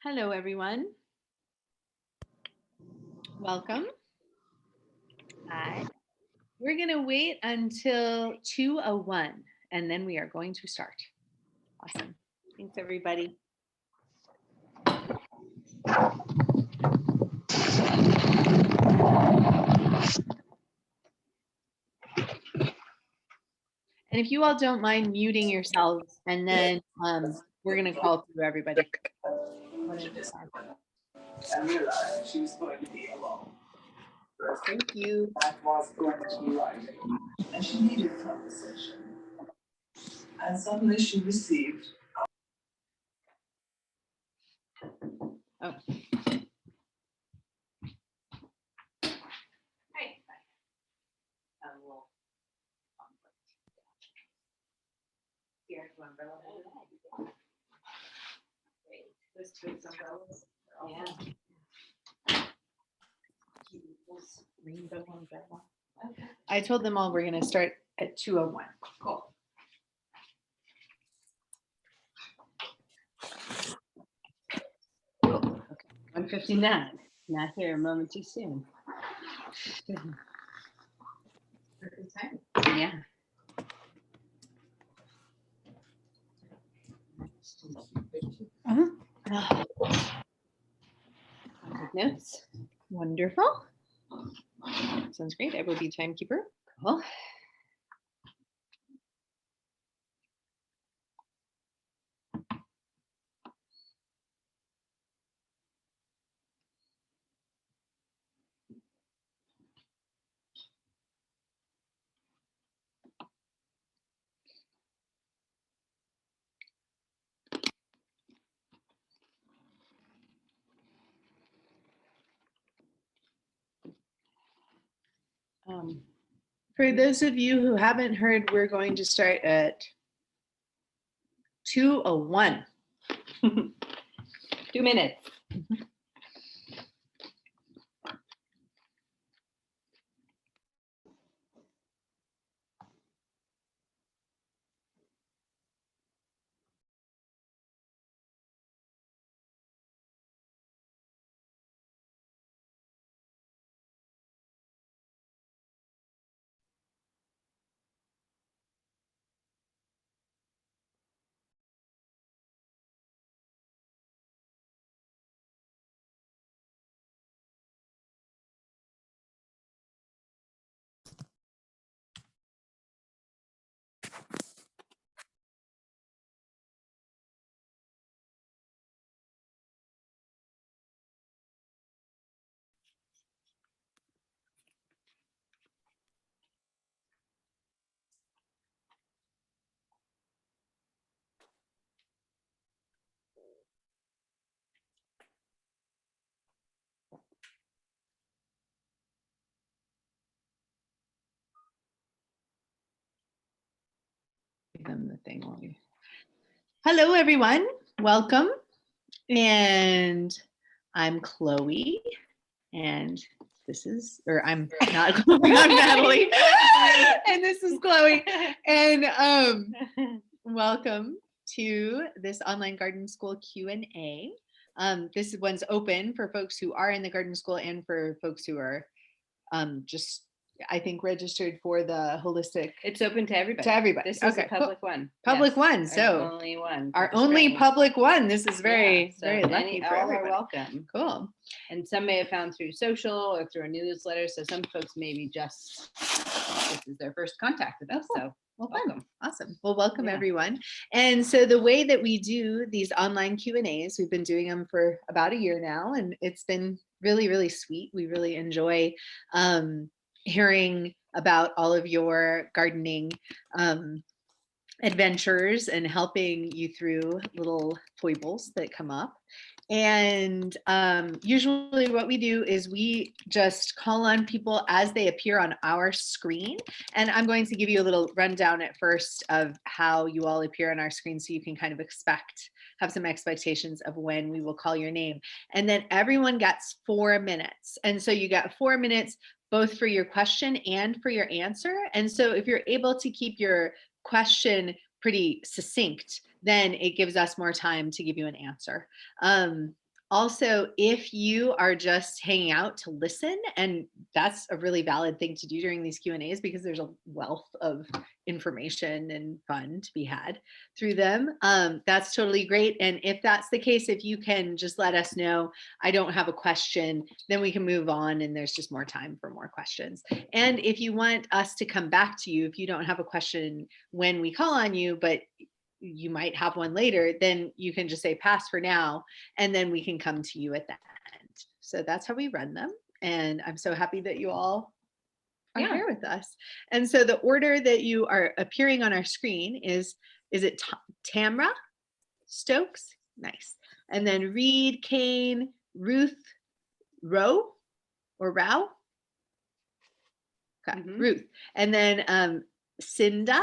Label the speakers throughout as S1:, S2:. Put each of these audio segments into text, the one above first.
S1: Hello, everyone. Welcome. Hi. We're going to wait until 2:01, and then we are going to start. Awesome. Thanks, everybody. And if you all don't mind muting yourselves, and then we're going to call through everybody.
S2: I realized she was going to be alone.
S1: Thank you.
S2: That was going to be rising, and she needed conversation. And suddenly she received.
S1: Oh. Hey. Here, umbrella. Great. Those two umbrellas. Yeah. Rainbow umbrella. Okay. I told them all we're going to start at 2:01. Cool.
S3: Okay, 1:59. Not here a moment too soon.
S1: Perfect time.
S3: Yeah. Take notes.
S1: Wonderful. Sounds great. I will be timekeeper.
S3: Cool.
S1: For those of you who haven't heard, we're going to start at 2:01.
S3: 2 minutes.
S1: Give them the thing while we... Hello, everyone. Welcome. And I'm Chloe. And this is, or I'm not Chloe, I'm Natalie. And this is Chloe. And welcome to this online garden school Q&A. This one's open for folks who are in the garden school and for folks who are just, I think, registered for the holistic.
S3: It's open to everybody.
S1: To everybody.
S3: This is a public one.
S1: Public one. So
S3: our only one.
S1: Our only public one. This is very,
S3: so
S1: very lucky for
S3: all
S1: everybody.
S3: are welcome.
S1: Cool.
S3: And some may have found through social or through a newsletter. So some folks maybe just this is their first contact with us. So
S1: well,
S3: welcome.
S1: Awesome. Well, welcome everyone. And so the way that we do these online Q&As, we've been doing them for about a year now, and it's been really, really sweet. We really enjoy hearing about all of your gardening adventures and helping you through little foibles that come up. And usually what we do is we just call on people as they appear on our screen. And I'm going to give you a little rundown at first of how you all appear on our screen so you can kind of have some expectations of when we will call your name. And then everyone gets 4 minutes. And so you got 4 minutes both for your question and for your answer. And so if you're able to keep your question pretty succinct, then it gives us more time to give you an answer. Also, if you are just hanging out to listen, and that's a really valid thing to do during these Q&As because there's a wealth of information and fun to be had through them, that's totally great. And if that's the case, if you can just let us know, I don't have a question, then we can move on and there's just more time for more questions. And if you want us to come back to you, if you don't have a question when we call on you, but you might have one later, then you can just say pass for now, and then we can come to you at the end. So that's how we run them. And I'm so happy that you all are here with us. And so the order that you are appearing on our screen is it Tamra, Stokes? Nice. And then Reed, Kane, Ruth, Rowe or Rao? Okay, Ruth. And then Cinda,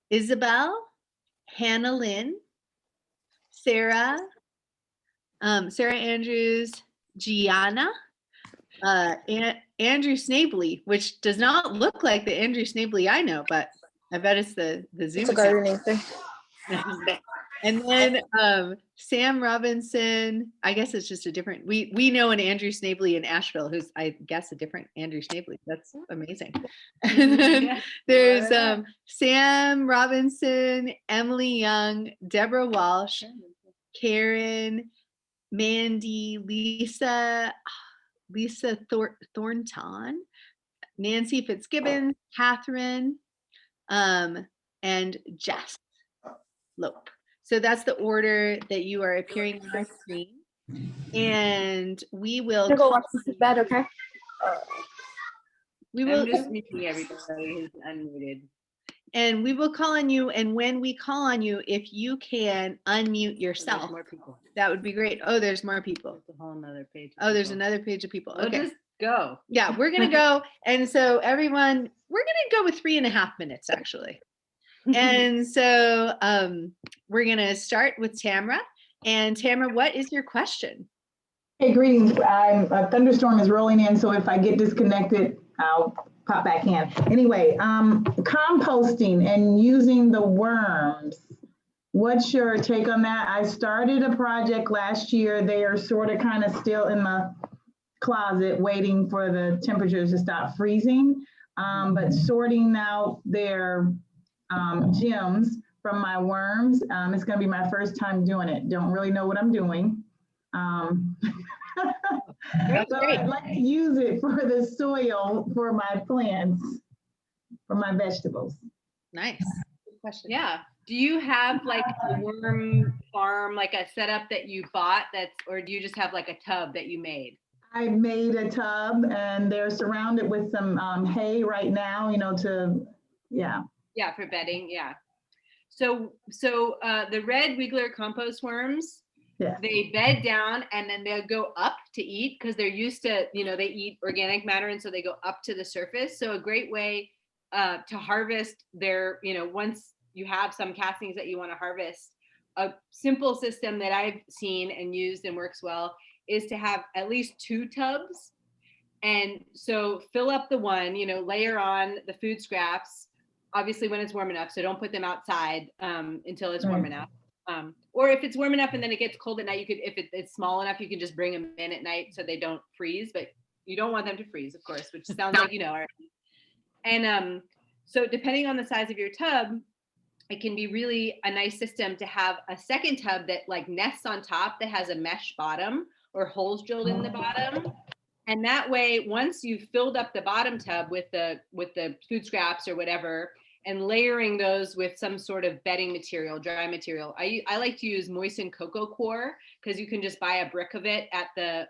S1: Isabel, Hannah Lynn, Sarah, Sarah Andrews, Gianna, Andrew Snavely, which does not look like the Andrew Snavely I know, but I bet it's the Zoom.
S4: It's a gardening thing.
S1: And then Sam Robinson, I guess it's just a different, we know an Andrew Snavely in Asheville, who's I guess a different Andrew Snavely. That's amazing. And then there's Sam Robinson, Emily Young, Deborah Walsh, Karen, Mandy, Lisa Thornton, Nancy Fitzgibbon, Catherine, and Jess Lope. So that's the order that you are appearing on our screen. And we will
S4: go watch this in bed, okay?
S1: We will
S3: I'm just meeting everybody who's unmuted.
S1: And we will call on you. And when we call on you, if you can unmute yourself,
S3: More people.
S1: that would be great. Oh, there's more people.
S3: There's a whole nother page.
S1: Oh, there's another page of people.
S3: We'll
S1: Okay.
S3: just go.
S1: Yeah, we're going to go. And so everyone, we're going to go with 3.5 minutes actually. And so we're going to start with Tamra. And Tamra, what is your question?
S5: Hey, greetings. A thunderstorm is rolling in, so if I get disconnected, I'll pop back in. Anyway, composting and using the worms. What's your take on that? I started a project last year. They are sort of kind of still in the closet waiting for the temperatures to stop freezing, but sorting out their gems from my worms. It's going to be my first time doing it. Don't really know what I'm doing. But I'd like to use it for the soil for my plants, for my vegetables.
S1: Nice. Good question.
S3: Yeah. Do you have like a worm farm, like a setup that you bought or do you just have like a tub that you made?
S5: I made a tub and they're surrounded with some hay right now,
S3: Yeah, for bedding. Yeah. So the red wiggler compost worms, they bed down and then they'll go up to eat because they're used to, they eat organic matter. And so they go up to the surface. So a great way to harvest their, once you have some castings that you want to harvest, a simple system that I've seen and used and works well is to have at least 2 tubs. And so fill up the one, layer on the food scraps, obviously when it's warm enough. So don't put them outside until it's warm enough. Or if it's warm enough and then it gets cold at night, if it's small enough, you can just bring them in at night so they don't freeze, but you don't want them to freeze, of course, which sounds like, already. And so depending on the size of your tub, it can be really a nice system to have a second tub that like nests on top that has a mesh bottom or holes drilled in the bottom. And that way, once you've filled up the bottom tub with the food scraps or whatever, and layering those with some sort of bedding material, dry material. I like to use moistened cocoa coir because you can just buy a brick of it at the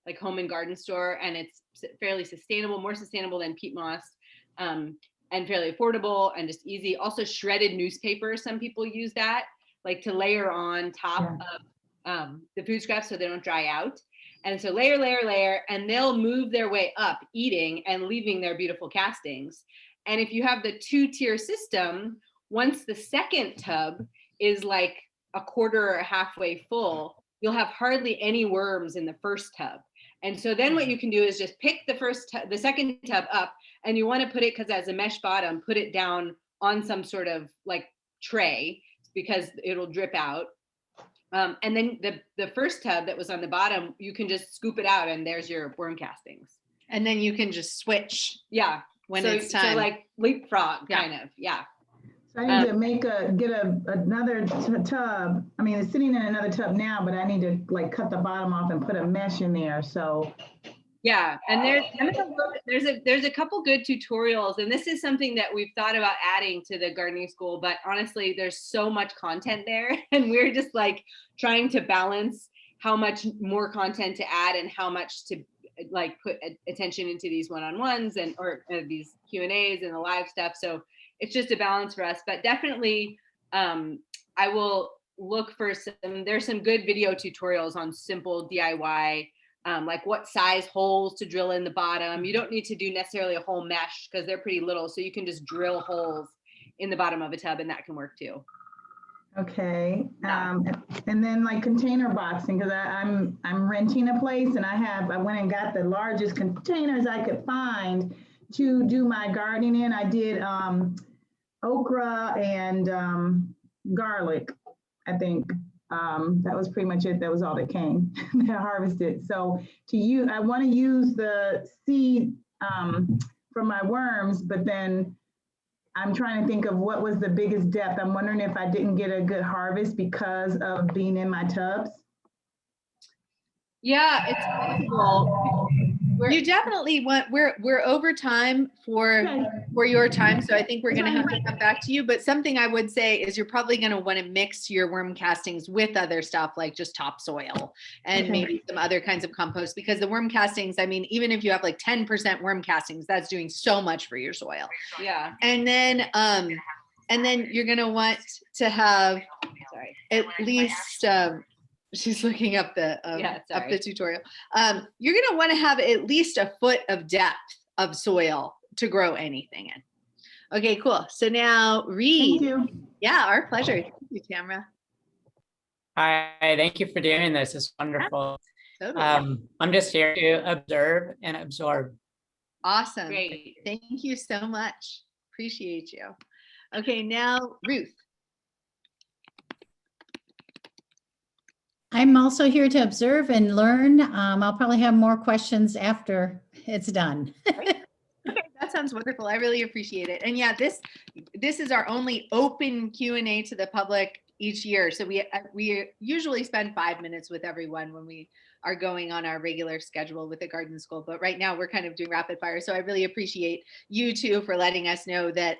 S3: like home and garden store, and it's fairly sustainable, more sustainable than peat moss, and fairly affordable and just easy. Also shredded newspaper, some people use that like to layer on top of the food scraps so they don't dry out. And so layer, and they'll move their way up eating and leaving their beautiful castings. And if you have the 2-tier system, once the second tub is like a quarter or halfway full, you'll have hardly any worms in the first tub. And so then what you can do is just pick the second tub up, and you want to put it, because it has a mesh bottom, put it down on some sort of like tray because it'll drip out. And then the first tub that was on the bottom, you can just scoop it out and there's your worm castings.
S1: And then you can just switch
S3: Yeah.
S1: when
S3: so,
S1: it's time.
S3: So like leapfrog,
S1: Yeah.
S3: kind of. Yeah.
S5: So I need to get another tub. I mean, it's sitting in another tub now, but I need to like cut the bottom off and put a mesh in there. So
S3: Yeah, and there's a couple good tutorials, and this is something that we've thought about adding to the gardening school, but honestly, there's so much content there, and we're just like trying to balance how much more content to add and how much to like put attention into these one-on-ones and or these Q&As and the live stuff. So it's just a balance for us, but definitely I will look for there's some good video tutorials on simple DIY. Like what size holes to drill in the bottom. You don't need to do necessarily a whole mesh because they're pretty little. So you can just drill holes in the bottom of a tub and that can work too.
S5: okay. And then like container boxing, because I'm renting a place and I went and got the largest containers I could find to do my gardening in. I did okra and garlic, I think. That was pretty much it. That was all that came that I harvested. So I want to use the seed from my worms, but then I'm trying to think of what was the biggest depth. I'm wondering if I didn't get a good harvest because of being in my tubs.
S3: Yeah, it's possible.
S1: You definitely want, we're over time for your time. So I think we're going to have to come back to you, but something I would say is you're probably going to want to mix your worm castings with other stuff like just topsoil and maybe some other kinds of compost, because the worm castings, I mean, even if you have like 10% worm castings, that's doing so much for your soil.
S3: Yeah.
S1: And then you're going to want to have at least, she's looking up the tutorial. You're going to want to have at least a foot of depth of soil to grow anything in. Okay, cool. So now Reed.
S5: Thank you.
S1: Yeah, our pleasure. Thank you, Tamara.
S4: Hi, thank you for doing this. It's wonderful.
S1: Totally.
S4: I'm just here to observe and absorb.
S1: Awesome.
S3: Great.
S1: Thank you so much. Appreciate you. Okay, now Ruth.
S6: I'm also here to observe and learn. I'll probably have more questions after it's done.
S1: Okay, that sounds wonderful. I really appreciate it. And yeah, this is our only open Q&A to the public each year. So we usually spend 5 minutes with everyone when we are going on our regular schedule with the garden school. But right now we're kind of doing rapid fire. So I really appreciate you two for letting us know that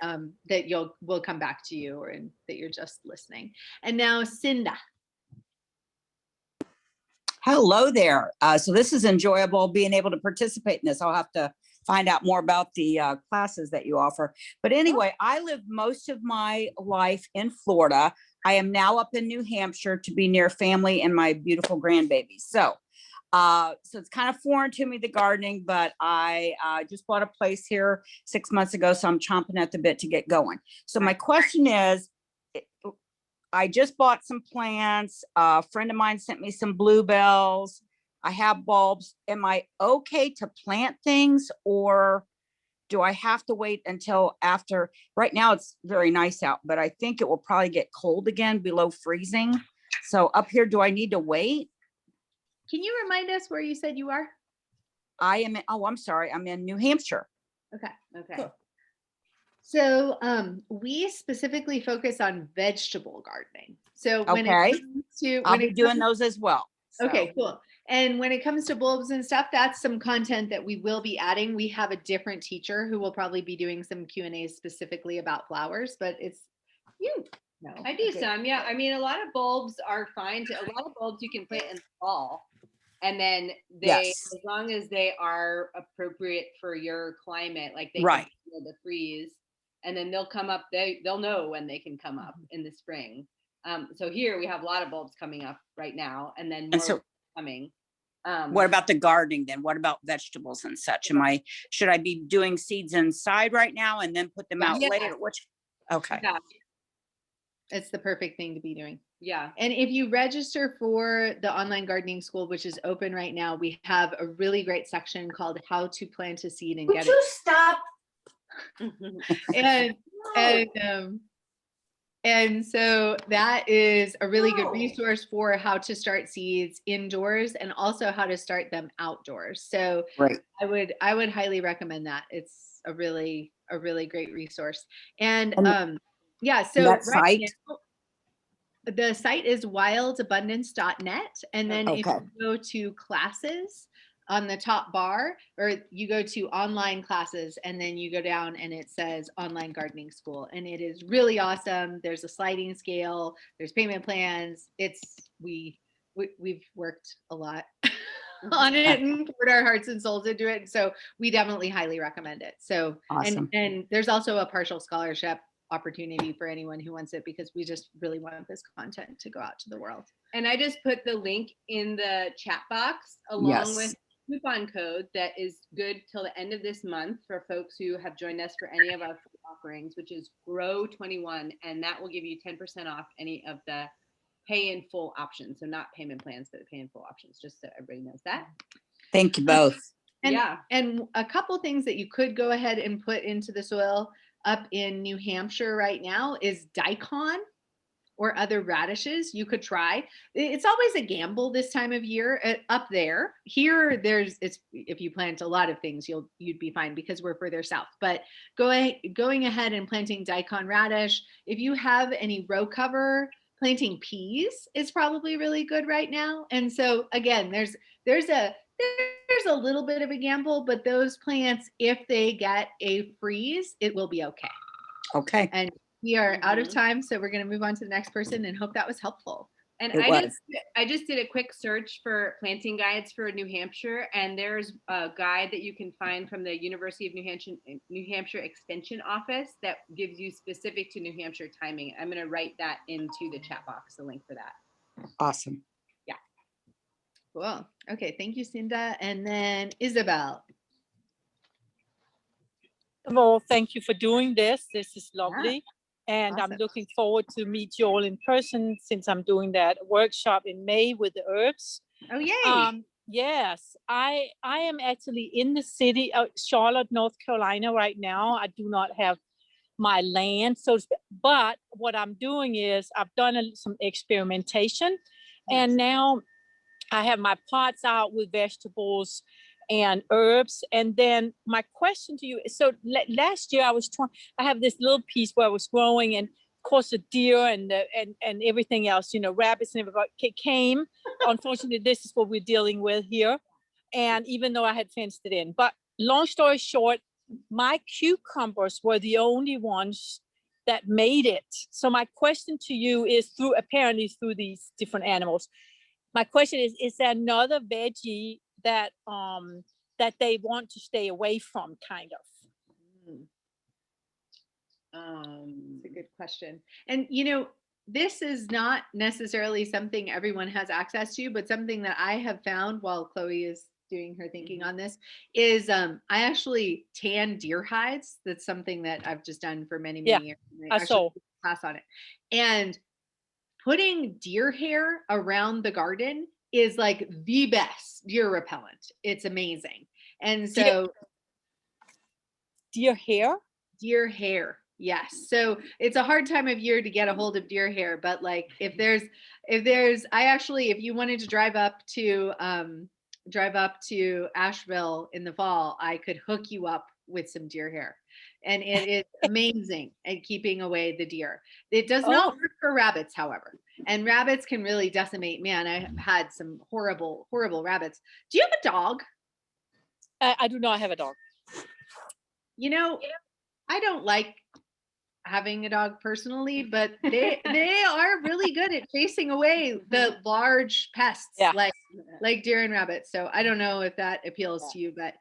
S1: we'll come back to you or that you're just listening. And now Cinda.
S7: Hello there. So this is enjoyable being able to participate in this. I'll have to find out more about the classes that you offer. But anyway, I lived most of my life in Florida. I am now up in New Hampshire to be near family and my beautiful grandbabies. So it's kind of foreign to me, the gardening, but I just bought a place here 6 months ago. So I'm chomping at the bit to get going. So my question is, I just bought some plants. A friend of mine sent me some bluebells. I have bulbs. Am I okay to plant things, or do I have to wait until after? Right now it's very nice out, but I think it will probably get cold again below freezing. So up here, do I need to wait?
S1: Can you remind us where you said you are?
S7: I'm sorry. I'm in New Hampshire.
S1: Okay.
S3: Cool.
S1: So we specifically focus on vegetable gardening. So when
S7: Okay.
S1: it comes to,
S7: I'll be doing those as well. So.
S1: Okay, cool. And when it comes to bulbs and stuff, that's some content that we will be adding. We have a different teacher who will probably be doing some Q&As specifically about flowers, but it's you. No,
S3: I do
S1: okay.
S3: some, yeah. I mean, a lot of bulbs are fine. A lot of bulbs you can plant in the fall. And then
S7: Yes.
S3: as long as they are appropriate for your climate, like they
S7: Right.
S3: can handle the freeze, and then they'll come up, they'll know when they can come up in the spring. So here we have a lot of bulbs coming up right now, and then more coming.
S7: What about the gardening then? What about vegetables and such? Should I be doing seeds inside right now and then put them out later? Okay.
S3: Yeah.
S1: It's the perfect thing to be doing.
S3: Yeah.
S1: And if you register for the online gardening school, which is open right now, we have a really great section called How to Plant a Seed and Get It.
S8: Stop?
S1: And And so that is a really good resource for how to start seeds indoors and also how to start them outdoors. So
S7: Right.
S1: I would highly recommend that. It's a really great resource. And yeah, so
S7: that site?
S1: now, the site is wildabundance.net. And then if
S7: Okay.
S1: you go to classes on the top bar, or you go to online classes and then you go down and it says online gardening school, and it is really awesome. There's a sliding scale, there's payment plans. We've worked a lot on it and poured our hearts and souls into it. So we definitely highly recommend it. So,
S7: Awesome.
S1: and there's also a partial scholarship opportunity for anyone who wants it, because we just really want this content to go out to the world.
S3: And I just put the link in the chat box along with coupon code that is good till the end of this month for folks who have joined us for any of our offerings, which is GROW21, and that will give you 10% off any of the pay in full options. So not payment plans, but pay in full options, just so everybody knows that.
S7: Thank you both.
S1: And,
S3: yeah.
S1: And a couple things that you could go ahead and put into the soil up in New Hampshire right now is daikon or other radishes. You could try. It's always a gamble this time of year up there. Here, if you plant a lot of things, you'd be fine because we're further south. But going ahead and planting daikon radish. If you have any row cover, planting peas is probably really good right now. And so again, there's a little bit of a gamble, but those plants, if they get a freeze, it will be okay.
S7: Okay.
S1: And we are out of time, so we're going to move on to the next person and hope that was helpful.
S3: And
S7: It
S3: I just did a quick search for planting guides for New Hampshire, and there's a guide that you can find from the University of New Hampshire Extension Office that gives you specific to New Hampshire timing. I'm going to write that into the chat box, the link for that.
S7: Awesome.
S3: Yeah.
S1: Cool. Okay. Thank you, Cinda. And then Isabel.
S8: Well, thank you for doing this. This is lovely.
S1: Yeah.
S8: And
S1: Awesome.
S8: I'm looking forward to meet you all in person, since I'm doing that workshop in May with the herbs.
S1: Oh, yay.
S8: Yes, I am actually in the city of Charlotte, North Carolina right now. I do not have my land, but what I'm doing is I've done some experimentation, and now I have my pots out with vegetables and herbs. And then my question to you is, so last year I have this little piece where I was growing, and of course the deer and everything else, rabbits and everybody came. Unfortunately, this is what we're dealing with here. And even though I had fenced it in, but long story short, my cucumbers were the only ones that made it. So my question to you is, apparently through these different animals, my question is there another veggie that they want to stay away from, kind of?
S1: It's a good question. And, this is not necessarily something everyone has access to, but something that I have found while Chloe is doing her thinking on this is I actually tan deer hides. That's something that I've just done for many years.
S8: I saw
S1: class on it. And putting deer hair around the garden is like the best deer repellent. It's amazing. And so
S8: deer hair?
S1: Deer hair. Yes. So it's a hard time of year to get a hold of deer hair, but like if you wanted to drive up to Asheville in the fall, I could hook you up with some deer hair. And it is amazing at keeping away the deer. It does not work for rabbits, however. And rabbits can really decimate. Man, I have had some horrible, horrible rabbits. Do you have a dog?
S8: I do not have a dog.
S1: I don't like having a dog personally, but they are really good at chasing away the large pests like deer and rabbits. So I don't know if that appeals to you, but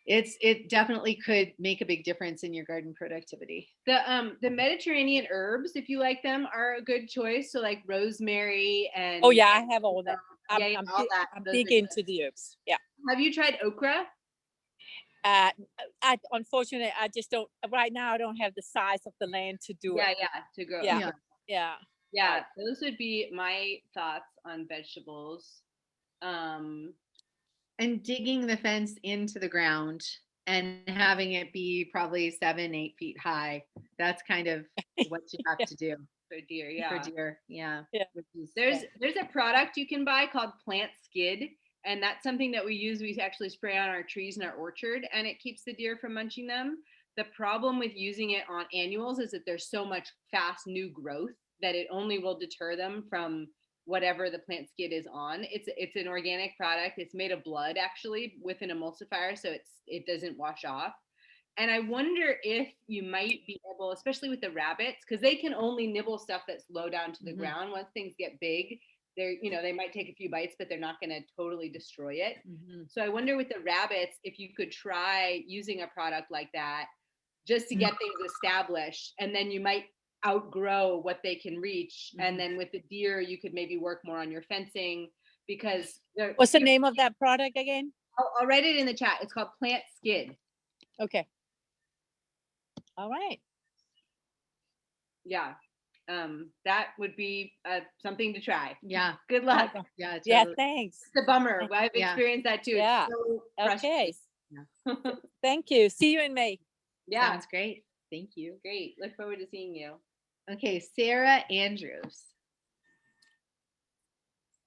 S1: it definitely could make a big difference in your garden productivity.
S3: The Mediterranean herbs, if you like them, are a good choice. So like rosemary and
S8: I have all that. I'm
S3: Those
S8: big
S3: are
S8: into the herbs. Yeah.
S3: Have you tried okra?
S8: Unfortunately, I just don't right now. I don't have the size of the land to do it.
S3: To grow.
S8: Yeah.
S3: Those would be my thoughts on vegetables.
S1: And digging the fence into the ground and having it be probably 7-8 feet high. That's kind of what you have to do
S3: For deer, yeah.
S1: for deer. Yeah.
S8: Yeah.
S1: Which is-
S3: There's a product you can buy called Plant Skid, and that's something that we use. We actually spray on our trees in our orchard, and it keeps the deer from munching them. The problem with using it on annuals is that there's so much fast new growth that it only will deter them from whatever the Plant Skid is on. It's an organic product. It's made of blood actually with an emulsifier, so it doesn't wash off. And I wonder if you might be able, especially with the rabbits, because they can only nibble stuff that's low down to the ground. Once things get big, they might take a few bites, but they're not going to totally destroy it. So I wonder with the rabbits, if you could try using a product like that just to get things established, and then you might outgrow what they can reach. And then with the deer, you could maybe work more on your fencing, because
S8: What's the name of that product again?
S3: I'll write it in the chat. It's called Plant Skid.
S8: Okay. All right.
S3: Yeah. That would be something to try.
S1: Yeah.
S3: Good luck.
S8: Okay.
S1: Yeah.
S8: Yeah,
S1: Totally.
S8: thanks.
S3: It's a bummer. I've
S1: Yeah.
S3: experienced that too.
S8: Yeah.
S3: It's so
S8: Okay.
S3: frustrating.
S8: Thank you. See you in May.
S3: Yeah.
S1: Sounds great. Thank you.
S3: Great. Look forward to seeing you.
S1: Okay. Sarah Andrews.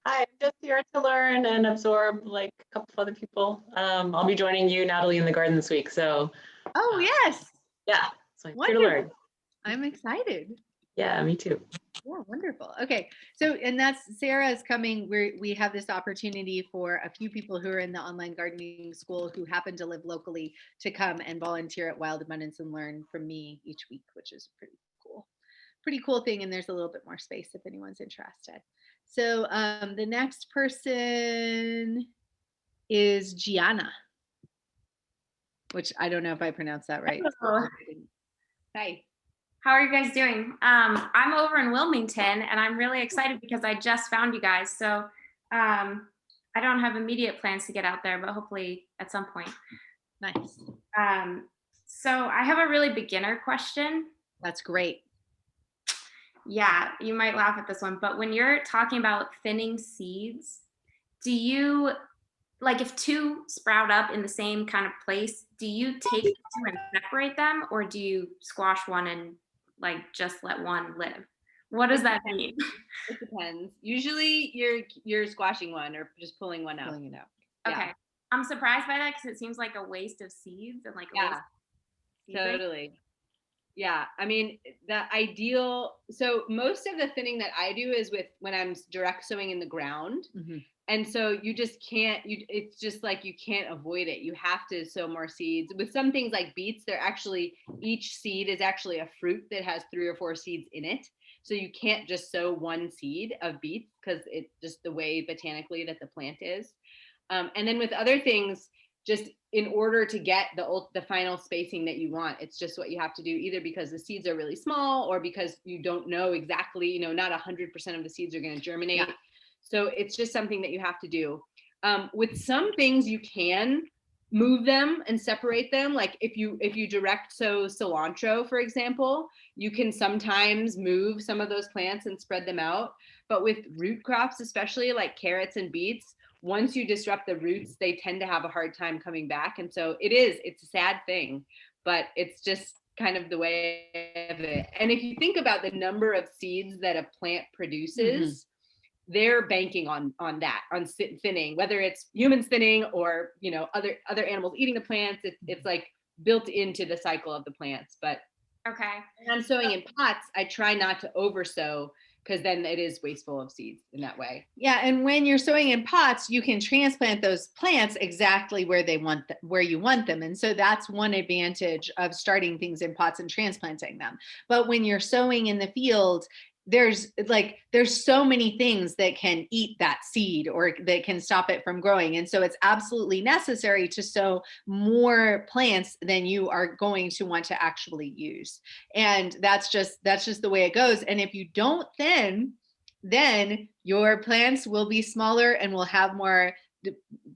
S9: Hi, I'm just here to learn and absorb like a couple of other people. I'll be joining you, Natalie, in the garden this week. So
S1: Oh, yes.
S9: yeah, so I'm here to
S1: Wonderful.
S9: learn.
S1: I'm excited.
S9: Yeah, me too.
S1: Yeah, wonderful. Okay, so and that's Sarah is coming. We have this opportunity for a few people who are in the online gardening school who happen to live locally to come and volunteer at Wild Abundance and learn from me each week, which is pretty cool thing. And there's a little bit more space if anyone's interested. So the next person is Gianna, which I don't know if I pronounced that right.
S10: Hello.
S3: Hi.
S10: How are you guys doing? I'm over in Wilmington and I'm really excited because I just found you guys. So I don't have immediate plans to get out there, but hopefully at some point.
S1: Nice.
S10: So I have a really beginner question.
S1: That's great.
S10: Yeah, you might laugh at this one, but when you're talking about thinning seeds, do you, like if two sprout up in the same kind of place, do you take the two and separate them, or do you squash one and like just let one live? What does that mean?
S3: It depends. Usually you're squashing one or just pulling one out.
S1: Pulling it out.
S10: Okay. I'm surprised by that because it seems like a waste of seeds and like a waste of seedling.
S3: Totally. Yeah, I mean, the ideal, so most of the thinning that I do is when I'm direct sowing in the ground. And so you just can't, it's just like you can't avoid it. You have to sow more seeds. With some things like beets, each seed is actually a fruit that has 3 or 4 seeds in it. So you can't just sow one seed of beets because it's just the way botanically that the plant is. And then with other things, just in order to get the final spacing that you want, it's just what you have to do, either because the seeds are really small or because you don't know exactly, not 100% of the seeds are going to germinate. Yeah. So it's just something that you have to do. With some things, you can move them and separate them. Like if you direct sow cilantro, for example, you can sometimes move some of those plants and spread them out. But with root crops, especially like carrots and beets, once you disrupt the roots, they tend to have a hard time coming back. And so it's a sad thing, but it's just kind of the way of it. And if you think about the number of seeds that a plant produces, they're banking on that, on thinning, whether it's humans thinning or, other animals eating the plants. It's like built into the cycle of the plants. But
S10: okay,
S3: when I'm sowing in pots, I try not to oversow, because then it is wasteful of seeds in that way.
S1: Yeah, and when you're sowing in pots, you can transplant those plants exactly where where you want them. And so that's one advantage of starting things in pots and transplanting them. But when you're sowing in the field, there's so many things that can eat that seed or that can stop it from growing. And so it's absolutely necessary to sow more plants than you are going to want to actually use. And that's just the way it goes. And if you don't thin, then your plants will be smaller and will have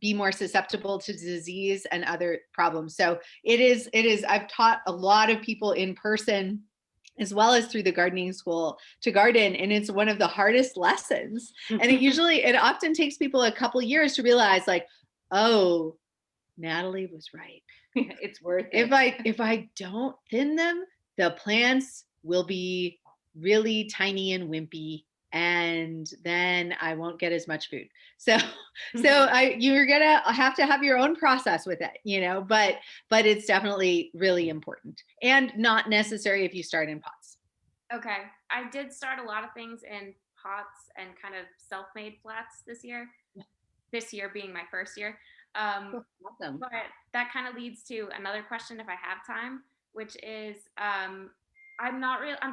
S1: be more susceptible to disease and other problems. So it is, I've taught a lot of people in person as well as through the gardening school to garden. And it's one of the hardest lessons. And it often takes people a couple years to realize like, oh, Natalie was right.
S3: It's worth it.
S1: If I don't thin them, the plants will be really tiny and wimpy, and then I won't get as much food. So you're gonna have to have your own process with it, you know, but it's definitely really important and not necessary if you start in pots.
S10: Okay. I did start a lot of things in pots and kind of self-made flats this year. This year being my first year.
S3: Awesome.
S10: But that kind of leads to another question if I have time, which is I'm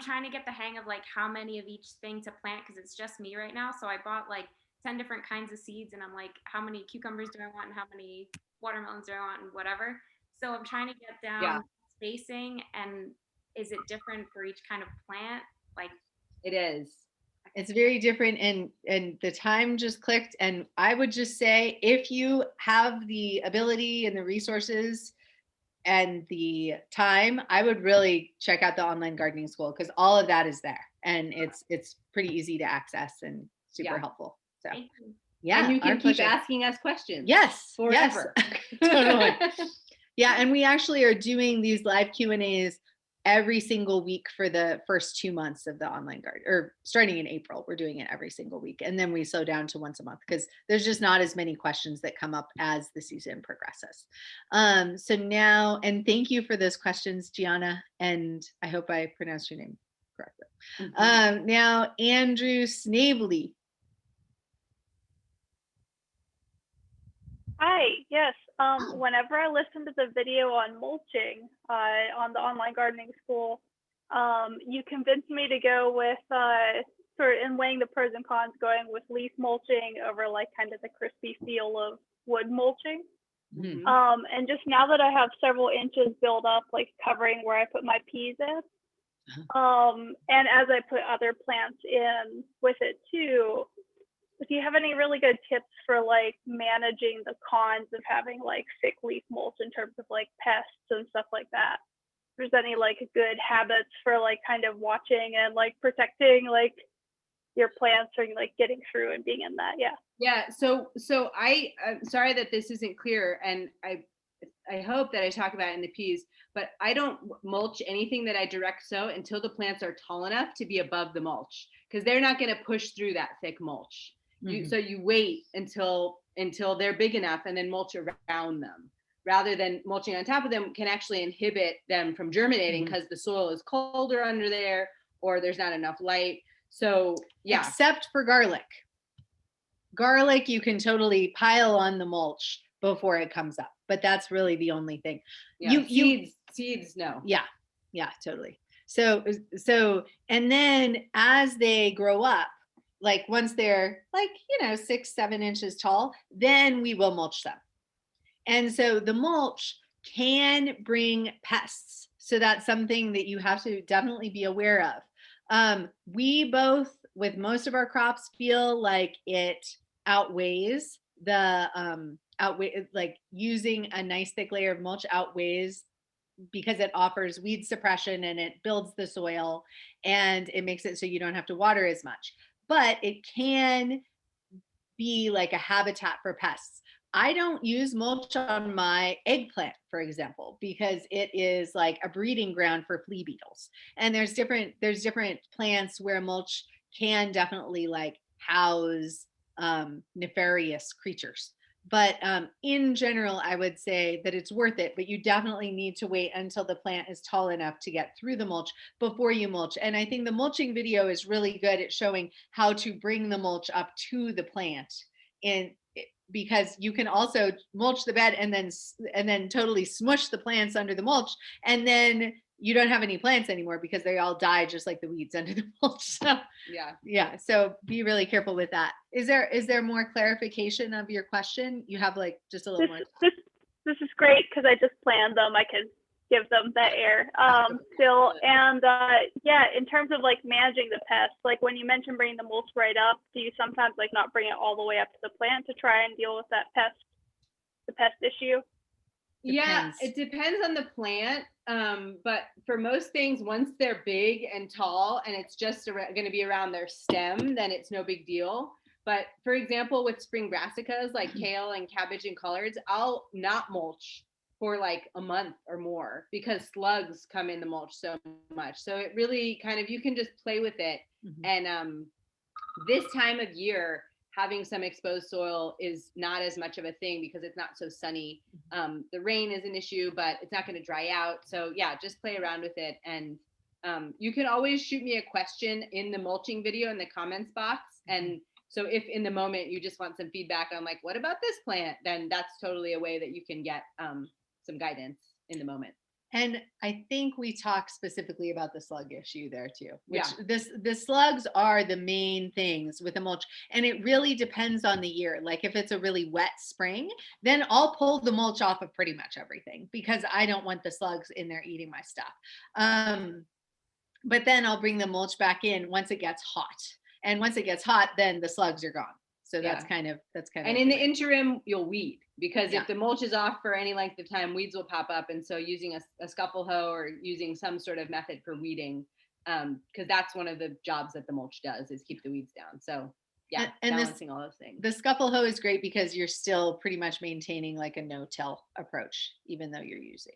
S10: trying to get the hang of like how many of each thing to plant because it's just me right now. So I bought like 10 different kinds of seeds and I'm like, how many cucumbers do I want and how many watermelons do I want and whatever. So I'm trying to get down spacing, and is it different for each kind of plant? Like
S3: it is.
S1: It's very different, and the time just clicked. And I would just say, if you have the ability and the resources and the time, I would really check out the online gardening school because all of that is there, and it's pretty easy to access and super helpful. So yeah,
S3: and you can
S1: our
S3: keep
S1: pleasure.
S3: asking us questions.
S1: Yes,
S3: forever.
S1: Yes. Totally. Yeah, and we actually are doing these live Q&As every single week for the first 2 months of the online garden, or starting in April, we're doing it every single week. And then we slow down to once a month because there's just not as many questions that come up as the season progresses. So now, and thank you for those questions, Gianna, and I hope I pronounced your name correctly. Now, Andrew Snavely.
S11: Hi, yes. Whenever I listen to the video on mulching on the online gardening school, you convinced me to go with sort of in weighing the pros and cons, going with leaf mulching over like kind of the crispy feel of wood mulching.
S3: Mm-hmm.
S11: And just now that I have several inches built up, like covering where I put my peas in, and as I put other plants in with it too, if you have any really good tips for like managing the cons of having like thick leaf mulch in terms of like pests and stuff like that, if there's any like good habits for like kind of watching and like protecting like your plants or like getting through and being in that.
S3: Yeah. So I'm sorry that this isn't clear, and I hope that I talk about it in the peas, but I don't mulch anything that I direct sow until the plants are tall enough to be above the mulch, because they're not going to push through that thick mulch. So you wait until they're big enough and then mulch around them, rather than mulching on top of them can actually inhibit them from germinating because the soil is colder under there or there's not enough light. So yeah.
S1: Except for garlic. Garlic, you can totally pile on the mulch before it comes up, but that's really the only thing.
S3: Yeah, seeds, no.
S1: Yeah, totally. So, and then as they grow up, like once they're like, 6-7 inches tall, then we will mulch them. And so the mulch can bring pests. So that's something that you have to definitely be aware of. We both, with most of our crops, feel like it outweighs like using a nice thick layer of mulch outweighs, because it offers weed suppression and it builds the soil and it makes it so you don't have to water as much. But it can be like a habitat for pests. I don't use mulch on my eggplant, for example, because it is like a breeding ground for flea beetles. And there's different plants where mulch can definitely like house nefarious creatures. But in general, I would say that it's worth it, but you definitely need to wait until the plant is tall enough to get through the mulch before you mulch. And I think the mulching video is really good at showing how to bring the mulch up to the plant, because you can also mulch the bed and then totally smush the plants under the mulch, and then you don't have any plants anymore because they all die just like the weeds under the mulch. So yeah. So be really careful with that. Is there more clarification of your question? You have like just a little more.
S11: This is great because I just planned them. I could give them that air still. And in terms of like managing the pests, like when you mentioned bringing the mulch right up, do you sometimes like not bring it all the way up to the plant to try and deal with that the pest issue?
S3: Yeah, it depends on the plant. But for most things, once they're big and tall and it's just going to be around their stem, then it's no big deal. But for example, with spring brassicas like kale and cabbage and collards, I'll not mulch for like a month or more because slugs come in the mulch so much. So it really kind of, you can just play with it. And this time of year, having some exposed soil is not as much of a thing because it's not so sunny. The rain is an issue, but it's not going to dry out. So yeah, just play around with it. And you can always shoot me a question in the mulching video in the comments box. And so if in the moment you just want some feedback on like, what about this plant? Then that's totally a way that you can get some guidance in the moment.
S1: And I think we talked specifically about the slug issue there too, which the slugs are the main things with the mulch. And it really depends on the year. Like if it's a really wet spring, then I'll pull the mulch off of pretty much everything because I don't want the slugs in there eating my stuff. But then I'll bring the mulch back in once it gets hot. And once it gets hot, then the slugs are gone. So that's kind of.
S3: And in the interim, you'll weed because if the mulch is off for any length of time, weeds will pop up. And so using a scuffle hoe or using some sort of method for weeding, because that's one of the jobs that the mulch does is keep the weeds down. So yeah, and balancing all those things.
S1: The scuffle hoe is great because you're still pretty much maintaining like a no-till approach, even though you're using.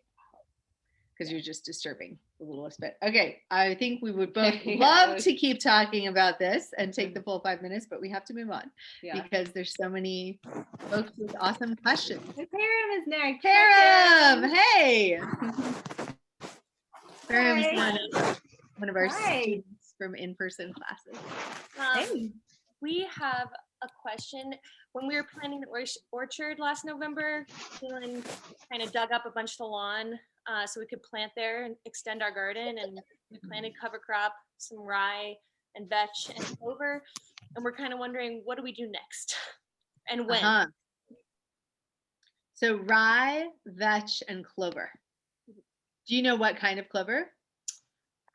S1: Because you're just disturbing the littlest bit. Okay, I think we would both love to keep talking about this and take the full 5 minutes, but we have to move on because there's so many folks with awesome questions.
S3: Param is next.
S1: Param, hey. Param is one of our students from in-person classes.
S12: Hey. We have a question. When we were planting the orchard last November, Keelan kind of dug up a bunch of the lawn so we could plant there and extend our garden. And we planted cover crop, some rye and vetch and clover. And we're kind of wondering, what do we do next and when?
S1: So rye, vetch, and clover. Do you know what kind of clover?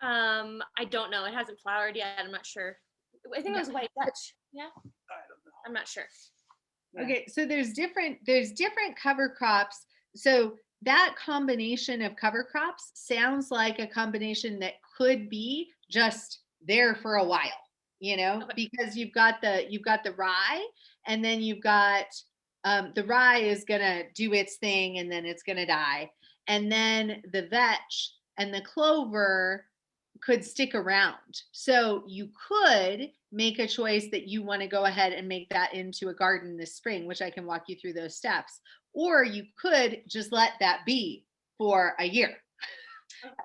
S12: I don't know. It hasn't flowered yet. I'm not sure. I think it was white vetch. Yeah. I don't know. I'm not sure.
S1: Okay, so there's different cover crops. So that combination of cover crops sounds like a combination that could be just there for a while, because you've got the rye, and then you've got the rye is gonna do its thing and then it's gonna die, and then the vetch and the clover could stick around. So you could make a choice that you want to go ahead and make that into a garden this spring, which I can walk you through those steps. Or you could just let that be for a year.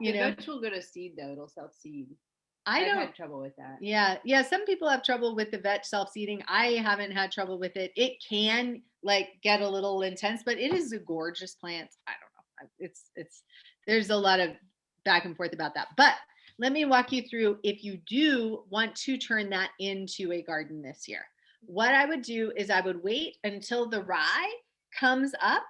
S3: The vetch will go to seed though, it'll self-seed.
S1: I've
S3: had trouble with that.
S1: Yeah. Some people have trouble with the vetch self-seeding. I haven't had trouble with it. It can like get a little intense, but it is a gorgeous plant. I don't know. There's a lot of back and forth about that. But let me walk you through if you do want to turn that into a garden this year. What I would do is I would wait until the rye comes up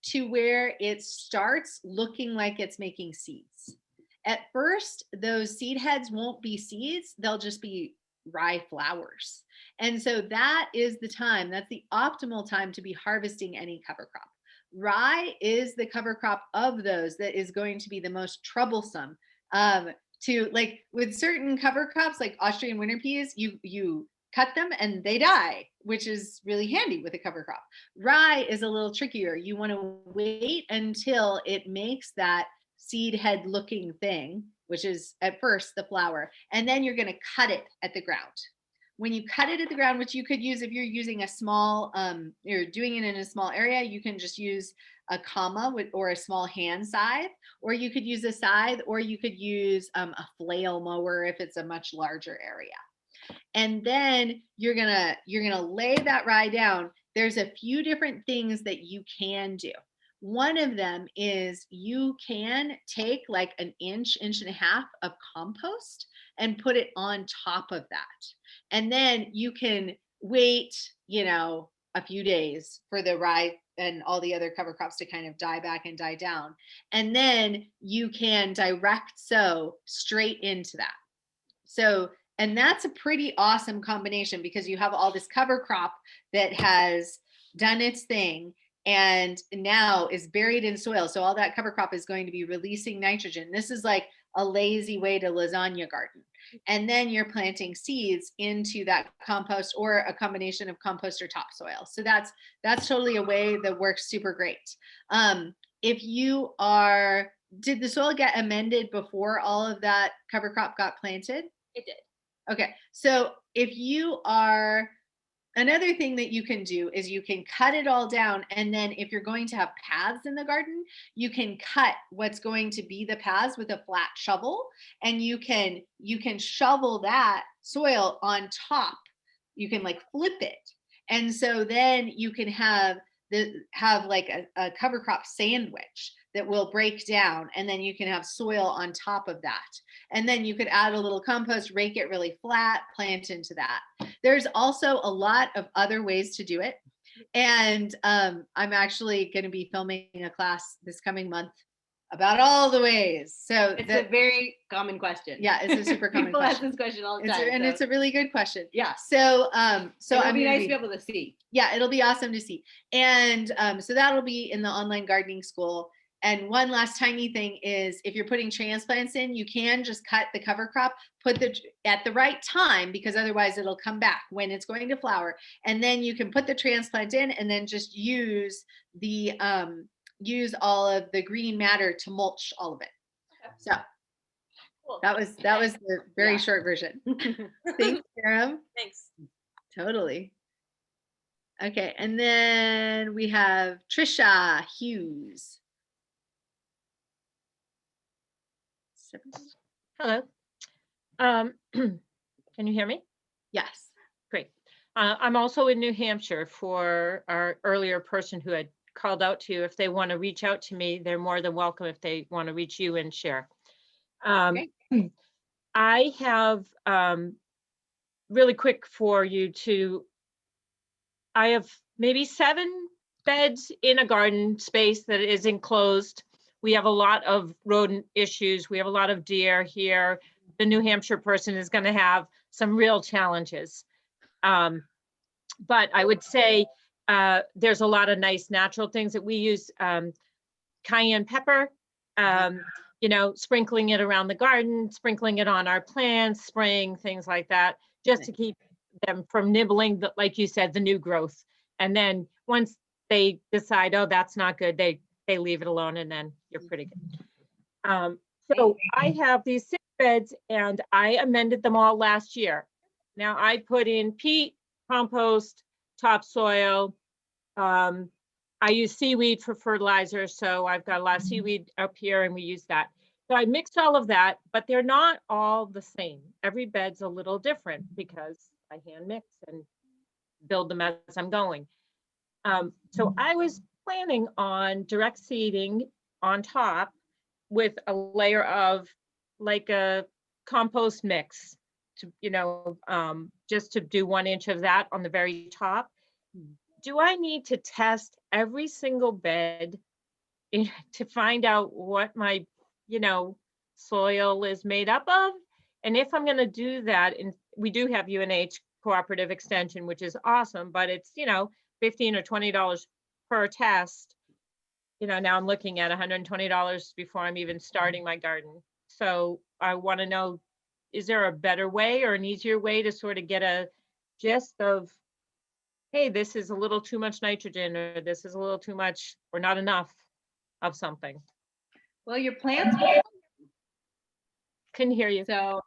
S1: to where it starts looking like it's making seeds. At first, those seed heads won't be seeds. They'll just be rye flowers. And so that is the time, that's the optimal time to be harvesting any cover crop. Rye is the cover crop of those that is going to be the most troublesome. To like with certain cover crops like Austrian winter peas, you cut them and they die, which is really handy with a cover crop. Rye is a little trickier. You want to wait until it makes that seed head looking thing, which is at first the flower, and then you're going to cut it at the ground. When you cut it at the ground, which you could use if you're using a small, you're doing it in a small area, you can just use a comma or a small hand scythe, or you could use a scythe, or you could use a flail mower if it's a much larger area. And then you're gonna lay that rye down. There's a few different things that you can do. One of them is you can take like an inch and a half of compost and put it on top of that. And then you can wait, a few days for the rye and all the other cover crops to kind of die back and die down. And then you can direct sow straight into that. So, and that's a pretty awesome combination because you have all this cover crop that has done its thing and now is buried in soil. So all that cover crop is going to be releasing nitrogen. This is like a lazy way to lasagna garden. And then you're planting seeds into that compost or a combination of compost or topsoil. So that's totally a way that works super great. if you did the soil get amended before all of that cover crop got planted?
S12: It did.
S1: Okay, so if you are, another thing that you can do is you can cut it all down, and then if you're going to have paths in the garden, you can cut what's going to be the paths with a flat shovel, and you can shovel that soil on top. You can like flip it, and so then you can have like a cover crop sandwich that will break down, and then you can have soil on top of that. And then you could add a little compost, rake it really flat, plant into that. There's also a lot of other ways to do it. And I'm actually going to be filming a class this coming month about all the ways. So
S3: it's a very common question.
S1: Yeah, it's a super common
S3: People
S1: question.
S3: ask this question all the time.
S1: And it's a really good question.
S3: Yeah.
S1: So
S3: it'll be nice to be able to see.
S1: Yeah, it'll be awesome to see. And so that'll be in the online gardening school. And one last tiny thing is, if you're putting transplants in, you can just cut the cover crop, at the right time, because otherwise it'll come back when it's going to flower. And then you can put the transplant in, and then just use all of the green matter to mulch all of it. So cool. That was the very short version. Thanks, Karen.
S12: Thanks.
S1: Totally. Okay, and then we have Trisha Hughes.
S13: Hello. Can you hear me?
S1: Yes.
S13: Great. I'm also in New Hampshire. For our earlier person who had called out to you, if they want to reach out to me, they're more than welcome if they want to reach you and share. I have really quick for you I have maybe 7 beds in a garden space that is enclosed. We have a lot of rodent issues. We have a lot of deer here. The New Hampshire person is going to have some real challenges. But I would say there's a lot of nice natural things that we use. Cayenne pepper, sprinkling it around the garden, sprinkling it on our plants, spraying, things like that, just to keep them from nibbling, like you said, the new growth. And then once they decide, oh, that's not good, they leave it alone, and then you're pretty good. So I have these 6 beds, and I amended them all last year. Now I put in peat, compost, topsoil. I use seaweed for fertilizer, so I've got a lot of seaweed up here, and we use that. So I mixed all of that, but they're not all the same. Every bed's a little different because I hand mix and build them as I'm going. So I was planning on direct seeding on top with a layer of like a compost mix to, just to do 1 inch of that on the very top. Do I need to test every single bed to find out what my, soil is made up of? And if I'm going to do that, and we do have UNH cooperative extension, which is awesome, but it's, $15 or $20 per test. Now I'm looking at $120 before I'm even starting my garden. So I want to know, is there a better way or an easier way to sort of get a gist of, hey, this is a little too much nitrogen, or this is a little too much or not enough of something?
S3: Well, your plants
S13: couldn't hear you.
S3: So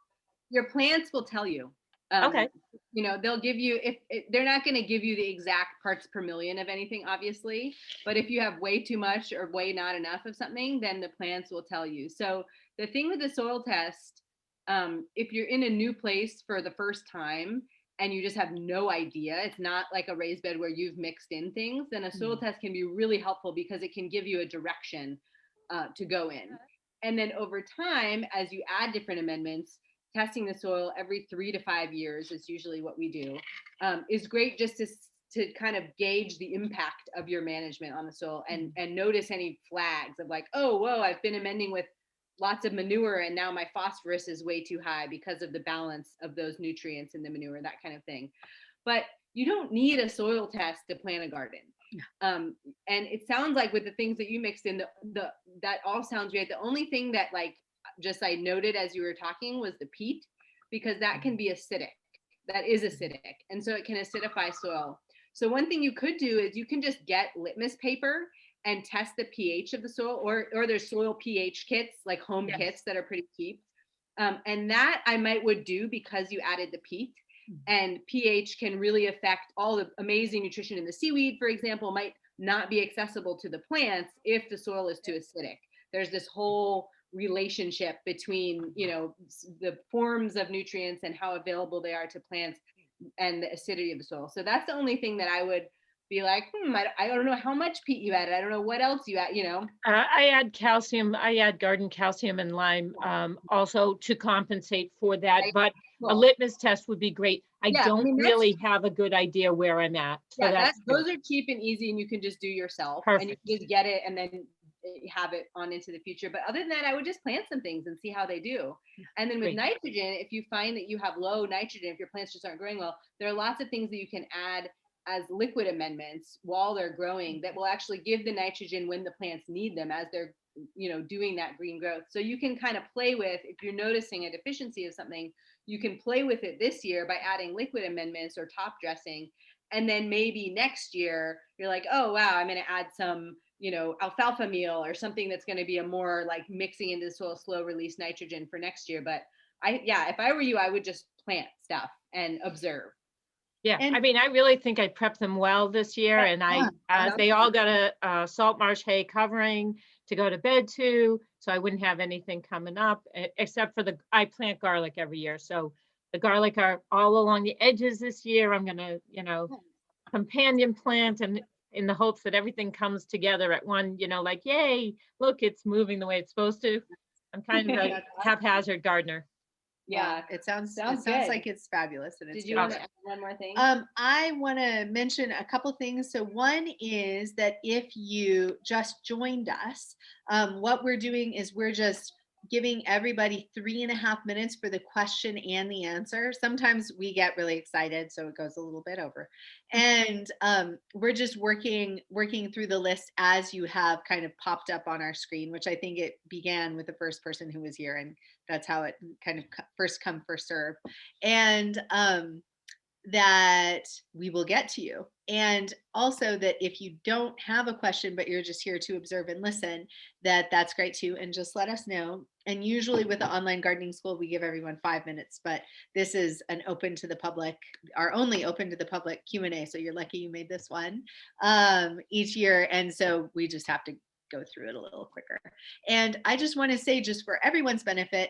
S3: your plants will tell you.
S13: Okay.
S3: They'll give you, if they're not going to give you the exact parts per million of anything, obviously, but if you have way too much or way not enough of something, then the plants will tell you. So the thing with the soil test, if you're in a new place for the first time and you just have no idea, it's not like a raised bed where you've mixed in things, then a soil test can be really helpful because it can give you a direction to go in. And then over time, as you add different amendments, testing the soil every 3 to 5 years is usually what we do, is great just to kind of gauge the impact of your management on the soil and notice any flags of like, oh, whoa, I've been amending with lots of manure and now my phosphorus is way too high because of the balance of those nutrients in the manure, that kind of thing. But you don't need a soil test to plant a garden. And it sounds like with the things that you mixed in, that all sounds great. The only thing that I noted as you were talking was the peat, because that can be acidic. That is acidic. And so it can acidify soil. So one thing you could do is you can just get litmus paper and test the pH of the soil, or there's soil pH kits, like home kits that are pretty cheap. And that I would do because you added the peat, and pH can really affect all the amazing nutrition in the seaweed, for example, might not be accessible to the plants if the soil is too acidic. There's this whole relationship between, you know, the forms of nutrients and how available they are to plants and the acidity of the soil. So that's the only thing that I would be like, I don't know how much peat you added. I don't know what else you add, you know.
S13: I add calcium. I add garden calcium and lime also to compensate for that. But a litmus test would be great. I don't really have a good idea where I'm at. So
S3: those are cheap and easy, and you can just do yourself.
S13: Perfect.
S3: And you can just get it and then have it on into the future. But other than that, I would just plant some things and see how they do. And then with nitrogen, if you find that you have low nitrogen, if your plants just aren't growing well, there are lots of things that you can add as liquid amendments while they're growing that will actually give the nitrogen when the plants need them as they're, you know, doing that green growth. So you can kind of play with, if you're noticing a deficiency of something, you can play with it this year by adding liquid amendments or top dressing. And then maybe next year you're like, oh, wow, I'm going to add some, you know, alfalfa meal or something that's going to be a more like mixing into the soil, slow release nitrogen for next year. But if I were you, I would just plant stuff and observe.
S13: Yeah, I mean, I really think I prepped them well this year, and they all got a salt marsh hay covering to go to bed to, so I wouldn't have anything coming up, except for I plant garlic every year, so the garlic are all along the edges this year. I'm gonna, you know, companion plant, and in the hopes that everything comes together at one, you know, like, yay, look, it's moving the way it's supposed to. I'm kind of a haphazard gardener.
S1: Yeah, it sounds like it's fabulous. And it's
S3: Did you want to add one more thing?
S1: I want to mention a couple things. So one is that if you just joined us, what we're doing is we're just giving everybody 3.5 minutes for the question and the answer. Sometimes we get really excited, so it goes a little bit over. And we're just working through the list as you have kind of popped up on our screen, which I think it began with the first person who was here, and that's how it kind of first come, first serve. And that we will get to you. And also that if you don't have a question, but you're just here to observe and listen, that's great too. And just let us know. And usually with the online gardening school, we give everyone 5 minutes, but this is an open to the public, our only open to the public Q&A. So you're lucky you made this one each year. And so we just have to go through it a little quicker. And I just want to say, just for everyone's benefit,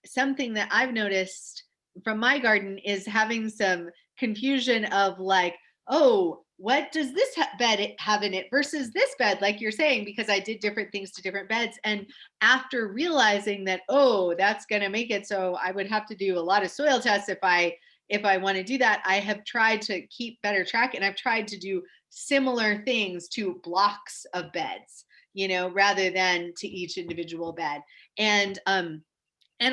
S1: something that I've noticed from my garden is having some confusion of like, oh, what does this bed have in it versus this bed, like you're saying, because I did different things to different beds. And after realizing that, oh, that's going to make it so I would have to do a lot of soil tests if I want to do that, I have tried to keep better track, and I've tried to do similar things to blocks of beds, you know, rather than to each individual bed. And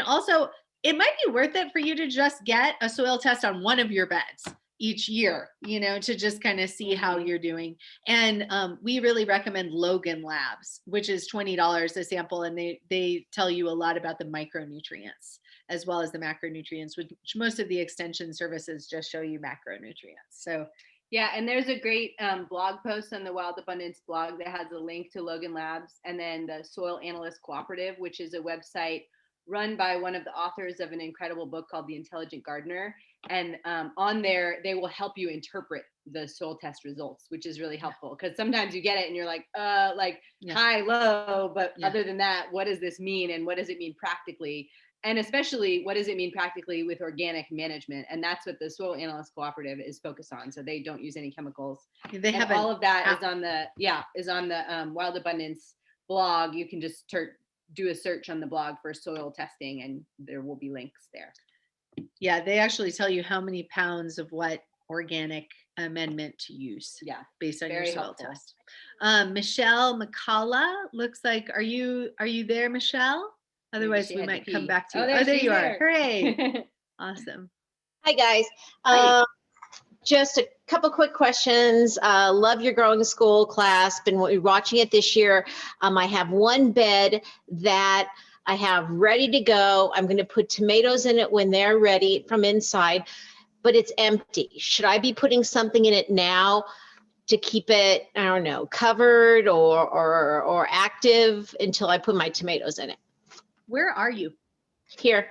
S1: also, it might be worth it for you to just get a soil test on one of your beds each year, you know, to just kind of see how you're doing. And we really recommend Logan Labs, which is $20 a sample, and they tell you a lot about the micronutrients as well as the macronutrients, which most of the extension services just show you macronutrients. So
S3: yeah, and there's a great blog post on the Wild Abundance blog that has a link to Logan Labs, and then the Soil Analyst Cooperative, which is a website run by one of the authors of an incredible book called The Intelligent Gardener. And on there, they will help you interpret the soil test results, which is really helpful, because sometimes you get it and you're like high, low, but other than that, what does this mean? And what does it mean practically? And especially, what does it mean practically with organic management? And that's what the Soil Analyst Cooperative is focused on. So they don't use any chemicals. They have all of that is on the Wild Abundance blog. You can just do a search on the blog for soil testing, and there will be links there.
S1: Yeah, they actually tell you how many pounds of what organic amendment to use.
S3: Yeah,
S1: based on
S3: very
S1: your soil
S3: helpful.
S1: test. Michelle McCalla looks like, are you there, Michelle? Otherwise, we might come back to you. Oh, there you are. Hooray! Awesome.
S14: Hi guys. Just a couple quick questions. Love your growing school class. Been watching it this year. I have one bed that I have ready to go. I'm going to put tomatoes in it when they're ready from inside, but it's empty. Should I be putting something in it now to keep it, I don't know, covered or active until I put my tomatoes in it.
S1: Where are you?
S14: Here.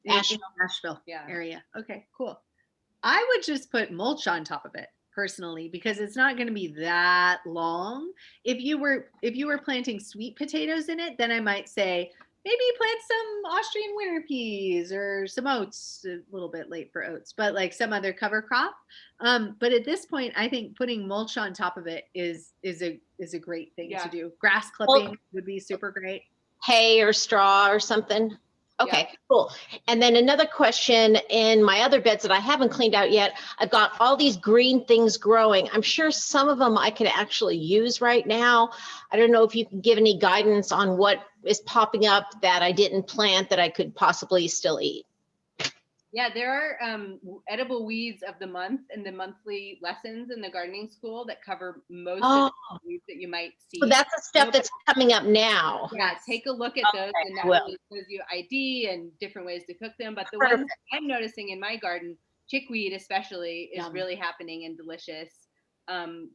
S1: In Asheville area. Okay, cool. I would just put mulch on top of it personally, because it's not going to be that long. If you were planting sweet potatoes in it, then I might say maybe plant some Austrian winter peas or some oats, a little bit late for oats, but like some other cover crop. But at this point, I think putting mulch on top of it is a great thing to do. Grass clipping would be super great.
S14: Hay or straw or something. Okay, cool. And then another question, in my other beds that I haven't cleaned out yet, I've got all these green things growing. I'm sure some of them I could actually use right now. I don't know if you can give any guidance on what is popping up that I didn't plant that I could possibly still eat.
S3: Yeah, there are edible weeds of the month and the monthly lessons in the gardening school that cover most of the weeds that you might see.
S14: So that's the stuff that's coming up now.
S3: Yeah, take a look at those, and that really shows you ID and different ways to cook them. But the ones I'm noticing in my garden, chickweed especially, is really happening and delicious.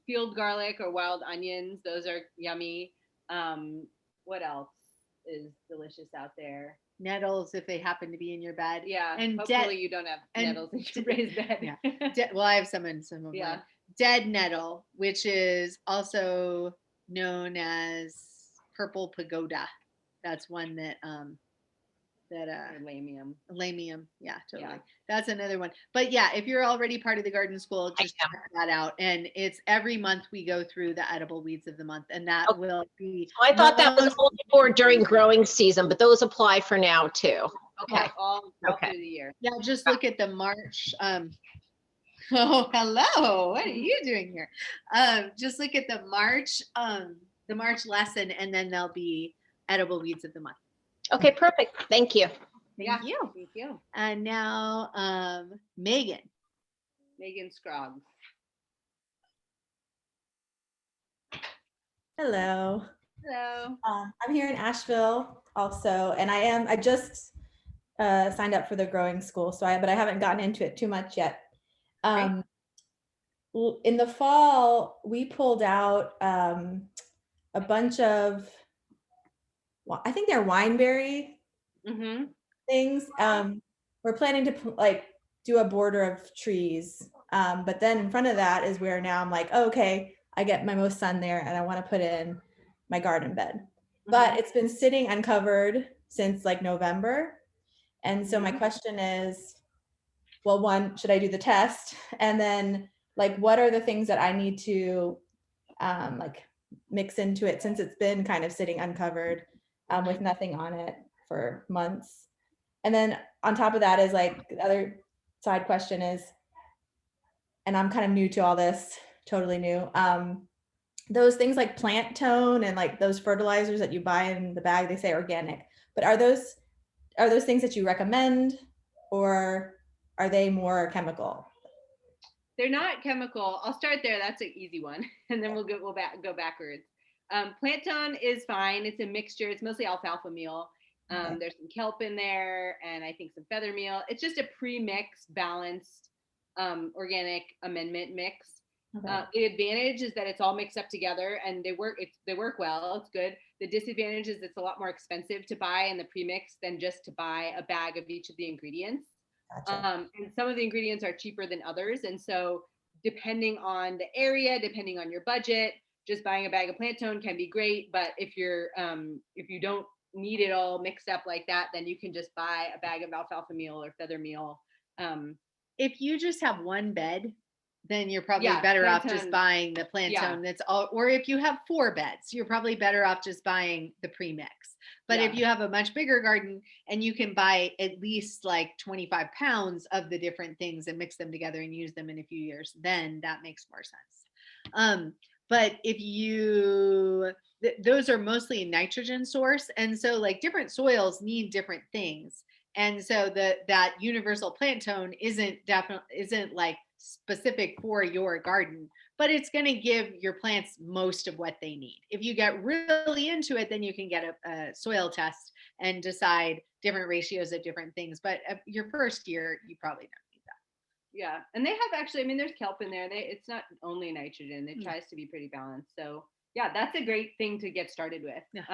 S3: Field garlic or wild onions, those are yummy. What else is delicious out there?
S1: Nettles, if they happen to be in your bed.
S3: Yeah,
S1: and
S3: hopefully you don't have nettles in your raised bed.
S1: Well, I have some in some of mine. Dead nettle, which is also known as purple pagoda. That's one that lamium. Yeah, totally. That's another one. But yeah, if you're already part of the garden school, just check that out. And it's every month we go through the edible weeds of the month, and that will be.
S14: I thought that was only for during growing season, but those apply for now too. Okay.
S3: All through the year.
S1: Yeah, just look at the March. Oh, hello. What are you doing here? Just look at the March lesson, and then there'll be edible weeds of the month.
S14: Okay, perfect. Thank you.
S1: Thank you. And now, Megan
S3: Scroggs.
S15: Hello.
S3: Hello.
S15: I'm here in Asheville also, and I just signed up for the growing school, but I haven't gotten into it too much yet. In the fall, we pulled out a bunch of, I think they're wineberry things. We're planning to do a border of trees, but then in front of that is where now I'm like, oh, okay, I get my most sun there, and I want to put in my garden bed. But it's been sitting uncovered since like November, and so my question is, well, one, should I do the test? And then like, what are the things that I need to mix into it, since it's been kind of sitting uncovered with nothing on it for months? And then on top of that is like, the other side question is, and I'm kind of new to all this, totally new, those things like plant tone and like those fertilizers that you buy in the bag, they say organic, but are those things that you recommend, or are they more chemical?
S3: They're not chemical. I'll start there. That's an easy one, and then we'll go backwards. Plant tone is fine. It's a mixture. It's mostly alfalfa meal. There's some kelp in there, and I think some feather meal. It's just a pre-mixed, balanced, organic amendment mix. The advantage is that it's all mixed up together, and they work well. It's good. The disadvantage is it's a lot more expensive to buy in the premix than just to buy a bag of each of the ingredients. And some of the ingredients are cheaper than others, and so depending on the area, depending on your budget, just buying a bag of plant tone can be great. But if you don't need it all mixed up like that, then you can just buy a bag of alfalfa meal or feather meal.
S1: If you just have one bed, then you're probably better off just buying the plant tone that's all, or if you have 4 beds, you're probably better off just buying the premix. But if you have a much bigger garden and you can buy at least like 25 pounds of the different things and mix them together and use them in a few years, then that makes more sense. But if those are mostly a nitrogen source. And so like different soils need different things. And so that universal plant tone isn't like specific for your garden, but it's going to give your plants most of what they need. If you get really into it, then you can get a soil test and decide different ratios of different things. But your first year, you probably don't need that.
S3: Yeah, and they have actually, I mean, there's kelp in there. It's not only nitrogen. It tries to be pretty balanced. So yeah, that's a great thing to get started with.
S1: Yeah.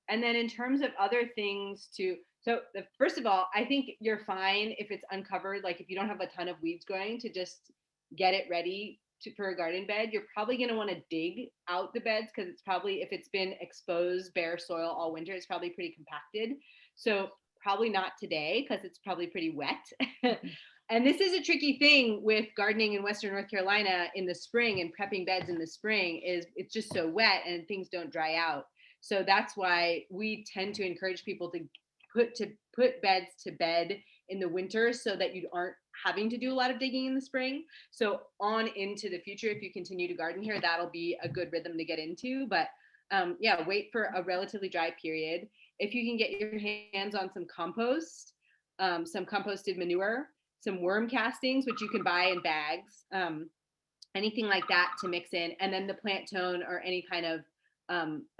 S3: And then in terms of other things first of all, I think you're fine if it's uncovered. Like if you don't have a ton of weeds growing, to just get it ready for a garden bed. You're probably going to want to dig out the beds because it's probably, if it's been exposed bare soil all winter, it's probably pretty compacted. So probably not today because it's probably pretty wet. And this is a tricky thing with gardening in Western North Carolina in the spring and prepping beds in the spring is it's just so wet and things don't dry out. So that's why we tend to encourage people to put beds to bed in the winter so that you aren't having to do a lot of digging in the spring. So on into the future, if you continue to garden here, that'll be a good rhythm to get into. But yeah, wait for a relatively dry period. If you can get your hands on some compost, some composted manure, some worm castings, which you can buy in bags, anything like that to mix in, and then the plant tone or any kind of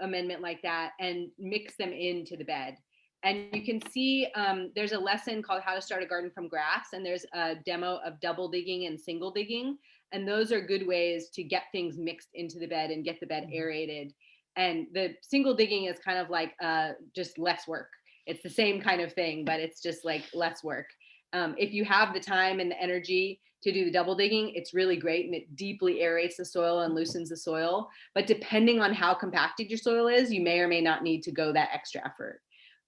S3: amendment like that, and mix them into the bed. And you can see there's a lesson called How to Start a Garden from Grass, and there's a demo of double digging and single digging. And those are good ways to get things mixed into the bed and get the bed aerated. And the single digging is kind of like just less work. It's the same kind of thing, but it's just like less work. If you have the time and the energy to do the double digging, it's really great and it deeply aerates the soil and loosens the soil. But depending on how compacted your soil is, you may or may not need to go that extra effort.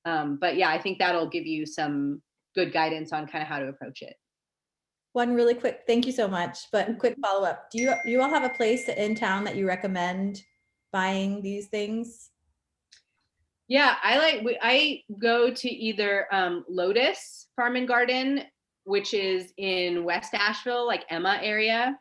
S3: But yeah, I think that'll give you some good guidance on kind of how to approach it.
S15: One really quick, thank you so much, but quick follow-up. Do you all have a place in town that you recommend buying these things?
S3: Yeah, I go to either Lotus Farm and Garden, which is in West Asheville, like Emma area,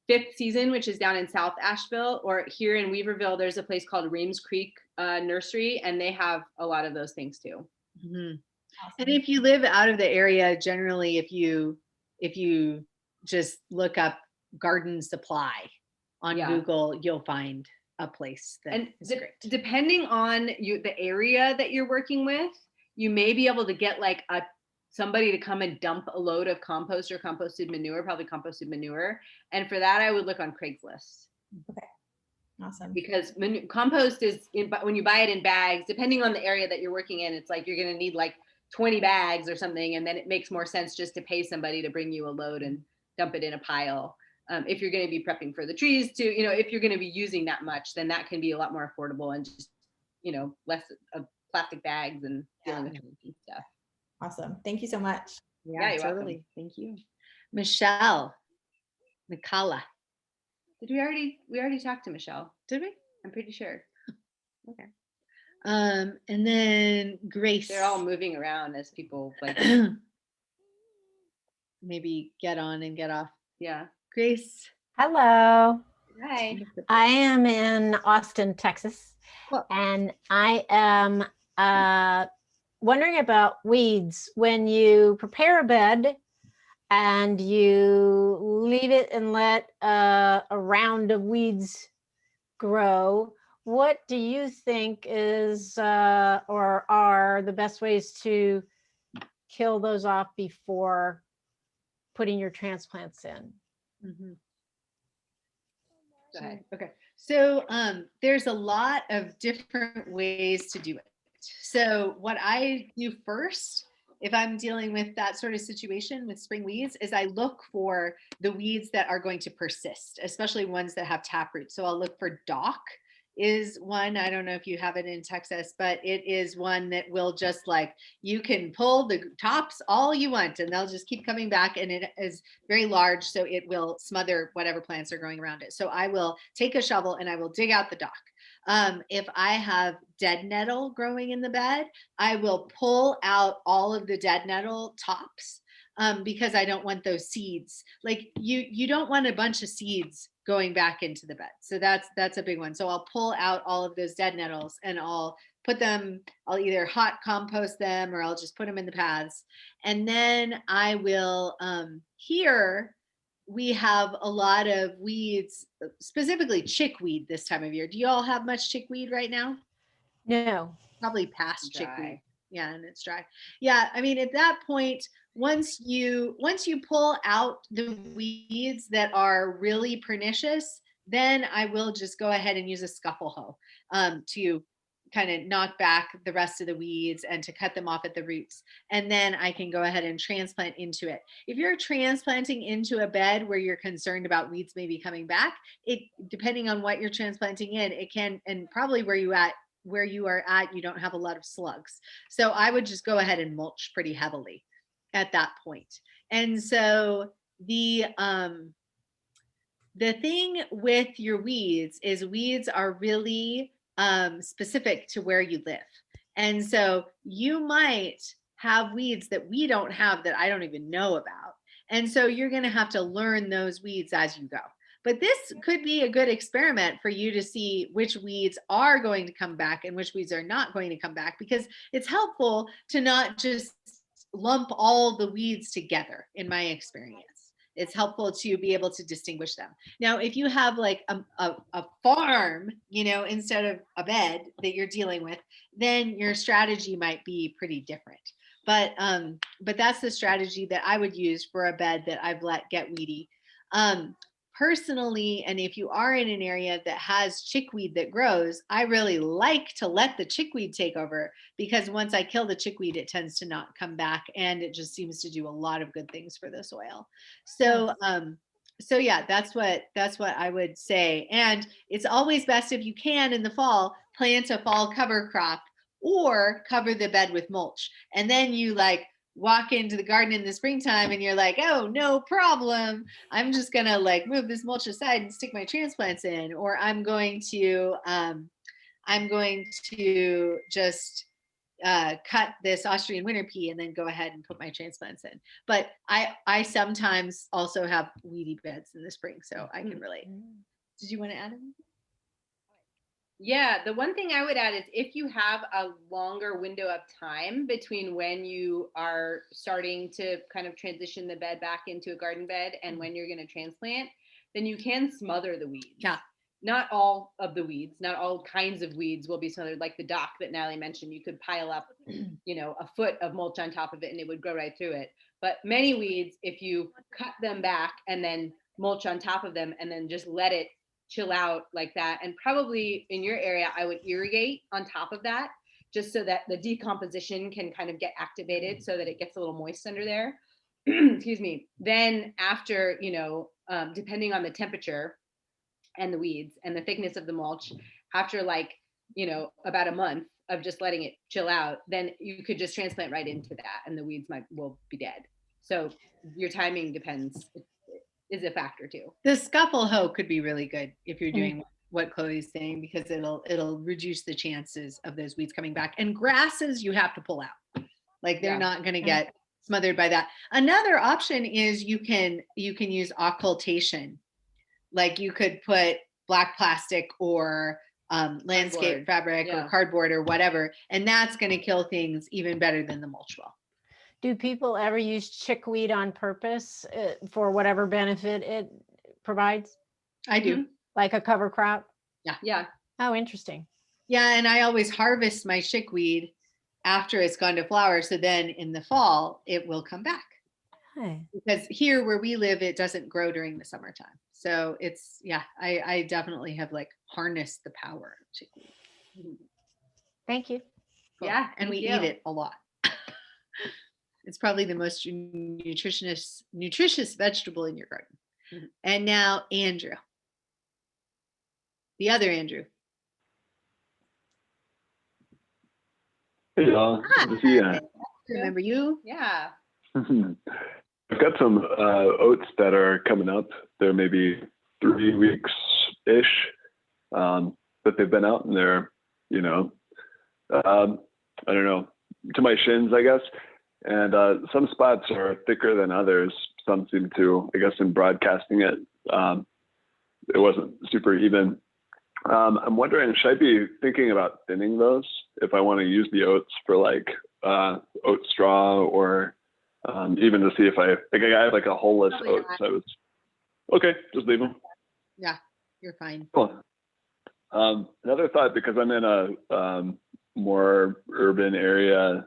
S3: Fifth Season, which is down in South Asheville, or here in Weaverville, there's a place called Reams Creek Nursery, and they have a lot of those things too.
S1: Mm-hmm. Awesome. And if you live out of the area, generally, if you just look up garden supply on Google, you'll find a place that is great.
S3: Depending on the area that you're working with, you may be able to get like somebody to come and dump a load of compost or composted manure, probably composted manure. And for that, I would look on Craigslist.
S15: Okay, awesome.
S3: Because compost is, when you buy it in bags, depending on the area that you're working in, it's like you're going to need like 20 bags or something. And then it makes more sense just to pay somebody to bring you a load and dump it in a pile. If you're going to be prepping for the trees too, if you're going to be using that much, then that can be a lot more affordable and just, less of plastic bags and dealing with stuff.
S15: Awesome. Thank you so much.
S1: Yeah, you're totally. Welcome. Thank you. Michelle. Mikala.
S3: We already talked to Michelle. Did we? I'm pretty sure. Okay.
S1: And then Grace.
S3: They're all moving around as people like
S1: maybe get on and get off.
S3: Yeah.
S1: Grace.
S16: Hello.
S3: Hi.
S16: I am in Austin, Texas, and I am wondering about weeds. When you prepare a bed and you leave it and let a round of weeds grow, what do you think is or are the best ways to kill those off before putting your transplants in?
S1: Mm-hmm. Go ahead. Okay. So there's a lot of different ways to do it. So what I do first, if I'm dealing with that sort of situation with spring weeds, is I look for the weeds that are going to persist, especially ones that have taproot. So I'll look for dock is one. I don't know if you have it in Texas, but it is one that will just like, you can pull the tops all you want and they'll just keep coming back, and it is very large, so it will smother whatever plants are growing around it. So I will take a shovel and I will dig out the dock. If I have dead nettle growing in the bed, I will pull out all of the dead nettle tops because I don't want those seeds. Like you don't want a bunch of seeds going back into the bed. So that's a big one. So I'll pull out all of those dead nettles and I'll put them, I'll either hot compost them or I'll just put them in the paths. And then I will, here we have a lot of weeds, specifically chickweed this time of year. Do you all have much chickweed right now?
S16: No.
S1: Probably past chickweed. Yeah, and it's dry. Yeah, I mean, at that point, once you pull out the weeds that are really pernicious, then I will just go ahead and use a scuffle hoe to kind of knock back the rest of the weeds and to cut them off at the roots. And then I can go ahead and transplant into it. If you're transplanting into a bed where you're concerned about weeds maybe coming back, depending on what you're transplanting in, it can, and probably where you are at, you don't have a lot of slugs. So I would just go ahead and mulch pretty heavily at that point. And so the thing with your weeds is weeds are really specific to where you live. And so you might have weeds that we don't have that I don't even know about. And so you're going to have to learn those weeds as you go. But this could be a good experiment for you to see which weeds are going to come back and which weeds are not going to come back, because it's helpful to not just lump all the weeds together, in my experience. It's helpful to be able to distinguish them. Now, if you have like a farm, instead of a bed that you're dealing with, then your strategy might be pretty different. But that's the strategy that I would use for a bed that I've let get weedy. Personally, and if you are in an area that has chickweed that grows, I really like to let the chickweed take over, because once I kill the chickweed, it tends to not come back, and it just seems to do a lot of good things for the soil. So, so yeah, that's what I would say. And it's always best, if you can in the fall, plant a fall cover crop or cover the bed with mulch. And then you walk into the garden in the springtime and you're like, oh, no problem. I'm just going to move this mulch aside and stick my transplants in, or I'm going to just cut this Austrian winter pea and then go ahead and put my transplants in. But I sometimes also have weedy beds in the spring, so I can relate. Did you want to add anything?
S3: Yeah, the one thing I would add is if you have a longer window of time between when you are starting to kind of transition the bed back into a garden bed and when you're going to transplant, then you can smother the weeds.
S1: Yeah.
S3: Not all of the weeds, not all kinds of weeds will be smothered. Like the dock that Natalie mentioned, you could pile up, a foot of mulch on top of it and it would grow right through it. But many weeds, if you cut them back and then mulch on top of them and then just let it chill out like that, and probably in your area I would irrigate on top of that, just so that the decomposition can kind of get activated so that it gets a little moist under there. Excuse me. Then after, depending on the temperature and the weeds and the thickness of the mulch, after about a month of just letting it chill out, then you could just transplant right into that and the weeds will be dead. So your timing is a factor too.
S1: The scuffle hoe could be really good if you're doing what Chloe's saying, because it'll reduce the chances of those weeds coming back. And grasses you have to pull out. They're not going to get smothered by that. Another option is you can use occultation. You could put black plastic or landscape fabric or cardboard or whatever, and that's going to kill things even better than the mulch will.
S16: Do people ever use chickweed on purpose for whatever benefit it provides?
S1: I do.
S16: Like a cover crop?
S1: Yeah.
S3: Yeah.
S16: Oh, interesting.
S1: Yeah, and I always harvest my chickweed after it's gone to flower, so then in the fall it will come back.
S16: Hey.
S1: Because here where we live, it doesn't grow during the summertime. So it's, I definitely have harnessed the power of chickweed.
S16: Thank you.
S1: Cool. Yeah, and we eat it a lot. It's probably the most nutritious vegetable in your garden. Mm-hmm. And now Andrew, the other Andrew.
S17: Hey y'all, good to see you.
S1: Remember you?
S3: Yeah.
S17: I've got some oats that are coming up. They're maybe 3 weeks-ish, but they've been out and they're, I don't know, to my shins, I guess. And some spots are thicker than others. Some seem to, I guess, in broadcasting it, it wasn't super even. I'm wondering, should I be thinking about thinning those if I want to use the oats for oat straw, or even to see if I have a whole-less oats. Okay, just leave them.
S1: Yeah, you're fine.
S17: Cool. Another thought, because I'm in a more urban area,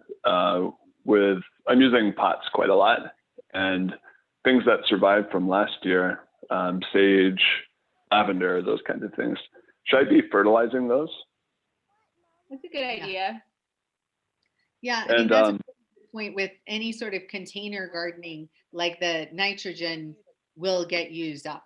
S17: I'm using pots quite a lot, and things that survived from last year, sage, lavender, those kinds of things. Should I be fertilizing those?
S3: That's a good idea.
S1: Yeah, I think that's a good point with any sort of container gardening, like the nitrogen will get used up,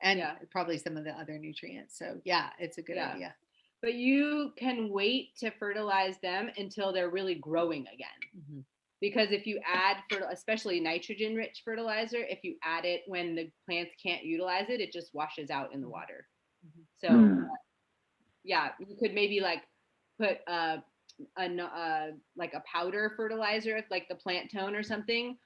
S1: and probably some of the other nutrients. So yeah, it's a good idea.
S3: But you can wait to fertilize them until they're really growing again. Because if you add, especially nitrogen-rich fertilizer, if you add it when the plants can't utilize it, it just washes out in the water. So yeah, you could maybe like put like a powder fertilizer, like the plant tone or something,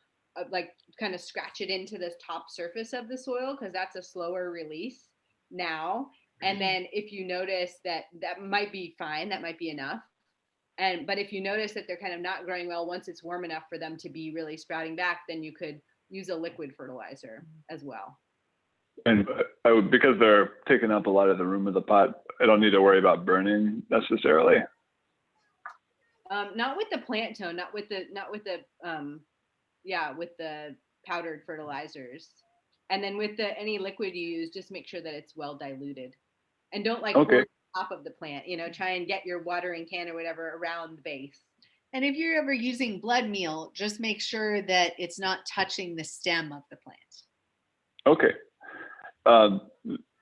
S3: like kind of scratch it into the top surface of the soil, because that's a slower release now. And then if you notice that might be fine, that might be enough. But if you notice that they're kind of not growing well, once it's warm enough for them to be really sprouting back, then you could use a liquid fertilizer as well.
S17: And because they're taking up a lot of the room of the pot, I don't need to worry about burning necessarily.
S3: Not with the plant tone, with the powdered fertilizers. And then with any liquid you use, just make sure that it's well diluted. And don't pour on top of the plant, try and get your watering can or whatever around the base.
S1: And if you're ever using blood meal, just make sure that it's not touching the stem of the plant.
S17: Okay.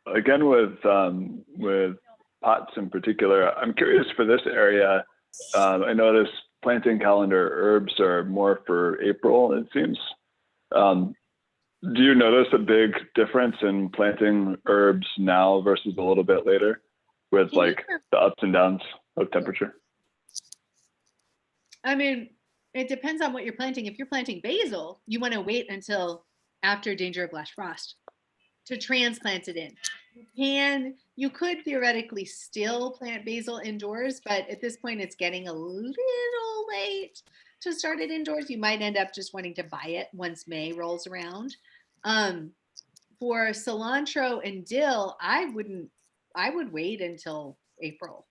S17: Again, with pots in particular, I'm curious for this area. I noticed planting calendar herbs are more for April, it seems. Do you notice a big difference in planting herbs now versus a little bit later with like the ups and downs of temperature?
S1: I mean, it depends on what you're planting. If you're planting basil, you want to wait until after danger of flash frost to transplant it in. You could theoretically still plant basil indoors, but at this point it's getting a little late to start it indoors. You might end up just wanting to buy it once May rolls around. For cilantro and dill, I would wait until April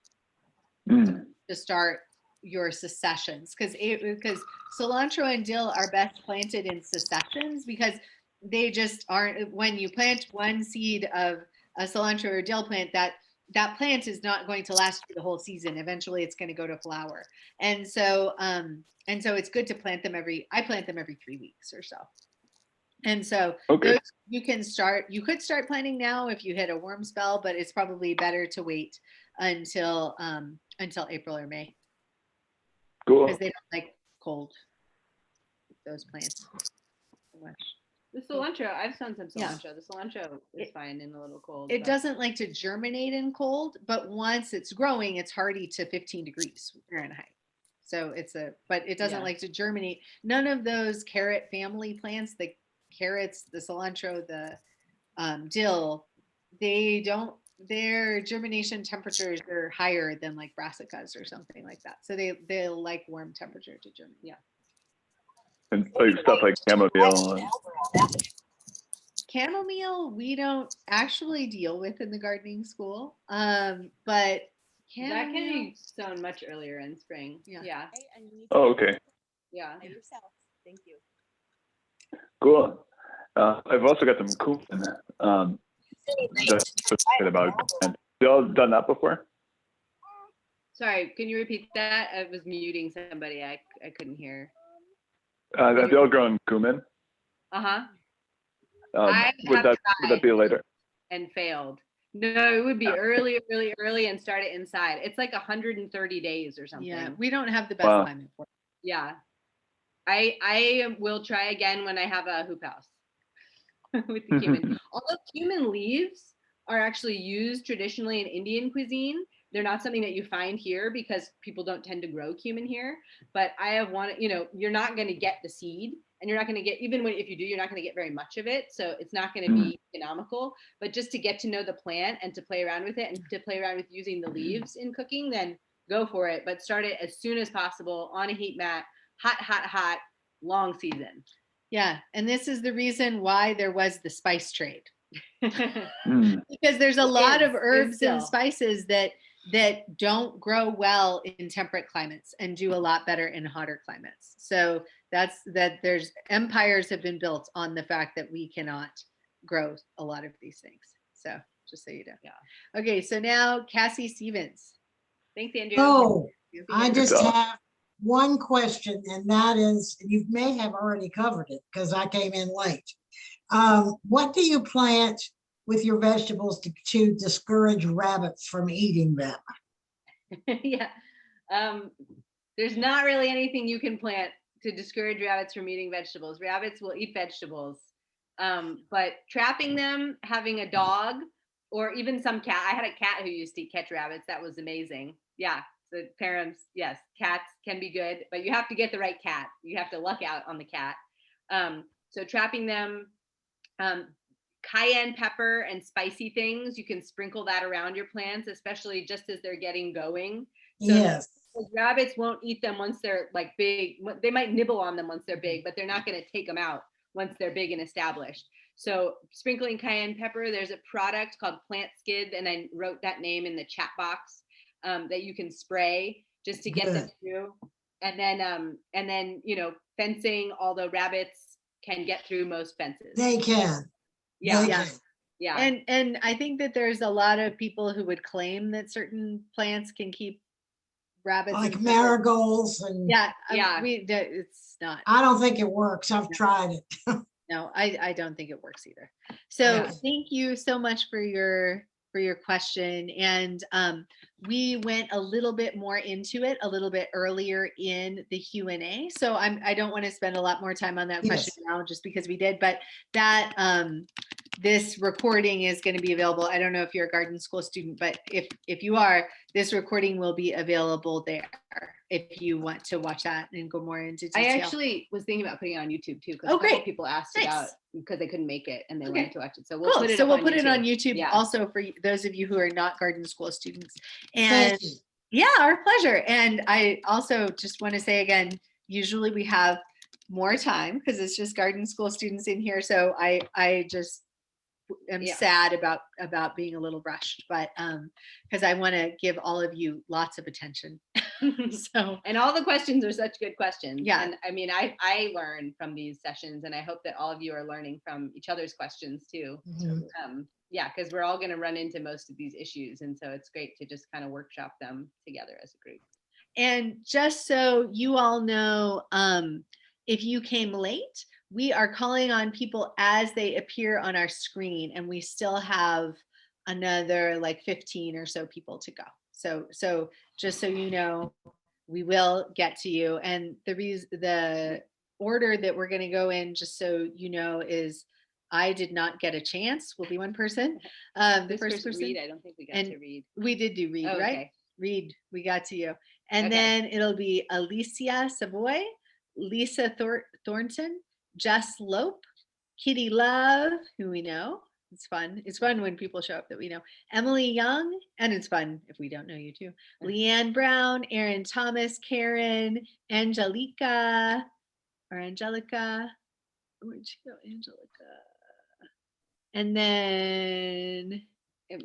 S1: to start your successions, because cilantro and dill are best planted in successions, because they just aren't, when you plant one seed of a cilantro or dill plant, that plant is not going to last through the whole season. Eventually it's going to go to flower. And so it's good to plant them I plant them every 3 weeks or so. And so you could start planting now if you hit a warm spell, but it's probably better to wait until April or May.
S17: Cool.
S1: Because they don't like cold, those plants so much.
S3: The cilantro, I've sown some cilantro. Yeah. The cilantro is fine in a little cold.
S1: It doesn't like to germinate in cold, but once it's growing, it's hardy to 15 degrees Fahrenheit. So but it doesn't like to germinate. None of those carrot family plants, the carrots, the cilantro, the dill, their germination temperatures are higher than like brassicas or something like that. So they'll like warm temperature to germinate. Yeah.
S17: And like stuff like chamomile.
S1: Chamomile, we don't actually deal with in the gardening school, but chamomile,
S3: that can be sown much earlier in spring. Yeah.
S17: Oh, okay.
S3: Yeah.
S12: Thank you.
S17: Cool. I've also got some cumin. About. Have you all done that before?
S3: Sorry, can you repeat that? I was muting somebody. I couldn't hear.
S17: Have you all grown cumin?
S3: Uh-huh.
S17: Would that be later?
S3: And failed. No, it would be early and start it inside. It's like 130 days or something.
S1: Yeah, we don't have the best climate for it.
S3: Yeah. I will try again when I have a hoop house with the cumin. Although cumin leaves are actually used traditionally in Indian cuisine. They're not something that you find here because people don't tend to grow cumin here. But I have wanted, you're not going to get the seed, and you're not going to get, if you do, you're not going to get very much of it. So it's not going to be economical. But just to get to know the plant and to play around with it and to play around with using the leaves in cooking, then go for it. But start it as soon as possible on a heat mat, hot, long season.
S1: Yeah. And this is the reason why there was the spice trade. Because there's a lot of herbs and spices that that don't grow well in temperate climates and do a lot better in hotter climates. So there's empires have been built on the fact that we cannot grow a lot of these things. So just so you know.
S3: Yeah.
S1: Okay, so now Cassie Stevens.
S3: Thanks, Andrew.
S18: Oh, I just have one question, and that is, you may have already covered it because I came in late. What do you plant with your vegetables to discourage rabbits from eating them?
S3: Yeah. There's not really anything you can plant to discourage rabbits from eating vegetables. Rabbits will eat vegetables. But trapping them, having a dog, or even some cat. I had a cat who used to catch rabbits. That was amazing. Yeah. So parents, yes, cats can be good, but you have to get the right cat. You have to luck out on the cat. So trapping them, cayenne pepper and spicy things, you can sprinkle that around your plants, especially just as they're getting going. So
S18: yes.
S3: Rabbits won't eat them once they're like big. They might nibble on them once they're big, but they're not going to take them out once they're big and established. So sprinkling cayenne pepper, there's a product called Plant Skid, and I wrote that name in the chat box, that you can spray just to get them through. And then, you know, fencing, although rabbits can get through most fences.
S18: They can.
S3: Yeah.
S18: They
S3: Yeah.
S18: can.
S3: Yeah.
S1: And I think that there's a lot of people who would claim that certain plants can keep rabbits,
S18: like marigolds and
S1: it's not.
S18: I don't think it works. I've tried it.
S1: No, I don't think it works either. So thank you so much for your question. And we went a little bit more into it a little bit earlier in the Q&A. So I don't want to spend a lot more time on that question now just because we did, but that this recording is going to be available. I don't know if you're a garden school student, but if you are, this recording will be available there if you want to watch that and go more into detail.
S3: I actually was thinking about putting it on YouTube too, because a couple people asked about because they couldn't make it and they wanted to watch it. So we'll put it.
S1: So we'll
S3: on
S1: put
S3: YouTube.
S1: it on YouTube also for those of you who are not garden school students. And yeah, our pleasure. And I also just want to say again, usually we have more time because it's just garden school students in here. So I just am sad about being a little rushed, but because I want to give all of you lots of attention. So,
S3: and all the questions are such good questions.
S1: Yeah.
S3: And I mean, I learn from these sessions, and I hope that all of you are learning from each other's questions too. Yeah, because we're all going to run into most of these issues, and so it's great to just kind of workshop them together as a group.
S1: And just so you all know, if you came late, we are calling on people as they appear on our screen, and we still have another like 15 or so people to go. So just so you know, we will get to you. And the order that we're going to go in, just so you know, is I did not get a chance. Will be one person. The first person.
S3: Reed, I don't think we got to Reed.
S1: We did do Reed, right?
S3: Okay.
S1: Reed, we got to you. And then it'll be Alicia Savoy, Lisa Thornton, Jess Lope, Kitty Love, who we know. It's fun. It's fun when people show up that we know. Emily Young, and it's fun if we don't know you too. Leanne Brown, Erin Thomas, Karen, Angelica. Where'd she go? Angelica. And then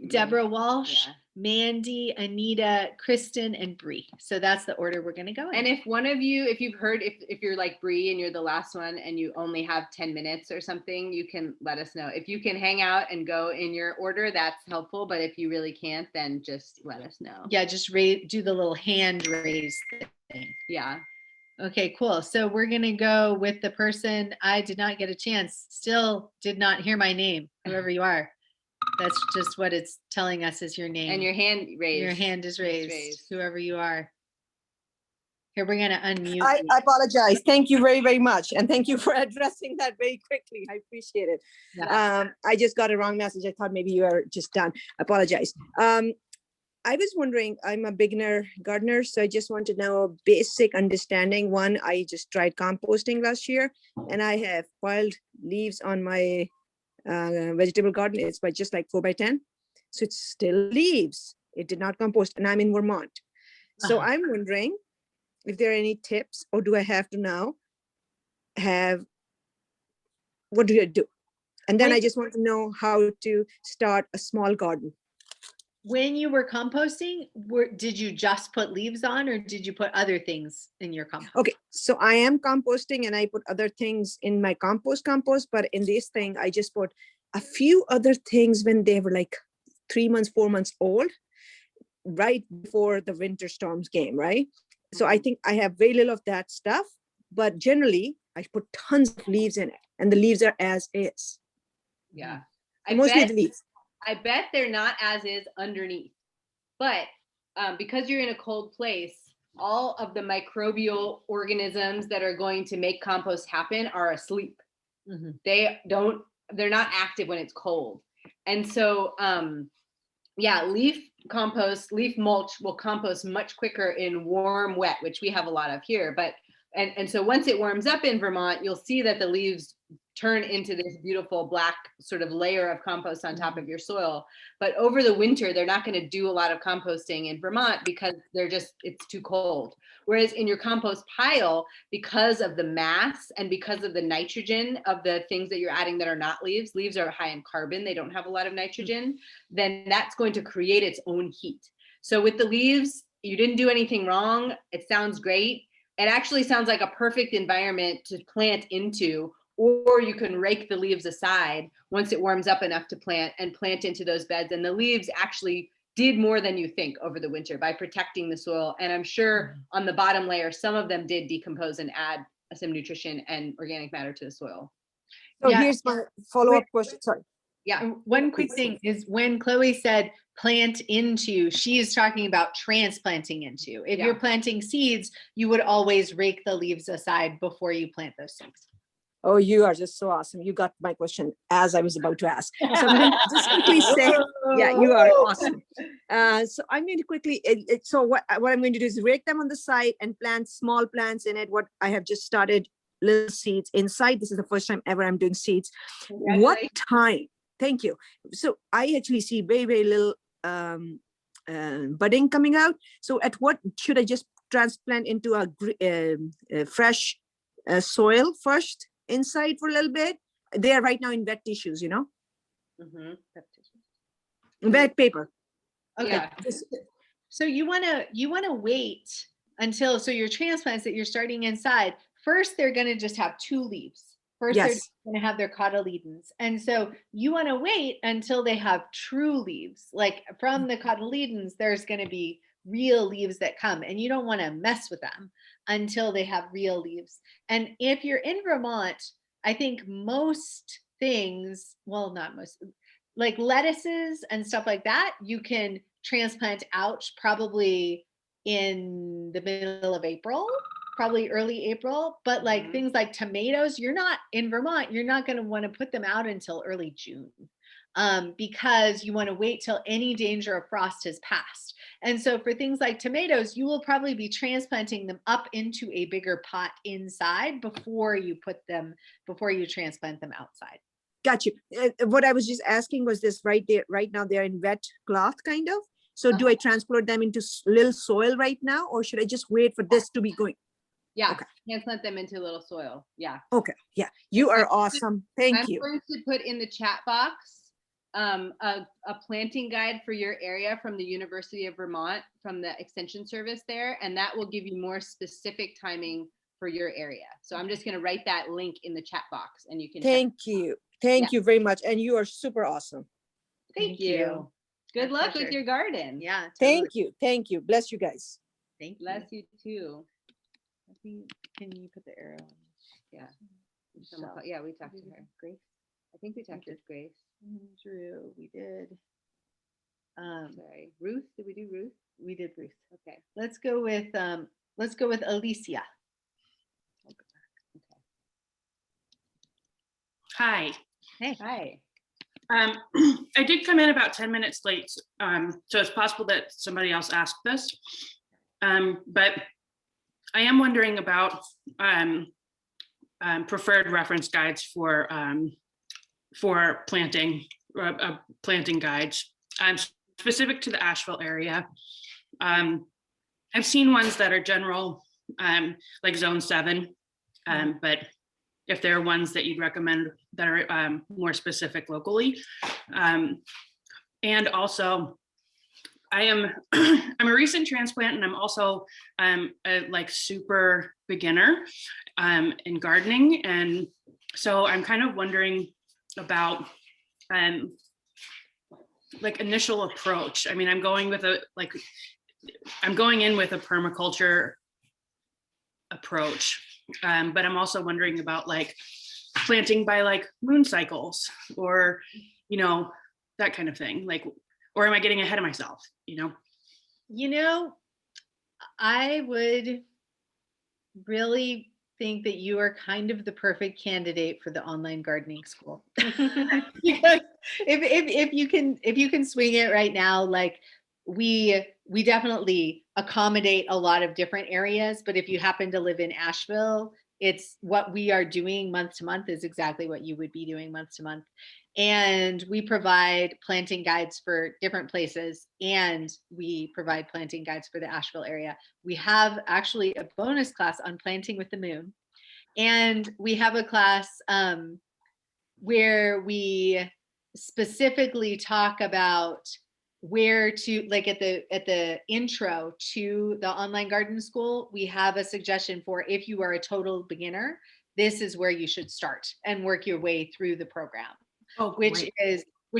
S1: Deborah Walsh, Mandy, Anita, Kristen, and Bree. So that's the order we're going to go in.
S3: And if one of you, if you've heard, if you're like Bree and you're the last one and you only have 10 minutes or something, you can let us know. If you can hang out and go in your order, that's helpful. But if you really can't, then just let us know.
S1: Yeah, just do the little hand raise thing.
S3: Yeah.
S1: Okay, cool. So we're going to go with the person I did not get a chance, still did not hear my name, whoever you are. That's just what it's telling us is your name.
S3: And your hand raised.
S1: Your hand is raised, whoever you are. Here, we're going to unmute.
S19: I apologize. Thank you very, very much. And thank you for addressing that very quickly. I appreciate it.
S1: Yeah.
S19: I just got a wrong message. I thought maybe you are just done. I apologize. I was wondering, I'm a beginner gardener, so I just want to know a basic understanding. One, I just tried composting last year, and I have wild leaves on my vegetable garden. It's by just like 4x10. So it's still leaves. It did not compost, and I'm in Vermont. So I'm wondering if there are any tips, or do I have to now what do I do? And then I just want to know how to start a small garden.
S1: When you were composting, did you just put leaves on, or did you put other things in your compost?
S19: Okay, so I am composting and I put other things in my compost, but in this thing, I just put a few other things when they were like 3 months, 4 months old, right before the winter storms came, right? So I think I have very little of that stuff, but generally I put tons of leaves in it and the leaves are as is.
S3: Yeah.
S19: Mostly the leaves.
S3: I bet they're not as is underneath, but because you're in a cold place, all of the microbial organisms that are going to make compost happen are asleep.
S1: Mm-hmm.
S3: They're not active when it's cold. And so, yeah, leaf mulch will compost much quicker in warm, wet, which we have a lot of here. But, and so once it warms up in Vermont, you'll see that the leaves turn into this beautiful black sort of layer of compost on top of your soil. But over the winter, they're not going to do a lot of composting in Vermont because it's too cold. Whereas in your compost pile, because of the mass and because of the nitrogen of the things that you're adding that are not leaves are high in carbon, they don't have a lot of nitrogen, then that's going to create its own heat. So with the leaves, you didn't do anything wrong. It sounds great. It actually sounds like a perfect environment to plant into, or you can rake the leaves aside once it warms up enough to plant into those beds. And the leaves actually did more than you think over the winter by protecting the soil. And I'm sure on the bottom layer, some of them did decompose and add some nutrition and organic matter to the soil.
S19: So here's my follow-up question. Sorry.
S1: Yeah. One quick thing is when Chloe said plant into, she is talking about transplanting into. If you're planting seeds, you would always rake the leaves aside before you plant those seeds.
S19: Oh, you are just so awesome. You got my question as I was about to ask. So I'm going to just quickly say, yeah, you are awesome. So I'm going to quickly, so what I'm going to do is rake them on the side and plant small plants in it. What I have just started little seeds inside. This is the first time ever I'm doing seeds. What time? Thank you. So I actually see very, very little budding coming out. So at what should I just transplant into a fresh soil first inside for a little bit? They are right now in wet tissues, you know? Wet paper.
S1: Okay.
S3: Yeah.
S1: So you want to wait until, so your transplants that you're starting inside, first, they're going to just have 2 leaves. First, they're going to have their cotyledons. And so you want to wait until they have true leaves. Like from the cotyledons, there's going to be real leaves that come, and you don't want to mess with them until they have real leaves. And if you're in Vermont, I think most things, well, not most, like lettuces and stuff like that, you can transplant out probably in the middle of April, probably early April. But like things like tomatoes, you're not in Vermont, you're not going to want to put them out until early June. Because you want to wait till any danger of frost has passed. And so for things like tomatoes, you will probably be transplanting them up into a bigger pot inside before you transplant them outside.
S19: Got you. What I was just asking was this right now they're in wet cloth kind of. So do I transplant them into little soil right now, or should I just wait for this to be going?
S3: Yeah,
S19: okay.
S3: Transplant them into little soil. Yeah.
S19: Okay. Yeah, you are awesome. Thank you.
S3: I'm going to put in the chat box a planting guide for your area from the University of Vermont, from the Extension Service there, and that will give you more specific timing for your area. So I'm just going to write that link in the chat box, and you can.
S19: Thank you. Thank you very much, and you are super awesome.
S3: Thank you. Good luck with your garden.
S1: Yeah. Totally.
S19: Thank you. Thank you. Bless you guys.
S1: Thank you.
S3: Bless you too.
S1: Can you put the arrow on?
S3: Yeah. Yeah, we talked to her. Grace. I think we talked to Grace.
S1: Drew, we did.
S3: Sorry, Ruth. Did we do Ruth?
S1: We did Ruth.
S3: Okay.
S1: Let's go with Alicia.
S3: Okay.
S20: Hi.
S1: Hey.
S3: Hi.
S20: I did come in about 10 minutes late, so it's possible that somebody else asked this, but I am wondering about preferred reference guides for planting, planting guides, specific to the Asheville area. I've seen ones that are general, like Zone 7, but if there are ones that you'd recommend that are more specific locally. And also, I'm a recent transplant, and I'm also a like super beginner in gardening, and so I'm kind of wondering about like initial approach. I mean, I'm going in with a permaculture approach, but I'm also wondering about like planting by like moon cycles, or that kind of thing. Like, or am I getting ahead of myself?
S1: I would really think that you are kind of the perfect candidate for the online gardening school. Because if you can swing it right now, like we definitely accommodate a lot of different areas, but if you happen to live in Asheville, it's what we are doing month to month is exactly what you would be doing month to month. And we provide planting guides for different places, and we provide planting guides for the Asheville area. We have actually a bonus class on planting with the moon. And we have a class where we specifically talk about where to, like at the intro to the online garden school, we have a suggestion for if you are a total beginner, this is where you should start and work your way through the program. Which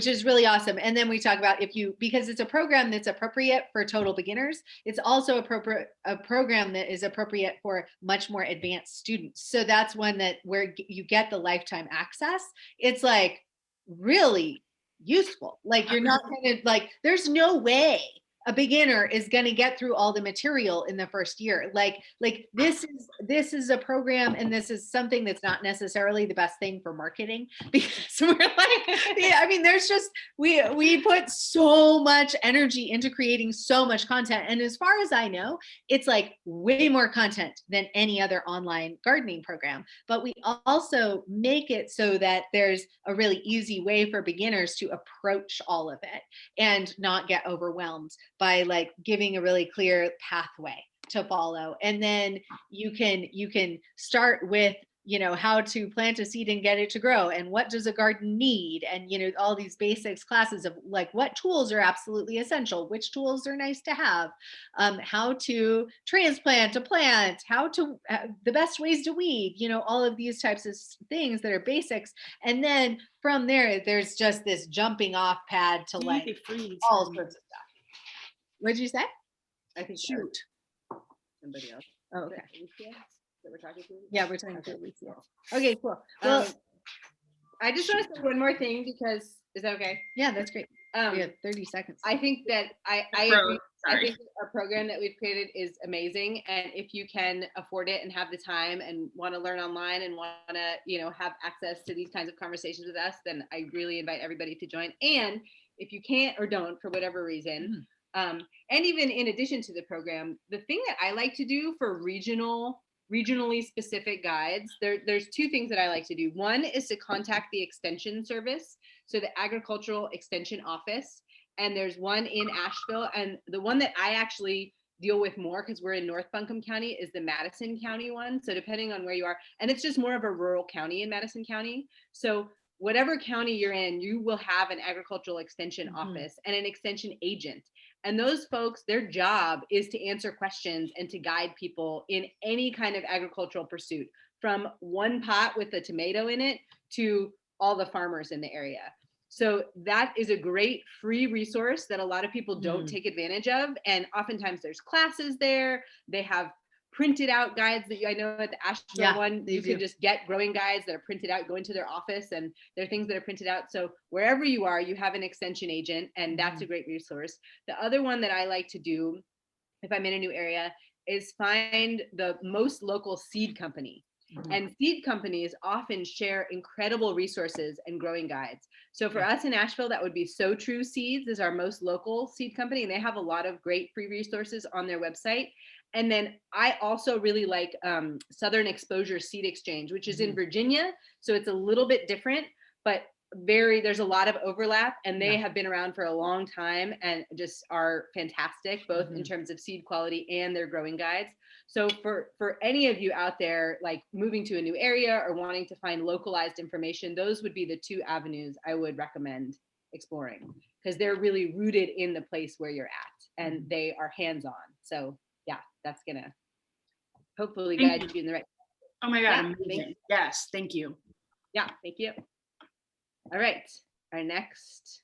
S1: is really awesome. And then we talk about because it's a program that's appropriate for total beginners, it's also a program that is appropriate for much more advanced students. So that's one where you get the lifetime access. It's like really useful. Like you're not going to there's no way a beginner is going to get through all the material in the first year. Like this is a program, and this is something that's not necessarily the best thing for marketing, because we're I mean, there's just, we put so much energy into creating so much content. And as far as I know, it's like way more content than any other online gardening program, but we also make it so that there's a really easy way for beginners to approach all of it and not get overwhelmed by like giving a really clear pathway to follow. And then you can start with, how to plant a seed and get it to grow, and what does a garden need, and all these basics classes of like what tools are absolutely essential, which tools are nice to have, how to transplant a plant, how to the best ways to weed, all of these types of things that are basics. And then from there, there's just this jumping off pad to like all sorts of stuff. What did you say? I think shoot. Somebody else. Oh, okay. We're talking to? Yeah, we're talking to Alicia. Okay, cool. Well,
S3: I just want to say one more thing, because is that okay?
S1: Yeah, that's great. We have 30 seconds.
S3: I think that I agree. I think our program that we've created is amazing, and if you can afford it and have the time and want to learn online and want to have access to these kinds of conversations with us, then I really invite everybody to join. And if you can't or don't for whatever reason, and even in addition to the program, the thing that I like to do for regionally specific guides, there's two things that I like to do. One is to contact the extension service, so the agricultural extension office, and there's one in Asheville, and the one that I actually deal with more, because we're in North Buncombe County, is the Madison County one. So depending on where you are, and it's just more of a rural county in Madison County, so whatever county you're in, you will have an agricultural extension office and an extension agent. And those folks, their job is to answer questions and to guide people in any kind of agricultural pursuit, from one pot with a tomato in it to all the farmers in the area. So that is a great free resource that a lot of people don't take advantage of. And oftentimes there's classes there. They have printed out guides that I know at the Asheville one, you can just get growing guides that are printed out, go into their office, and there are things that are printed out. So wherever you are, you have an extension agent, and that's a great resource. The other one that I like to do if I'm in a new area is find the most local seed company. And seed companies often share incredible resources and growing guides. So for us in Asheville, that would be So True Seeds is our most local seed company, and they have a lot of great free resources on their website. And then I also really like Southern Exposure Seed Exchange, which is in Virginia. So it's a little bit different, but there's a lot of overlap, and they have been around for a long time and just are fantastic, both in terms of seed quality and their growing guides. So for any of you out there, like moving to a new area or wanting to find localized information, those would be the two avenues I would recommend exploring, because they're really rooted in the place where you're at and they are hands-on. So yeah, that's gonna hopefully
S20: Thank
S3: guide
S20: you.
S3: you in the right.
S20: Oh my God,
S3: Yeah,
S20: amazing. Yes, thank you.
S3: Yeah, thank you. All right, our next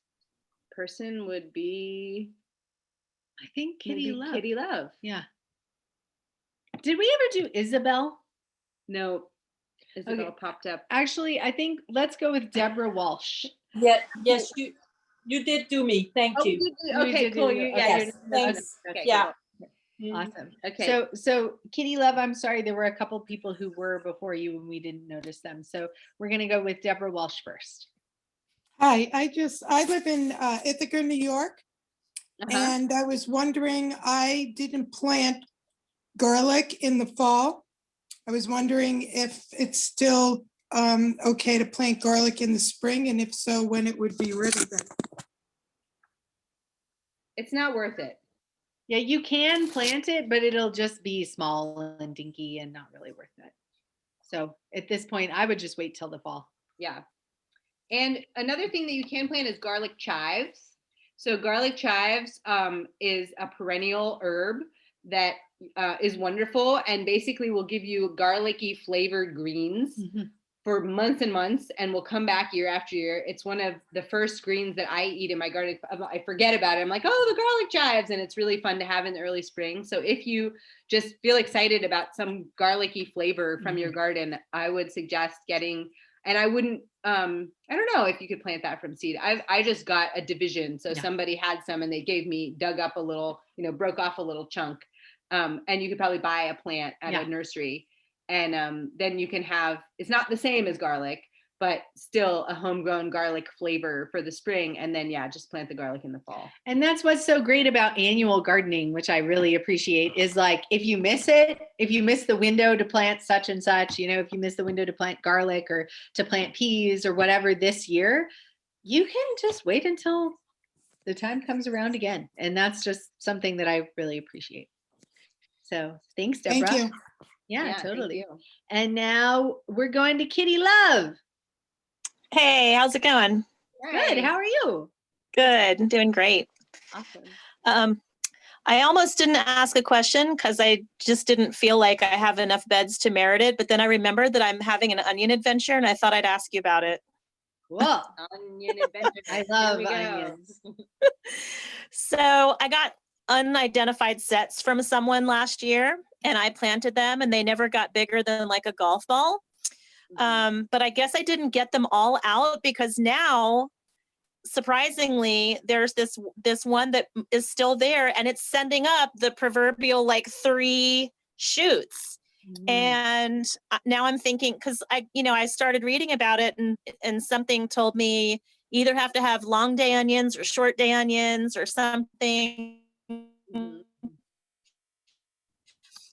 S3: person would be,
S1: I think Kitty
S3: maybe
S1: Love.
S3: Kitty Love.
S1: Yeah. Did we ever do Isabel?
S3: No, Isabel
S1: Okay.
S3: popped up.
S1: Actually, I think let's go with Deborah Walsh.
S21: Yeah, yes, you did do me. Thank
S3: Oh,
S21: you.
S3: okay, cool.
S21: Yes, thanks.
S3: Okay,
S21: Yeah.
S3: cool.
S1: Awesome.
S3: Okay.
S1: So Kitty Love, I'm sorry, there were a couple people who were before you and we didn't notice them. So we're gonna go with Deborah Walsh first.
S22: Hi, I live in Ithaca, New York, and I was wondering, I didn't plant garlic in the fall. I was wondering if it's still okay to plant garlic in the spring, and if so, when it would be ready then.
S3: It's not worth it.
S1: Yeah, you can plant it, but it'll just be small and dinky and not really worth it. So at this point, I would just wait till the fall.
S3: Yeah. And another thing that you can plant is garlic chives. So garlic chives is a perennial herb that is wonderful and basically will give you garlicky flavored greens for months and months and will come back year after year. It's one of the first greens that I eat in my garden. I forget about it. I'm like, oh, the garlic chives. And it's really fun to have in the early spring. So if you just feel excited about some garlicky flavor from your garden, I would suggest getting, and I wouldn't, I don't know if you could plant that from seed. I just got a division. So somebody had some and they gave me, dug up a little, broke off a little chunk. And you could probably buy a plant at a nursery. And then you can have, it's not the same as garlic, but still a homegrown garlic flavor for the spring. And then, just plant the garlic in the fall.
S1: And that's what's so great about annual gardening, which I really appreciate, is like, if you miss it, if you miss the window to plant such and such, if you miss the window to plant garlic or to plant peas or whatever this year, you can just wait until the time comes around again. And that's just something that I really appreciate. So thanks, Deborah.
S22: Thank you.
S1: Yeah, totally. And now we're going to Kitty Love.
S23: Hey, how's it going?
S1: Good. How are you?
S23: Good. I'm doing great.
S1: Awesome.
S23: I almost didn't ask a question because I just didn't feel like I have enough beds to merit it. But then I remembered that I'm having an onion adventure and I thought I'd ask you about it.
S1: Cool.
S3: Onion adventure.
S1: I love onions.
S23: So I got unidentified sets from someone last year and I planted them and they never got bigger than like a golf ball. But I guess I didn't get them all out because now, surprisingly, there's this one that is still there and it's sending up the proverbial like 3 shoots. And now I'm thinking, because I started reading about it and something told me either have to have long day onions or short day onions or something.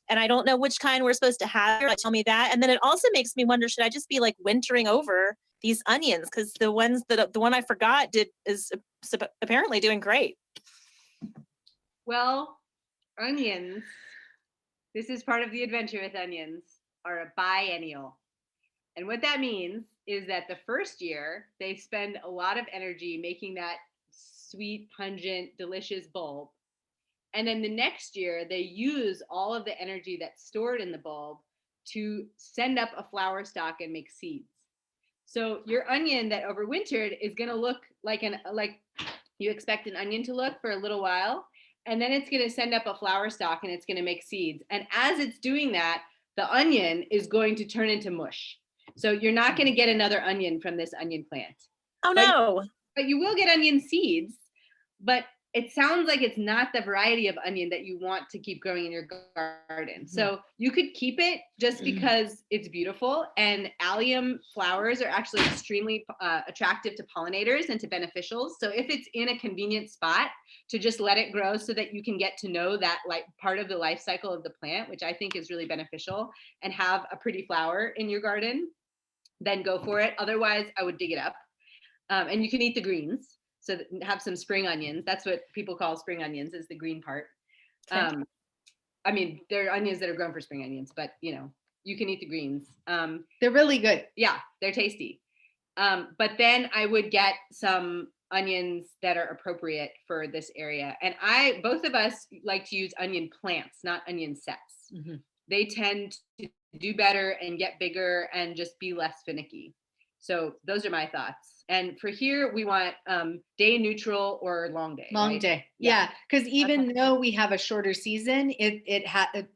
S23: And I don't know which kind we're supposed to have. Tell me that. And then it also makes me wonder, should I just be like wintering over these onions? Because the one I forgot is apparently doing great.
S3: Well, onions, this is part of the adventure with onions, are a biennial. And what that means is that the first year, they spend a lot of energy making that sweet, pungent, delicious bulb. And then the next year, they use all of the energy that's stored in the bulb to send up a flower stalk and make seeds. So your onion that overwintered is going to look like you expect an onion to look for a little while. And then it's going to send up a flower stalk and it's going to make seeds. And as it's doing that, the onion is going to turn into mush. So you're not going to get another onion from this onion plant.
S23: Oh, no.
S3: But you will get onion seeds. But it sounds like it's not the variety of onion that you want to keep growing in your garden. So you could keep it just because it's beautiful. And allium flowers are actually extremely attractive to pollinators and to beneficials. So if it's in a convenient spot, to just let it grow so that you can get to know that like part of the life cycle of the plant, which I think is really beneficial, and have a pretty flower in your garden, then go for it. Otherwise, I would dig it up. And you can eat the greens. So have some spring onions. That's what people call spring onions, is the green part. I mean, there are onions that are grown for spring onions, but you can eat the greens.
S1: They're really good.
S3: Yeah, they're tasty. But then I would get some onions that are appropriate for this area. And both of us like to use onion plants, not onion sets. They tend to do better and get bigger and just be less finicky. So those are my thoughts. And for here, we want day neutral or long day.
S1: Long
S3: right?
S1: day. Yeah. Because even though we have a shorter season,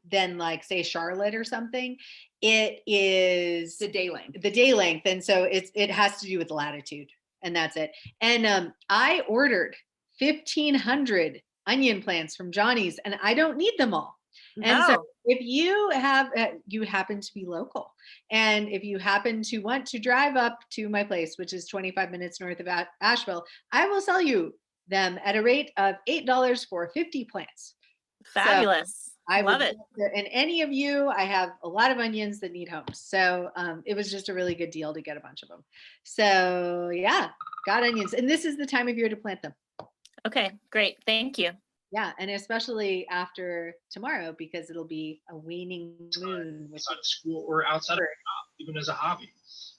S1: than like say Charlotte or something, it is
S3: the day length.
S1: The day length. And so it has to do with latitude. And that's it. And I ordered 1,500 onion plants from Johnny's, and I don't need them all. And so if you happen to be local, and if you happen to want to drive up to my place, which is 25 minutes north of Asheville, I will sell you them at a rate of $8 for 50 plants.
S23: Fabulous.
S1: So I
S23: Love
S1: would
S23: it.
S1: and any of you, I have a lot of onions that need homes. So it was just a really good deal to get a bunch of them. So yeah, got onions. And this is the time of year to plant them.
S23: Okay, great. Thank you.
S1: Yeah, and especially after tomorrow, because it'll be a waning moon.
S2: Outside of school or outside of a job, even as a hobby.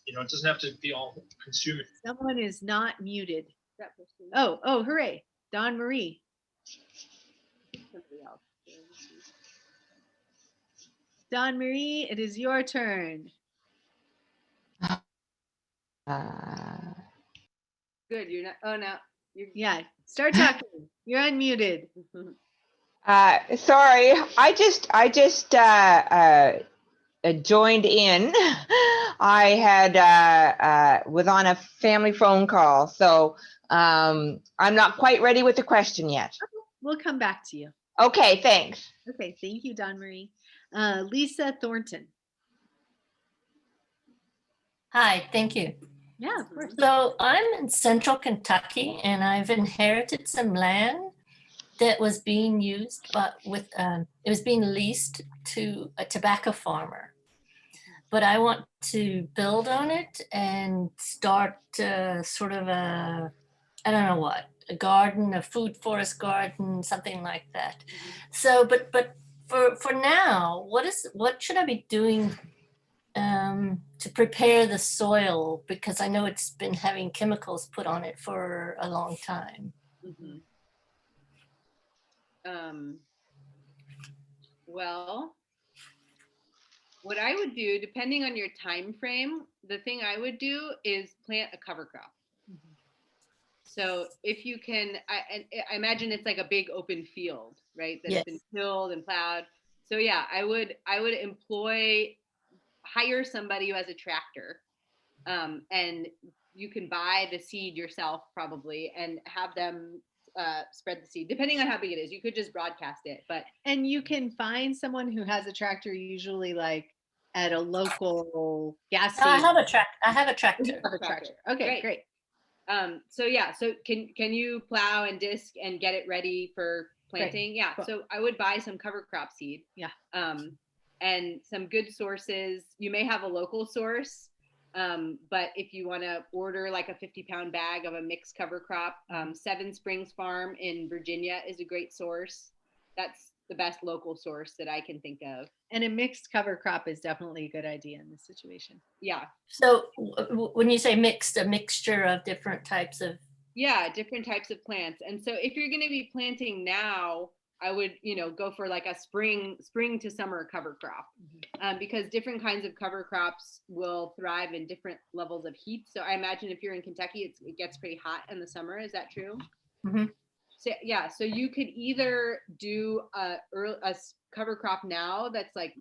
S2: You know, it doesn't have to be all consuming.
S1: Someone is not muted. Oh, hooray. Dawn Marie. Dawn Marie, it is your turn. Good, you're not, oh no. Yeah, start talking. You're unmuted.
S4: Sorry, I just joined in. I had was on a family phone call, so I'm not quite ready with the question yet.
S1: We'll come back to you.
S4: Okay, thanks.
S1: Okay, thank you, Dawn Marie. Lisa Thornton.
S5: Hi, thank you.
S1: Yeah, of course.
S5: So I'm in central Kentucky, and I've inherited some land that was being used, but it was being leased to a tobacco farmer. But I want to build on it and start sort of I don't know what, a garden, a food forest garden, something like that. So, but for now, what should I be doing to prepare the soil? Because I know it's been having chemicals put on it for a long time.
S3: Well, what I would do, depending on your time frame, the thing I would do is plant a cover crop. So if you can, I imagine it's like a big open field, right? That's been tilled and plowed. So yeah, I would hire somebody who has a tractor, and you can buy the seed yourself probably and have them spread the seed, depending on how big it is. You could just broadcast it,
S1: and you can find someone who has a tractor, usually like at a local gas station.
S5: I have a tractor.
S1: You have a tractor. Okay, great.
S3: So yeah, so can you plow and disc and get it ready for planting?
S1: Great.
S3: Yeah.
S1: Cool.
S3: So I would buy some cover crop seed.
S1: Yeah.
S3: And some good sources. You may have a local source, but if you want to order like a 50-pound bag of a mixed cover crop, Seven Springs Farm in Virginia is a great source. That's the best local source that I can think of.
S1: And a mixed cover crop is definitely a good idea in this situation.
S3: Yeah.
S5: So when you say mixed, a mixture of different types of.
S3: Yeah, different types of plants. And so if you're going to be planting now, I would, go for like a spring to summer cover crop, because different kinds of cover crops will thrive in different levels of heat. So I imagine if you're in Kentucky, it gets pretty hot in the summer. Is that true?
S5: Mm-hmm.
S3: So yeah, so you could either do a cover crop now that's like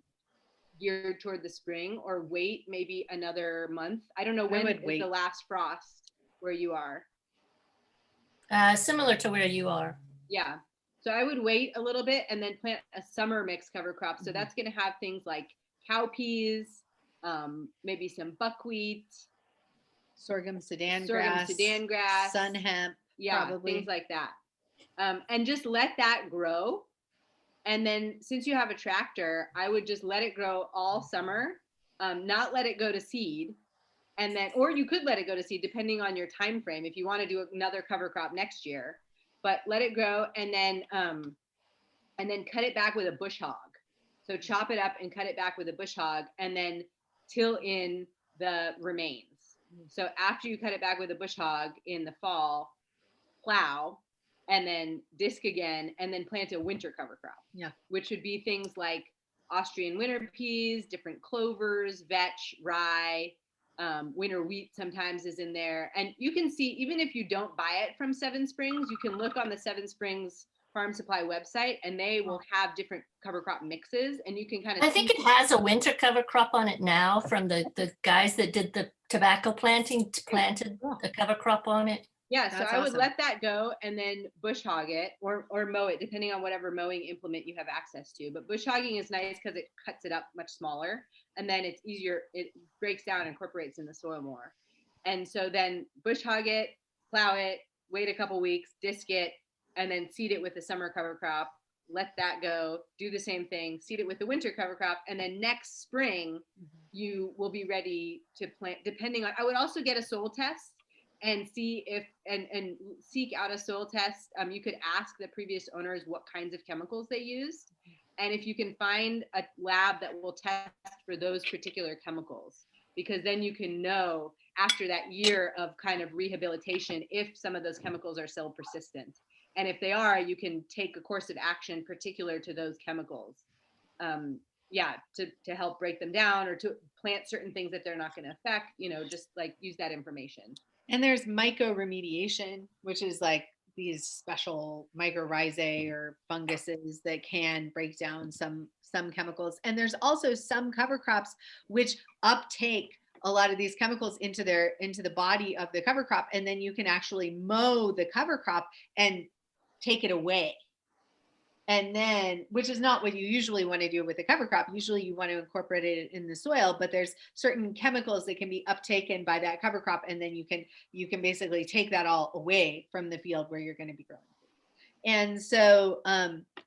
S3: geared toward the spring, or wait maybe another month. I don't know, when is the last frost where you are?
S5: Similar to where you are.
S3: Yeah. So I would wait a little bit and then plant a summer mixed cover crop. So that's going to have things like cowpeas, maybe some buckwheat,
S1: sorghum, Sudan grass, sun hemp, probably.
S3: Things like that. And just let that grow. And then since you have a tractor, I would just let it grow all summer, not let it go to seed. And then, or you could let it go to seed depending on your time frame if you want to do another cover crop next year. But let it grow and then cut it back with a bush hog. So chop it up and cut it back with a bush hog, and then till in the remains. So after you cut it back with a bush hog in the fall, plow, and then disc again, and then plant a winter cover crop.
S1: Yeah.
S3: Which would be things like Austrian winter peas, different clovers, vetch, rye, winter wheat sometimes is in there. And you can see, even if you don't buy it from Seven Springs, you can look on the Seven Springs Farm Supply website, and they will have different cover crop mixes, and you can kind of
S5: I think it has a winter cover crop on it now from the guys that did the tobacco planting, planted a cover crop on it.
S3: Yeah, so
S1: That's
S3: I would
S1: awesome.
S3: let that go and then bush hog it or mow it, depending on whatever mowing implement you have access to. But bush hogging is nice because it cuts it up much smaller, and then it's easier. It breaks down and incorporates in the soil more. And so then bush hog it, plow it, wait a couple weeks, disc it, and then seed it with the summer cover crop. Let that go. Do the same thing. Seed it with the winter cover crop, and then next spring you will be ready to plant. Depending on, I would also get a soil test and see if and seek out a soil test. You could ask the previous owners what kinds of chemicals they used, and if you can find a lab that will test for those particular chemicals, because then you can know after that year of kind of rehabilitation if some of those chemicals are still persistent, and if they are, you can take a course of action particular to those chemicals. To help break them down or to plant certain things that they're not going to affect. Just like use that information.
S1: And there's mycoremediation, which is like these special mycorrhizae or funguses that can break down some chemicals. And there's also some cover crops which uptake a lot of these chemicals into the body of the cover crop, and then you can actually mow the cover crop and take it away. And then, which is not what you usually want to do with a cover crop. Usually you want to incorporate it in the soil, but there's certain chemicals that can be uptaken by that cover crop. And then you can basically take that all away from the field where you're going to be growing. And so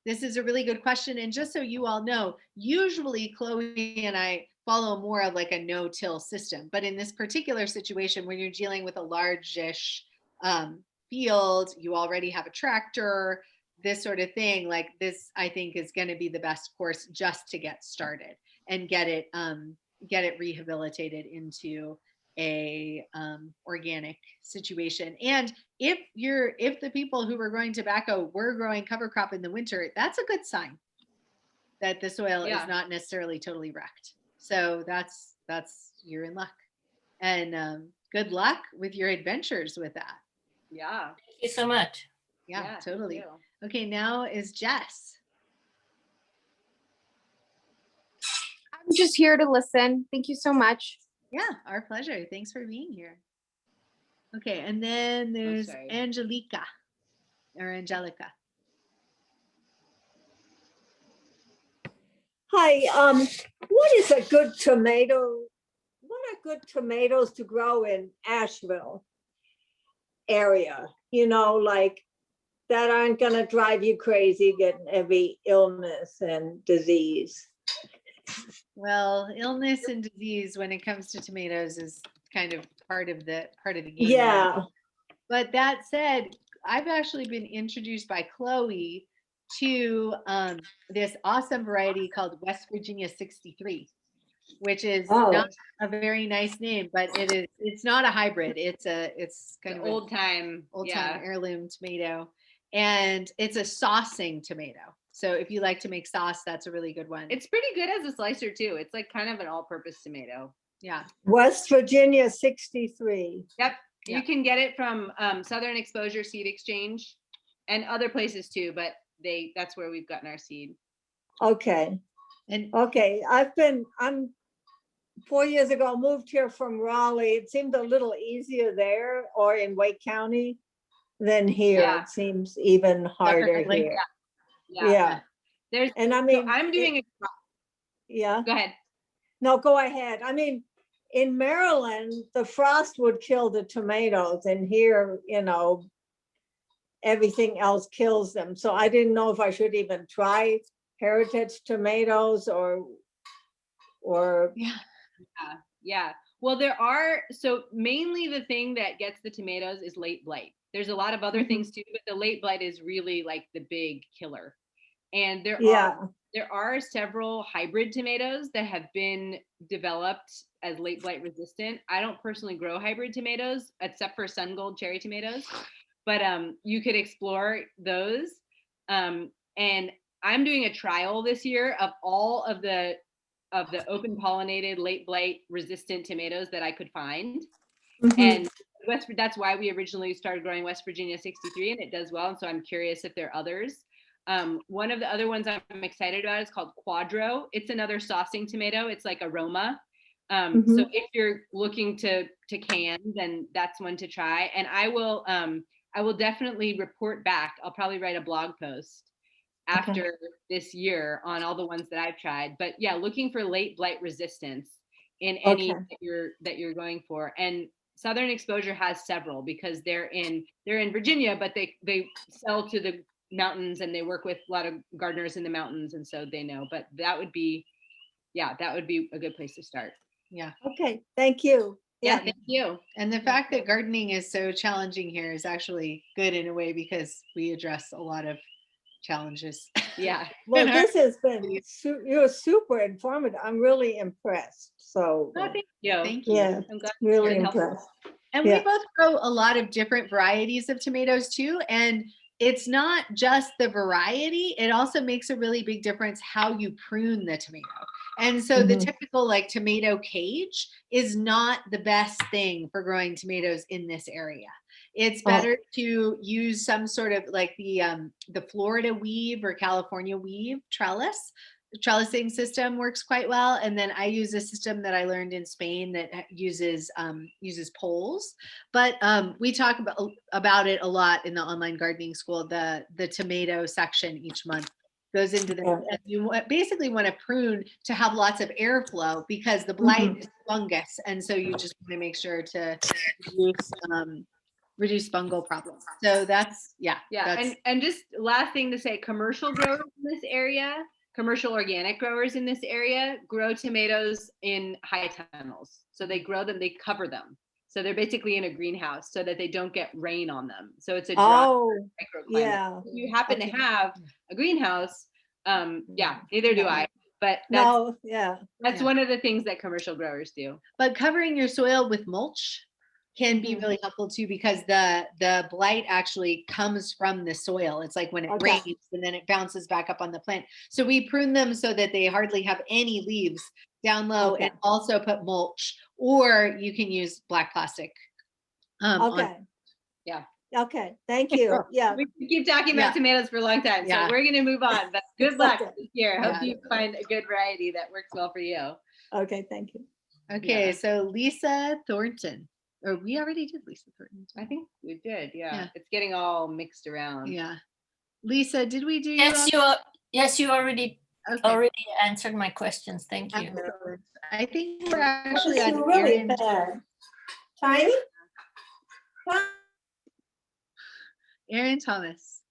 S1: this is a really good question. And just so you all know, usually Chloe and I follow more of like a no-till system. But in this particular situation, when you're dealing with a large-ish field, you already have a tractor, this sort of thing, like this, I think is going to be the best course just to get started and get it rehabilitated into a organic situation. And if the people who were growing tobacco were growing cover crop in the winter, that's a good sign that the soil is not necessarily totally wrecked. So that's you're in luck, and good luck with your adventures with that.
S3: Yeah.
S5: Thank you so much.
S1: Yeah, totally. Okay, now is Jess.
S6: I'm just here to listen. Thank you so much.
S1: Yeah, our pleasure. Thanks for being here. Okay, and then there's Angelica.
S7: Hi, what is a good tomato? What are good tomatoes to grow in Asheville area? Like that aren't going to drive you crazy getting every illness and disease.
S1: Well, illness and disease when it comes to tomatoes is kind of part of the game.
S7: Yeah.
S1: But that said, I've actually been introduced by Chloe to this awesome variety called West Virginia 63, which is not a very nice name, but it's not a hybrid. It's kind of
S3: old time
S1: heirloom tomato, and it's a saucing tomato. So if you like to make sauce, that's a really good one.
S3: It's pretty good as a slicer too. It's like kind of an all-purpose tomato.
S1: Yeah.
S7: West Virginia 63.
S3: Yep. You can get it from Southern Exposure Seed Exchange and other places too, but that's where we've gotten our seed.
S7: Okay.
S1: And
S7: okay, I'm 4 years ago, moved here from Raleigh. It seemed a little easier there or in Wake County than here.
S3: Yeah.
S7: It seems even harder
S3: Definitely.
S7: here.
S3: Yeah. And
S7: I mean,
S3: I'm doing
S7: yeah.
S3: Go ahead.
S7: No, go ahead. I mean, in Maryland, the frost would kill the tomatoes, and here, everything else kills them. So I didn't know if I should even try heritage tomatoes or
S3: yeah. Well, so mainly the thing that gets the tomatoes is late blight. There's a lot of other things too, but the late blight is really like the big killer. And there are several hybrid tomatoes that have been developed as late blight resistant. I don't personally grow hybrid tomatoes except for sun gold cherry tomatoes. but you could explore those. And I'm doing a trial this year of all of the open pollinated late blight resistant tomatoes that I could find. And that's why we originally started growing West Virginia 63, and it does well. And so I'm curious if there are others. One of the other ones I'm excited about is called Quadro. It's another saucing tomato. It's like aroma. So if you're looking to can, then that's one to try. And I will definitely report back. I'll probably write a blog post after this year on all the ones that I've tried. But yeah, looking for late blight resistance in any that you're going for. And Southern Exposure has several because they're in Virginia, but they sell to the mountains and they work with a lot of gardeners in the mountains, and so they know. But that would be a good place to start.
S1: Yeah.
S7: Okay, thank you.
S1: Yeah, thank you. And the fact that gardening is so challenging here is actually good in a way because we address a lot of challenges.
S3: Yeah.
S7: Well, this has been you're super informative. I'm really impressed. So
S3: thank you.
S1: Thank you.
S7: Yeah,
S1: I'm glad
S7: really
S1: you're helpful.
S7: impressed.
S1: And we both grow a lot of different varieties of tomatoes too. And it's not just the variety, it also makes a really big difference how you prune the tomato. And so the typical like tomato cage is not the best thing for growing tomatoes in this area. It's better to use some sort of like the Florida weave or California weave trellis. The trellising system works quite well. And then I use a system that I learned in Spain that uses poles. But we talk about it a lot in the online gardening school. The tomato section each month goes into the, you basically want to prune to have lots of airflow because the blight is fungus. And so you just want to make sure to reduce fungal problems. So that's, and just last thing to say, commercial growers in this area, commercial organic growers in this area grow tomatoes in high tunnels. So they grow them, they cover them. So they're basically in a greenhouse so that they don't get rain on them. So it's a dry microclimate.
S7: Yeah.
S3: If you happen to have a greenhouse, neither do I. But that's one of the things that commercial growers do. But covering your soil with mulch can be really helpful too, because the blight actually comes from the soil. It's like when it rains and then it bounces back up on the plant. So we prune them so that they hardly have any leaves down low, and also put mulch, or you can use black plastic.
S7: Okay, thank you. Yeah.
S3: We can keep talking about tomatoes for a long time. So we're gonna move on, but good luck this year. Hope you find a good variety that works well for you.
S7: Okay, thank you.
S1: Okay, so Lisa Thornton. Or we already did Lisa Thornton.
S3: I think we did, yeah. It's getting all mixed around.
S1: Yeah. Lisa, did we do
S5: Yes, you already answered my questions. Thank you.
S1: Excellent. I think we're actually on
S7: really
S1: Erin.
S7: bad. Tiny?
S1: Erin Thomas.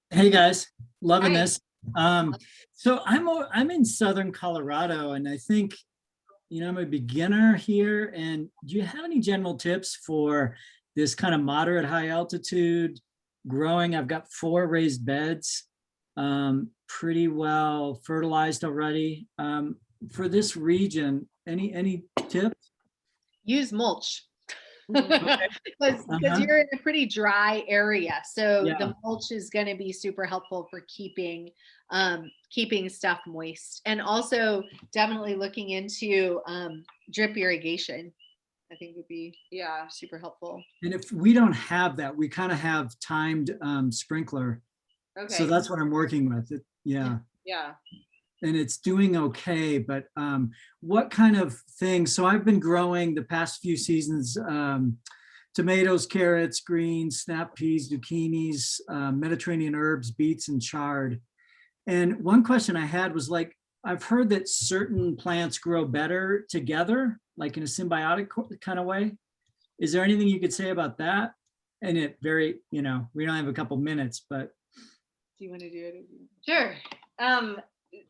S8: Hey guys, loving this. So I'm in Southern Colorado, and I think, I'm a beginner here. And do you have any general tips for this kind of moderate high altitude growing? I've got 4 raised beds, pretty well fertilized already. For this region, any tips?
S1: Use mulch. Because you're in a pretty dry area, so the mulch is going to be super helpful for keeping stuff moist, and also definitely looking into drip irrigation. I think would be super helpful.
S8: And if we don't have that, we kind of have timed sprinkler. Okay. So that's what I'm working with. Yeah. And it's doing okay, but what kind of things? So I've been growing the past few seasons, tomatoes, carrots, greens, snap peas, zucchinis, Mediterranean herbs, beets, and chard. And one question I had was like, I've heard that certain plants grow better together, like in a symbiotic kind of way. Is there anything you could say about that? And it we don't have a couple minutes, but.
S3: Do you want to do it? Sure.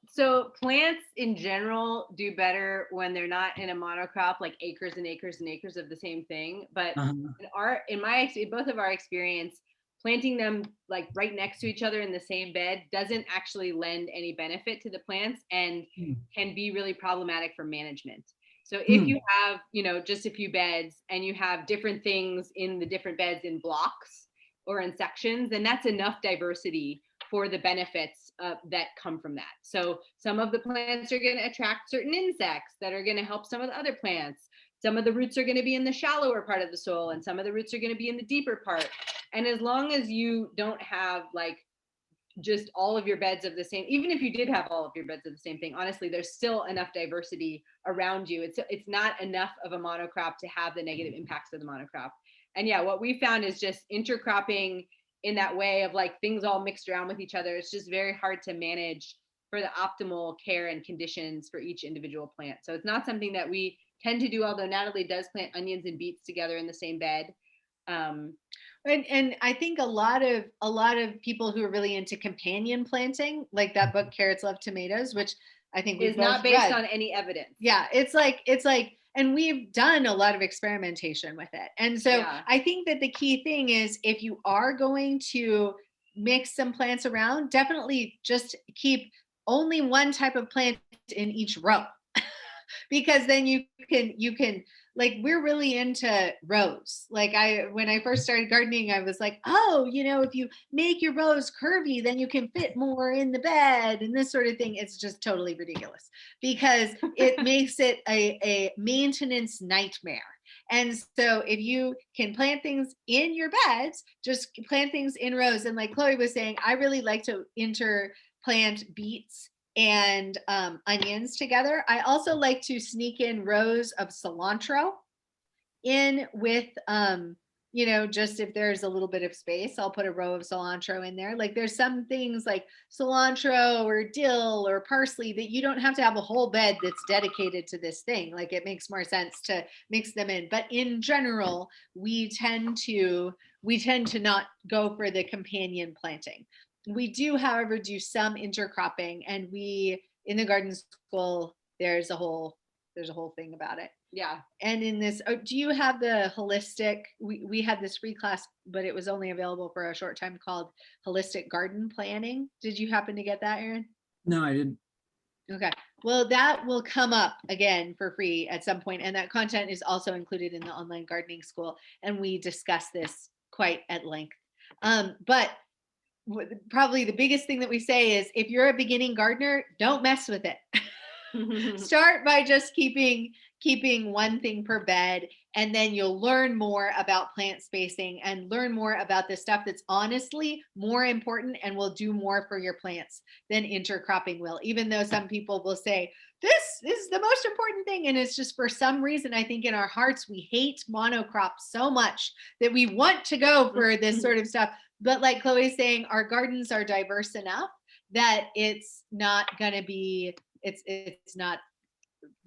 S3: So plants in general do better when they're not in a monocrop, like acres and acres and acres of the same thing. But in both of our experience, planting them like right next to each other in the same bed doesn't actually lend any benefit to the plants and can be really problematic for management. So if you have, just a few beds and you have different things in the different beds in blocks or in sections, then that's enough diversity for the benefits that come from that. So some of the plants are going to attract certain insects that are going to help some of the other plants. Some of the roots are going to be in the shallower part of the soil, and some of the roots are going to be in the deeper part. And as long as you don't have like just all of your beds of the same, even if you did have all of your beds of the same thing, honestly, there's still enough diversity around you. It's not enough of a monocrop to have the negative impacts of the monocrop. And yeah, what we found is just intercropping in that way of like things all mixed around with each other. It's just very hard to manage for the optimal care and conditions for each individual plant. So it's not something that we tend to do, although Natalie does plant onions and beets together in the same bed.
S1: And I think a lot of people who are really into companion planting, like that book Carrots Love Tomatoes, which I think
S3: is not based on any evidence.
S1: Yeah, it's like, and we've done a lot of experimentation with it. And so I think that the key thing is if you are going to mix some plants around, definitely just keep only one type of plant in each row. Because then you can like, we're really into rows. Like when I first started gardening, I was like, oh, if you make your rows curvy, then you can fit more in the bed and this sort of thing. It's just totally ridiculous because it makes it a maintenance nightmare. And so if you can plant things in your beds, just plant things in rows. And like Chloe was saying, I really like to interplant beets and onions together. I also like to sneak in rows of cilantro in with, just if there's a little bit of space, I'll put a row of cilantro in there. Like there's some things like cilantro or dill or parsley that you don't have to have a whole bed that's dedicated to this thing. Like it makes more sense to mix them in. But in general, we tend to not go for the companion planting. We do, however, do some intercropping, and in the garden school, there's a whole thing about it. Yeah. And in this, do you have the holistic, we had this free class, but it was only available for a short time, called Holistic Garden Planning. Did you happen to get that, Erin?
S8: No, I didn't.
S1: Okay. Well, that will come up again for free at some point, and that content is also included in the online gardening school, and we discuss this quite at length. But probably the biggest thing that we say is if you're a beginning gardener, don't mess with it. Start by just keeping one thing per bed, and then you'll learn more about plant spacing and learn more about the stuff that's honestly more important and will do more for your plants than intercropping will, even though some people will say this is the most important thing. And it's just, for some reason, I think in our hearts, we hate monocrops so much that we want to go for this sort of stuff. But like Chloe's saying, our gardens are diverse enough that it's not going to be, it's not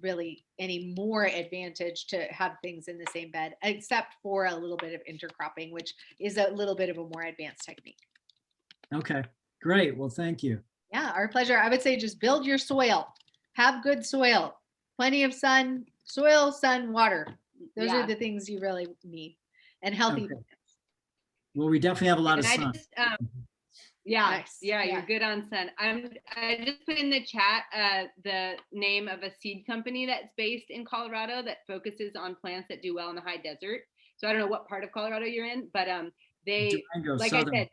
S1: really any more advantage to have things in the same bed, except for a little bit of intercropping, which is a little bit of a more advanced technique.
S8: Okay, great. Well, thank you.
S1: Yeah, our pleasure. I would say just build your soil, have good soil, plenty of sun, soil, sun, water. Those are the things you really need, and healthy plants.
S8: Well, we definitely have a lot of sun.
S1: Nice.
S3: Yeah, you're good on sun. I just put in the chat the name of a seed company that's based in Colorado that focuses on plants that do well in the high desert. So I don't know what part of Colorado you're in, but they,
S8: Durango,
S3: like
S8: southern.
S3: I said,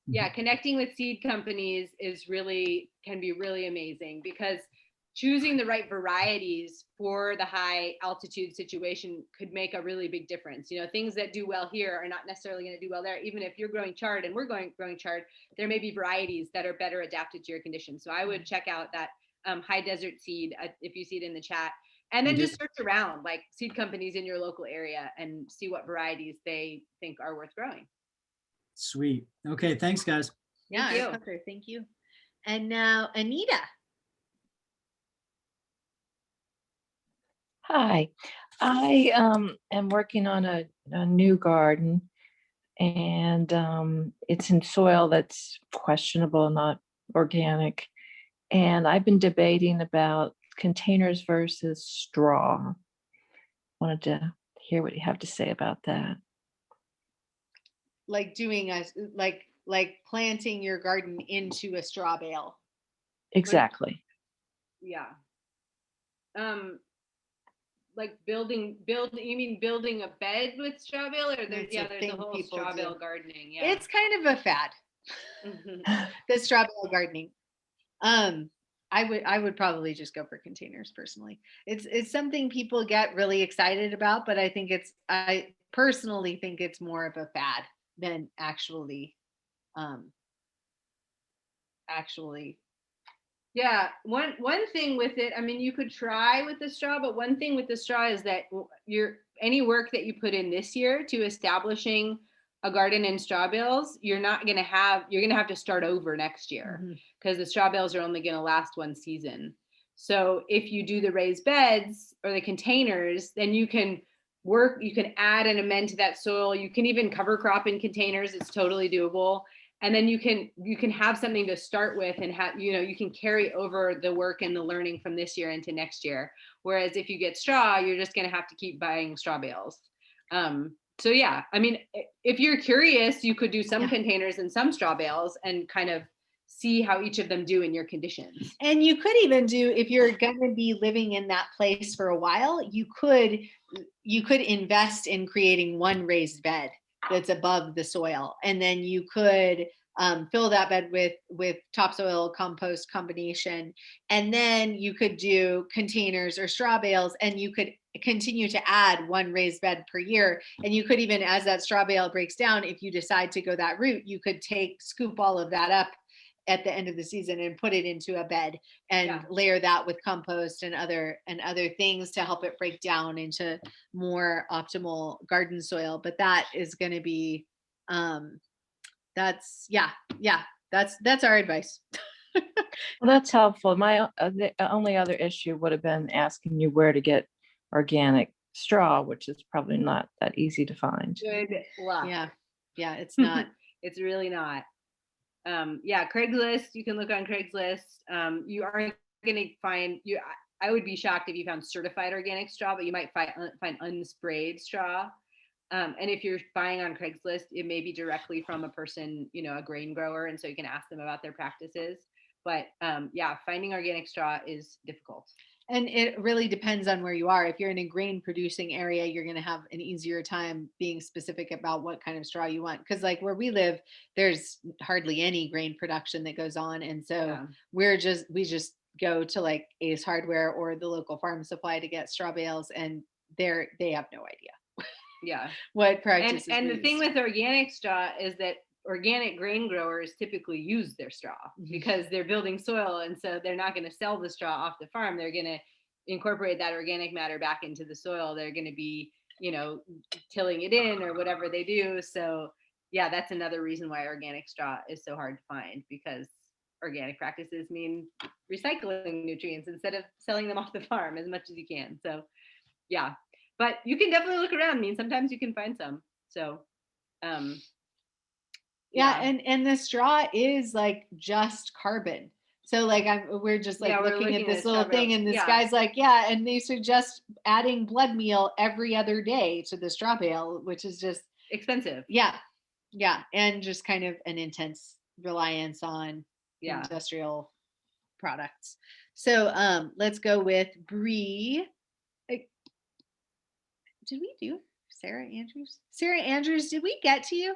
S8: Yeah,
S3: connecting with seed companies can be really amazing, because choosing the right varieties for the high altitude situation could make a really big difference. Things that do well here are not necessarily going to do well there. Even if you're growing chard and we're growing chard, there may be varieties that are better adapted to your conditions. So I would check out that high desert seed if you see it in the chat, and then just search around like seed companies in your local area and see what varieties they think are worth growing.
S8: Sweet. Okay, thanks, guys.
S1: Yeah, thank you. And now Anita.
S9: Hi, I am working on a new garden, and it's in soil that's questionable, not organic. And I've been debating about containers versus straw. Wanted to hear what you have to say about that.
S1: Like doing like planting your garden into a straw bale.
S9: Exactly.
S3: Yeah. like building you mean building a bed with straw bale, or there's a whole straw bale gardening. Yeah,
S1: it's kind of a fad. The straw bale gardening. I would probably just go for containers personally. It's something people get really excited about, but I personally think it's more of a fad than actually.
S3: Yeah, one thing with it, I mean, you could try with the straw, but one thing with the straw is that any work that you put in this year to establishing a garden in straw bales, you're gonna have to start over next year, because the straw bales are only gonna last one season. So if you do the raised beds or the containers, then you can add and amend to that soil. You can even cover crop in containers. It's totally doable. And then you can have something to start with, and you can carry over the work and the learning from this year into next year. Whereas if you get straw, you're just going to have to keep buying straw bales. So yeah, I mean, if you're curious, you could do some containers and some straw bales and kind of see how each of them do in your conditions.
S1: And you could even do, if you're going to be living in that place for a while, you could invest in creating one raised bed that's above the soil, and then you could fill that bed with topsoil compost combination, and then you could do containers or straw bales, and you could continue to add one raised bed per year. And you could even, as that straw bale breaks down, if you decide to go that route, you could scoop all of that up at the end of the season and put it into a bed and layer that with compost and other things to help it break down into more optimal garden soil. But that is going to be that's our advice.
S9: Well, that's helpful. The only other issue would have been asking you where to get organic straw, which is probably not that easy to find.
S3: Good luck.
S1: Yeah, it's not.
S3: It's really not. Craigslist, you can look on Craigslist. You aren't going to find I would be shocked if you found certified organic straw, but you might find unsprayed straw. And if you're buying on Craigslist, it may be directly from a person, a grain grower, and so you can ask them about their practices. But finding organic straw is difficult.
S1: And it really depends on where you are. If you're in a grain producing area, you're going to have an easier time being specific about what kind of straw you want. Because like where we live, there's hardly any grain production that goes on. And so we just go to like Ace Hardware or the local farm supply to get straw bales, and they have no idea. What practices.
S3: And the thing with organic straw is that organic grain growers typically use their straw because they're building soil, and so they're not going to sell the straw off the farm. They're going to incorporate that organic matter back into the soil. They're going to be, tilling it in or whatever they do. So yeah, that's another reason why organic straw is so hard to find, because organic practices mean recycling nutrients instead of selling them off the farm as much as you can. So yeah, but you can definitely look around. I mean, sometimes you can find some. So
S1: and the straw is like just carbon. So like we're just like looking at this little thing, and this guy's like, and they suggest adding blood meal every other day to the straw bale, which is just
S3: expensive.
S1: Yeah, and just kind of an intense reliance on industrial products. So let's go with Bree. Did we do Sarah Andrews? Sarah Andrews, did we get to you?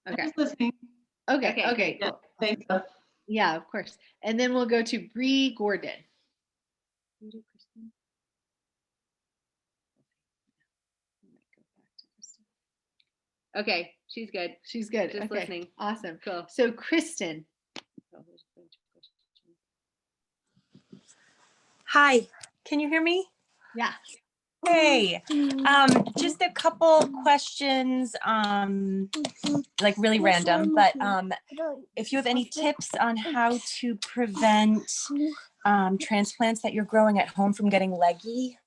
S1: Okay.
S10: I was listening.
S1: Okay, cool.
S10: Thanks.
S1: Yeah, of course. And then we'll go to Bree Gordon.
S3: Okay, she's good.
S1: She's good.
S3: Just listening.
S1: Awesome.
S3: Cool.
S1: So Kristen.
S11: Hi, can you hear me?
S1: Yeah.
S11: Hey, just a couple questions, like really random, but if you have any tips on how to prevent transplants that you're growing at home from getting leggy.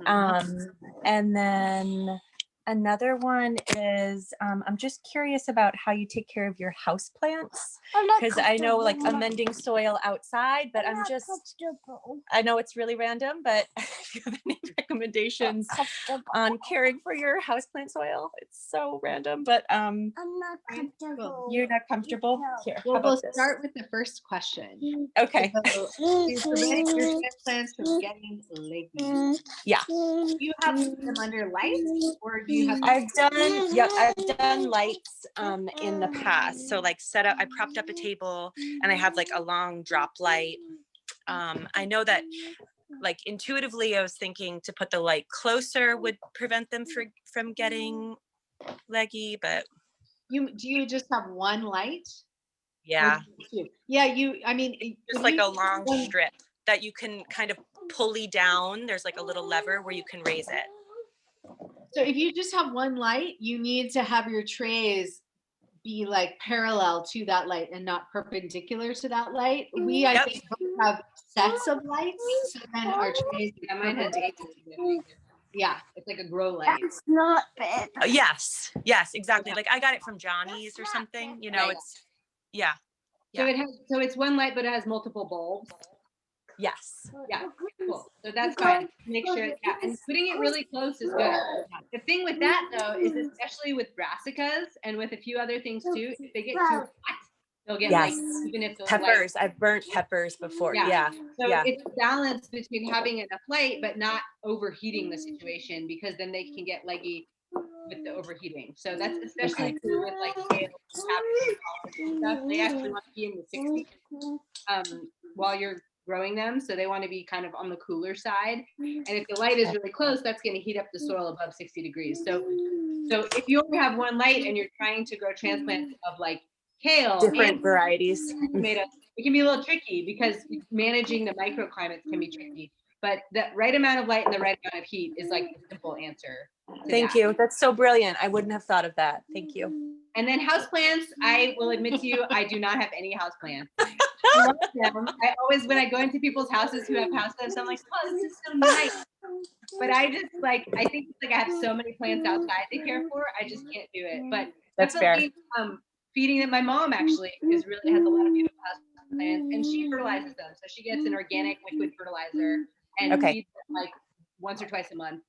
S11: And then Another one is, I'm just curious about how you take care of your house plants. Because I know like amending soil outside, but I know it's really random, but if you have any recommendations on caring for your houseplant soil, it's so random, but
S1: I'm not comfortable.
S11: you're not comfortable? Here, how
S1: Well, we'll
S11: about this?
S1: start with the first question.
S11: Okay.
S1: So, is preventing your plants from getting leggy.
S11: Yeah.
S1: Do you have them under lights, or do you have?
S11: I've done lights in the past. So like I propped up a table and I have like a long drop light. I know that like intuitively I was thinking to put the light closer would prevent them from getting leggy, but
S1: do you just have one light?
S11: yeah.
S1: Yeah, I mean
S11: just like a long strip that you can kind of pulley down. There's like a little lever where you can raise it.
S1: So if you just have one light, you need to have your trays be like parallel to that light and not perpendicular to that light. We, I think, have sets of lights. So then our trays, mine has yeah, it's like a grow light.
S12: It's not bad.
S11: Yes, exactly. Like I got it from Johnny's or something, you know, it's, yeah.
S3: So it's one light, but it has multiple bulbs.
S11: Yes.
S3: Yeah, cool. So that's fine. Make sure, yeah, and putting it really close is good. The thing with that though is especially with brassicas and with a few other things too, if they get too hot, they'll get like even if those
S11: peppers. I've burnt peppers before. Yeah.
S3: So it's a balance between having enough light but not overheating the situation, because then they can get leggy with the overheating. So that's especially true with like kale and stuff. They actually want to be in the 60s while you're growing them, so they want to be kind of on the cooler side. And if the light is really close, that's going to heat up the soil above 60 degrees. So if you only have one light and you're trying to grow transplants of like kale,
S11: different varieties,
S3: tomatoes, it can be a little tricky because managing the microclimates can be tricky. But the right amount of light and the right amount of heat is like the simple answer.
S11: Thank you. That's so brilliant. I wouldn't have thought of that. Thank you.
S3: And then houseplants, I will admit to you, I do not have any houseplants. I love them. I always, when I go into people's houses who have houseplants, I'm like, oh, this is so nice. But I just like, I think like I have so many plants outside to care for, I just can't do it. But
S11: that's fair.
S3: Feeding them, my mom actually has a lot of beautiful houseplants, and she fertilizes them. So she gets an organic liquid fertilizer and feeds them like once or twice a month.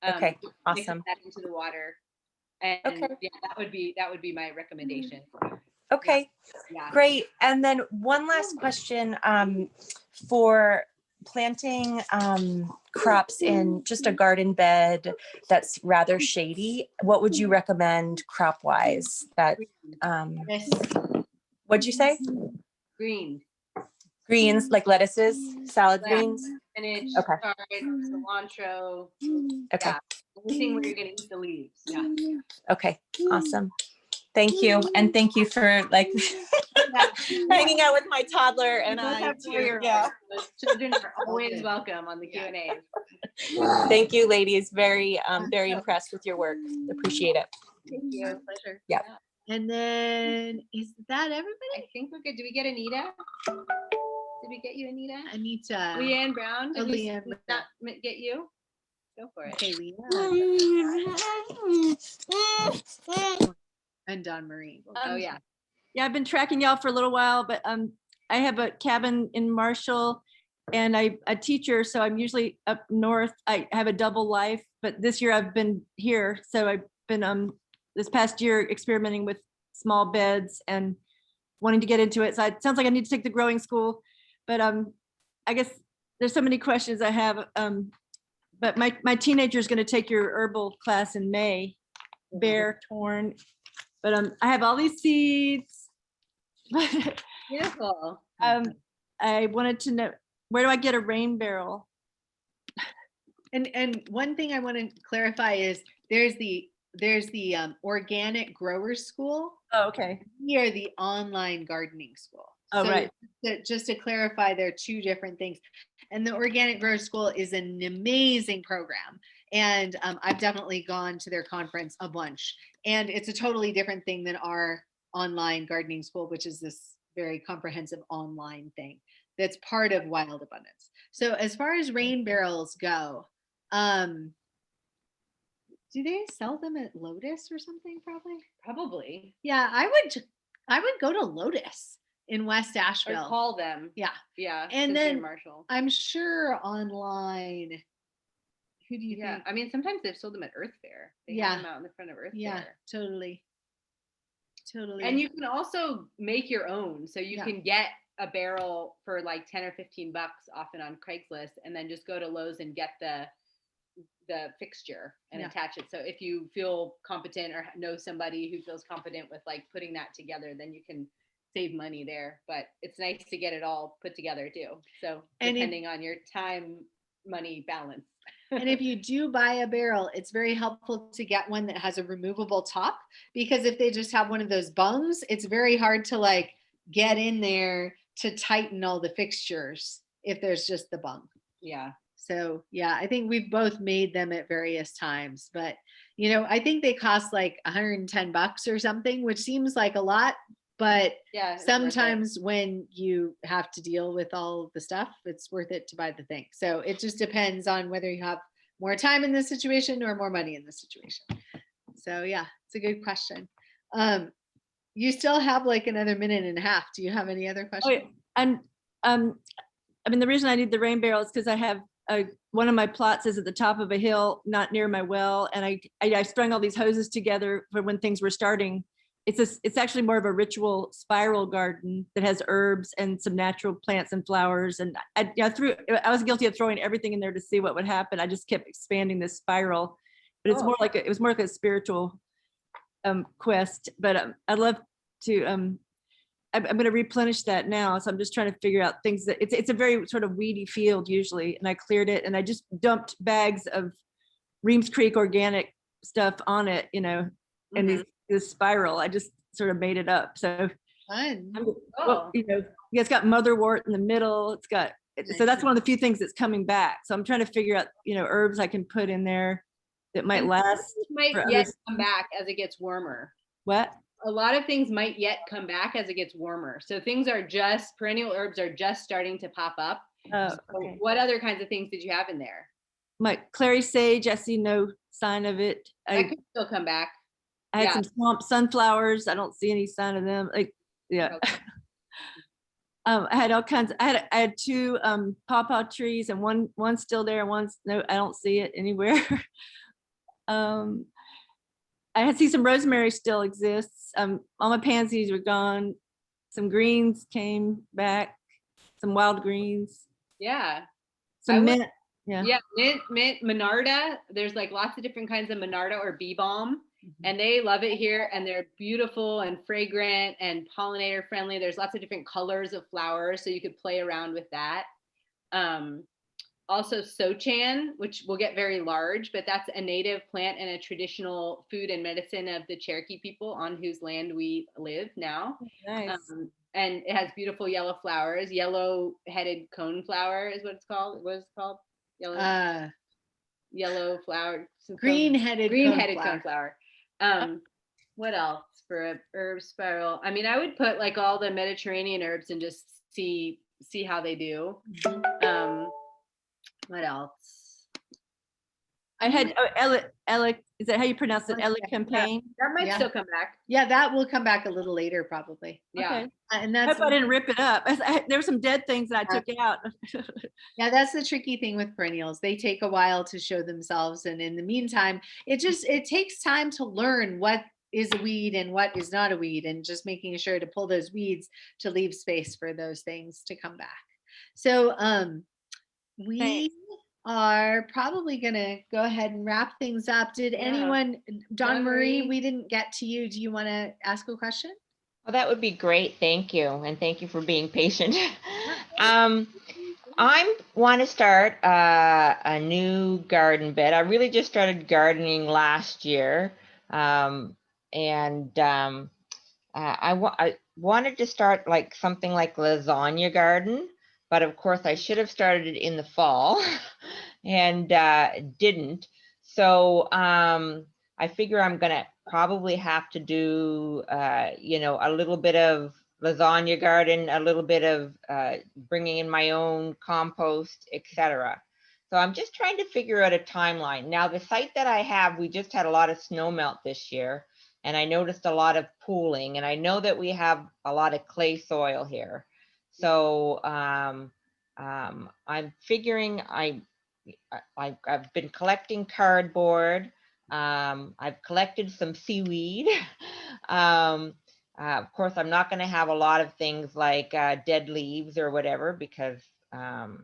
S11: Okay, awesome.
S3: That into the water. And yeah, that would be my recommendation.
S11: Okay, great. And then one last question for planting crops in just a garden bed that's rather shady. What would you recommend crop wise? That what'd you say? Greens like lettuces, salad greens.
S3: Spinach,
S11: okay.
S3: Cilantro.
S11: Okay.
S3: Yeah, anything where you're gonna eat the leaves. Yeah.
S11: Okay, awesome. Thank you. And thank you for like hanging out with my toddler and I too. Yeah.
S3: Children are always welcome on the Q&A.
S11: Thank you, ladies. Very impressed with your work. Appreciate it.
S3: Thank you. Pleasure.
S11: Yeah.
S1: And then is that everybody?
S3: I think we're good. Did we get Anita? Did we get you, Anita?
S1: Anita.
S3: Leanne Brown. Did we
S1: Leanne
S3: not get you? Go for it.
S1: Okay, and Dawn Marie.
S3: Oh yeah.
S10: Yeah, I've been tracking y'all for a little while, but I have a cabin in Marshall and I'm a teacher, so I'm usually up north. I have a double life, but this year I've been here. So I've been this past year experimenting with small beds and wanting to get into it. So it sounds like I need to take the growing school, but I guess there's so many questions I have. But my teenager is going to take your herbal class in May, bare torn. But I have all these seeds.
S3: Beautiful.
S10: I wanted to know, where do I get a rain barrel?
S1: And one thing I want to clarify is there's the organic growers school.
S10: Oh, okay.
S1: We are the online gardening school.
S10: Oh,
S1: so
S10: right.
S1: Just to clarify, they're two different things. And the organic growers school is an amazing program. And I've definitely gone to their conference a bunch. And it's a totally different thing than our online gardening school, which is this very comprehensive online thing that's part of Wild Abundance. So as far as rain barrels go, Do they sell them at Lotus or something?
S3: Probably.
S1: Yeah, I would go to Lotus in West
S3: Or
S1: Asheville.
S3: call them.
S1: Yeah.
S3: Yeah.
S1: And
S3: since you're in
S1: then
S3: Marshall.
S1: I'm sure online. Who do you
S3: Yeah.
S1: think?
S3: I mean, sometimes they've sold them at Earth Fair. They
S1: Yeah.
S3: have them out in the front of Earth
S1: Yeah,
S3: Fair.
S1: totally.
S3: And you can also make your own. So you
S1: Yeah.
S3: can get a barrel for like 10 or 15 bucks often on Craigslist, and then just go to Lowe's and get the fixture and
S1: Yeah.
S3: attach it. So if you feel competent or know somebody who feels competent with like putting that together, then you can save money there. But it's nice to get it all put together too. So
S1: And if-
S3: depending on your time, money balance.
S1: And if you do buy a barrel, it's very helpful to get one that has a removable top, because if they just have one of those bungs, it's very hard to like get in there to tighten all the fixtures if there's just the bung.
S3: Yeah.
S1: So yeah, I think we've both made them at various times, but you know, I think they cost like $110 or something, which seems like a lot, but
S3: Yeah, it's worth it.
S1: sometimes when you have to deal with all the stuff, it's worth it to buy the thing. So it just depends on whether you have more time in this situation or more money in this situation. So yeah, it's a good question. You still have like another minute and a half. Do you have any other
S10: Oh,
S1: questions?
S10: yeah. And I mean, the reason I need the rain barrel is because I have one of my plots is at the top of a hill, not near my well, and I strung all these hoses together for when things were starting. It's actually more of a ritual spiral garden that has herbs and some natural plants and flowers. And I was guilty of throwing everything in there to see what would happen. I just kept expanding this spiral, but it's
S3: Oh.
S10: more like it was more like a spiritual quest. But I'd love to. I'm going to replenish that now. So I'm just trying to figure out things that it's a very sort of weedy field usually. And I cleared it and I just dumped bags of Reams Creek organic stuff on it, you know, and this spiral. I just sort of made it up. So
S1: fun.
S10: Well, you know, it's got motherwort in the middle. It's got, so that's one of the few things that's coming back. So I'm trying to figure out, you know, herbs I can put in there that might last.
S3: Might
S10: for
S3: yet
S10: other
S3: come back as it gets warmer.
S10: What?
S3: A lot of things might yet come back as it gets warmer. So things are just, perennial herbs are just starting to pop up.
S10: Oh,
S3: So
S10: okay.
S3: what other kinds of things did you have in there?
S10: My clary sage, I see no sign of it.
S3: That could still come back.
S10: I had
S3: Yeah.
S10: some swamp sunflowers. I don't see any sign of them. Like, yeah. I had all kinds. I had two pawpaw trees, and one's still there. One's no. I don't see it anywhere. I see some rosemary still exists. All my pansies were gone. Some greens came back. Some wild greens.
S3: Yeah.
S10: Some mint. Yeah.
S3: Yeah, mint, Monarda. There's like lots of different kinds of Monarda or bee balm, and they love it here. And they're beautiful and fragrant and pollinator friendly. There's lots of different colors of flowers, so you could play around with that. Also sochan, which will get very large, but that's a native plant and a traditional food and medicine of the Cherokee people on whose land we live now.
S10: Nice.
S3: And it has beautiful yellow flowers. Yellow-headed coneflower is what it's called. What is it called? Yellow flower.
S1: Green-headed
S3: coneflower. What else for a herb spiral? I mean, I would put like all the Mediterranean herbs and just see how they do. What else?
S10: I had is that how you pronounce it? Campaign.
S3: That might still come back.
S1: Yeah, that will come back a little later probably.
S3: Yeah.
S10: Okay.
S1: And
S10: I
S1: that's
S10: hope I didn't rip it up. There were some dead things that I took out.
S1: Yeah, that's the tricky thing with perennials. They take a while to show themselves. And in the meantime, it takes time to learn what is a weed and what is not a weed, and just making sure to pull those weeds to leave space for those things to come back. So we are probably going to go ahead and wrap things up. Did anyone, Dawn Marie, we didn't get to you. Do you want to ask a question?
S4: Well, that would be great. Thank you. And thank you for being patient. I want to start a new garden bed. I really just started gardening last year. I wanted to start like something like lasagna garden, but of course I should have started it in the fall and didn't. So I figure I'm going to probably have to do, a little bit of lasagna garden, a little bit of bringing in my own compost, etc. So I'm just trying to figure out a timeline. Now, the site that I have, we just had a lot of snow melt this year, and I noticed a lot of pooling, and I know that we have a lot of clay soil here. So I'm figuring I've been collecting cardboard. I've collected some seaweed. Of course, I'm not going to have a lot of things like dead leaves or whatever because of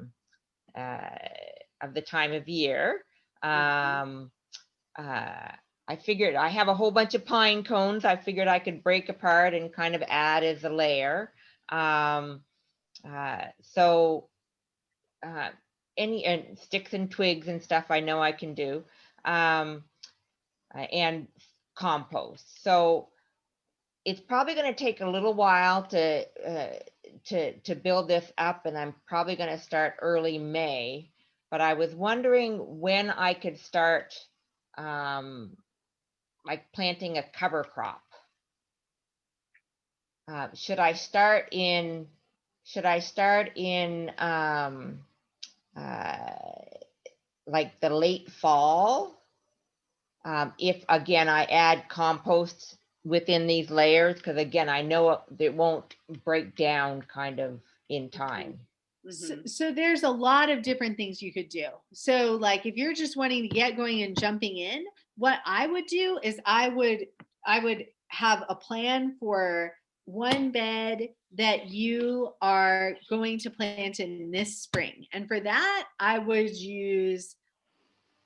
S4: the time of year. I figured I have a whole bunch of pine cones. I figured I could break apart and kind of add as a layer. Any and sticks and twigs and stuff I know I can do, and compost. So it's probably going to take a little while to build this up, and I'm probably going to start early May. But I was wondering when I could start like planting a cover crop. Should I start in like the late fall? If again I add compost within these layers, because again I know it won't break down kind of in time.
S1: So there's a lot of different things you could do. So like if you're just wanting to get going and jumping in, what I would do is I would have a plan for one bed that you are going to plant in this spring. And for that, I would use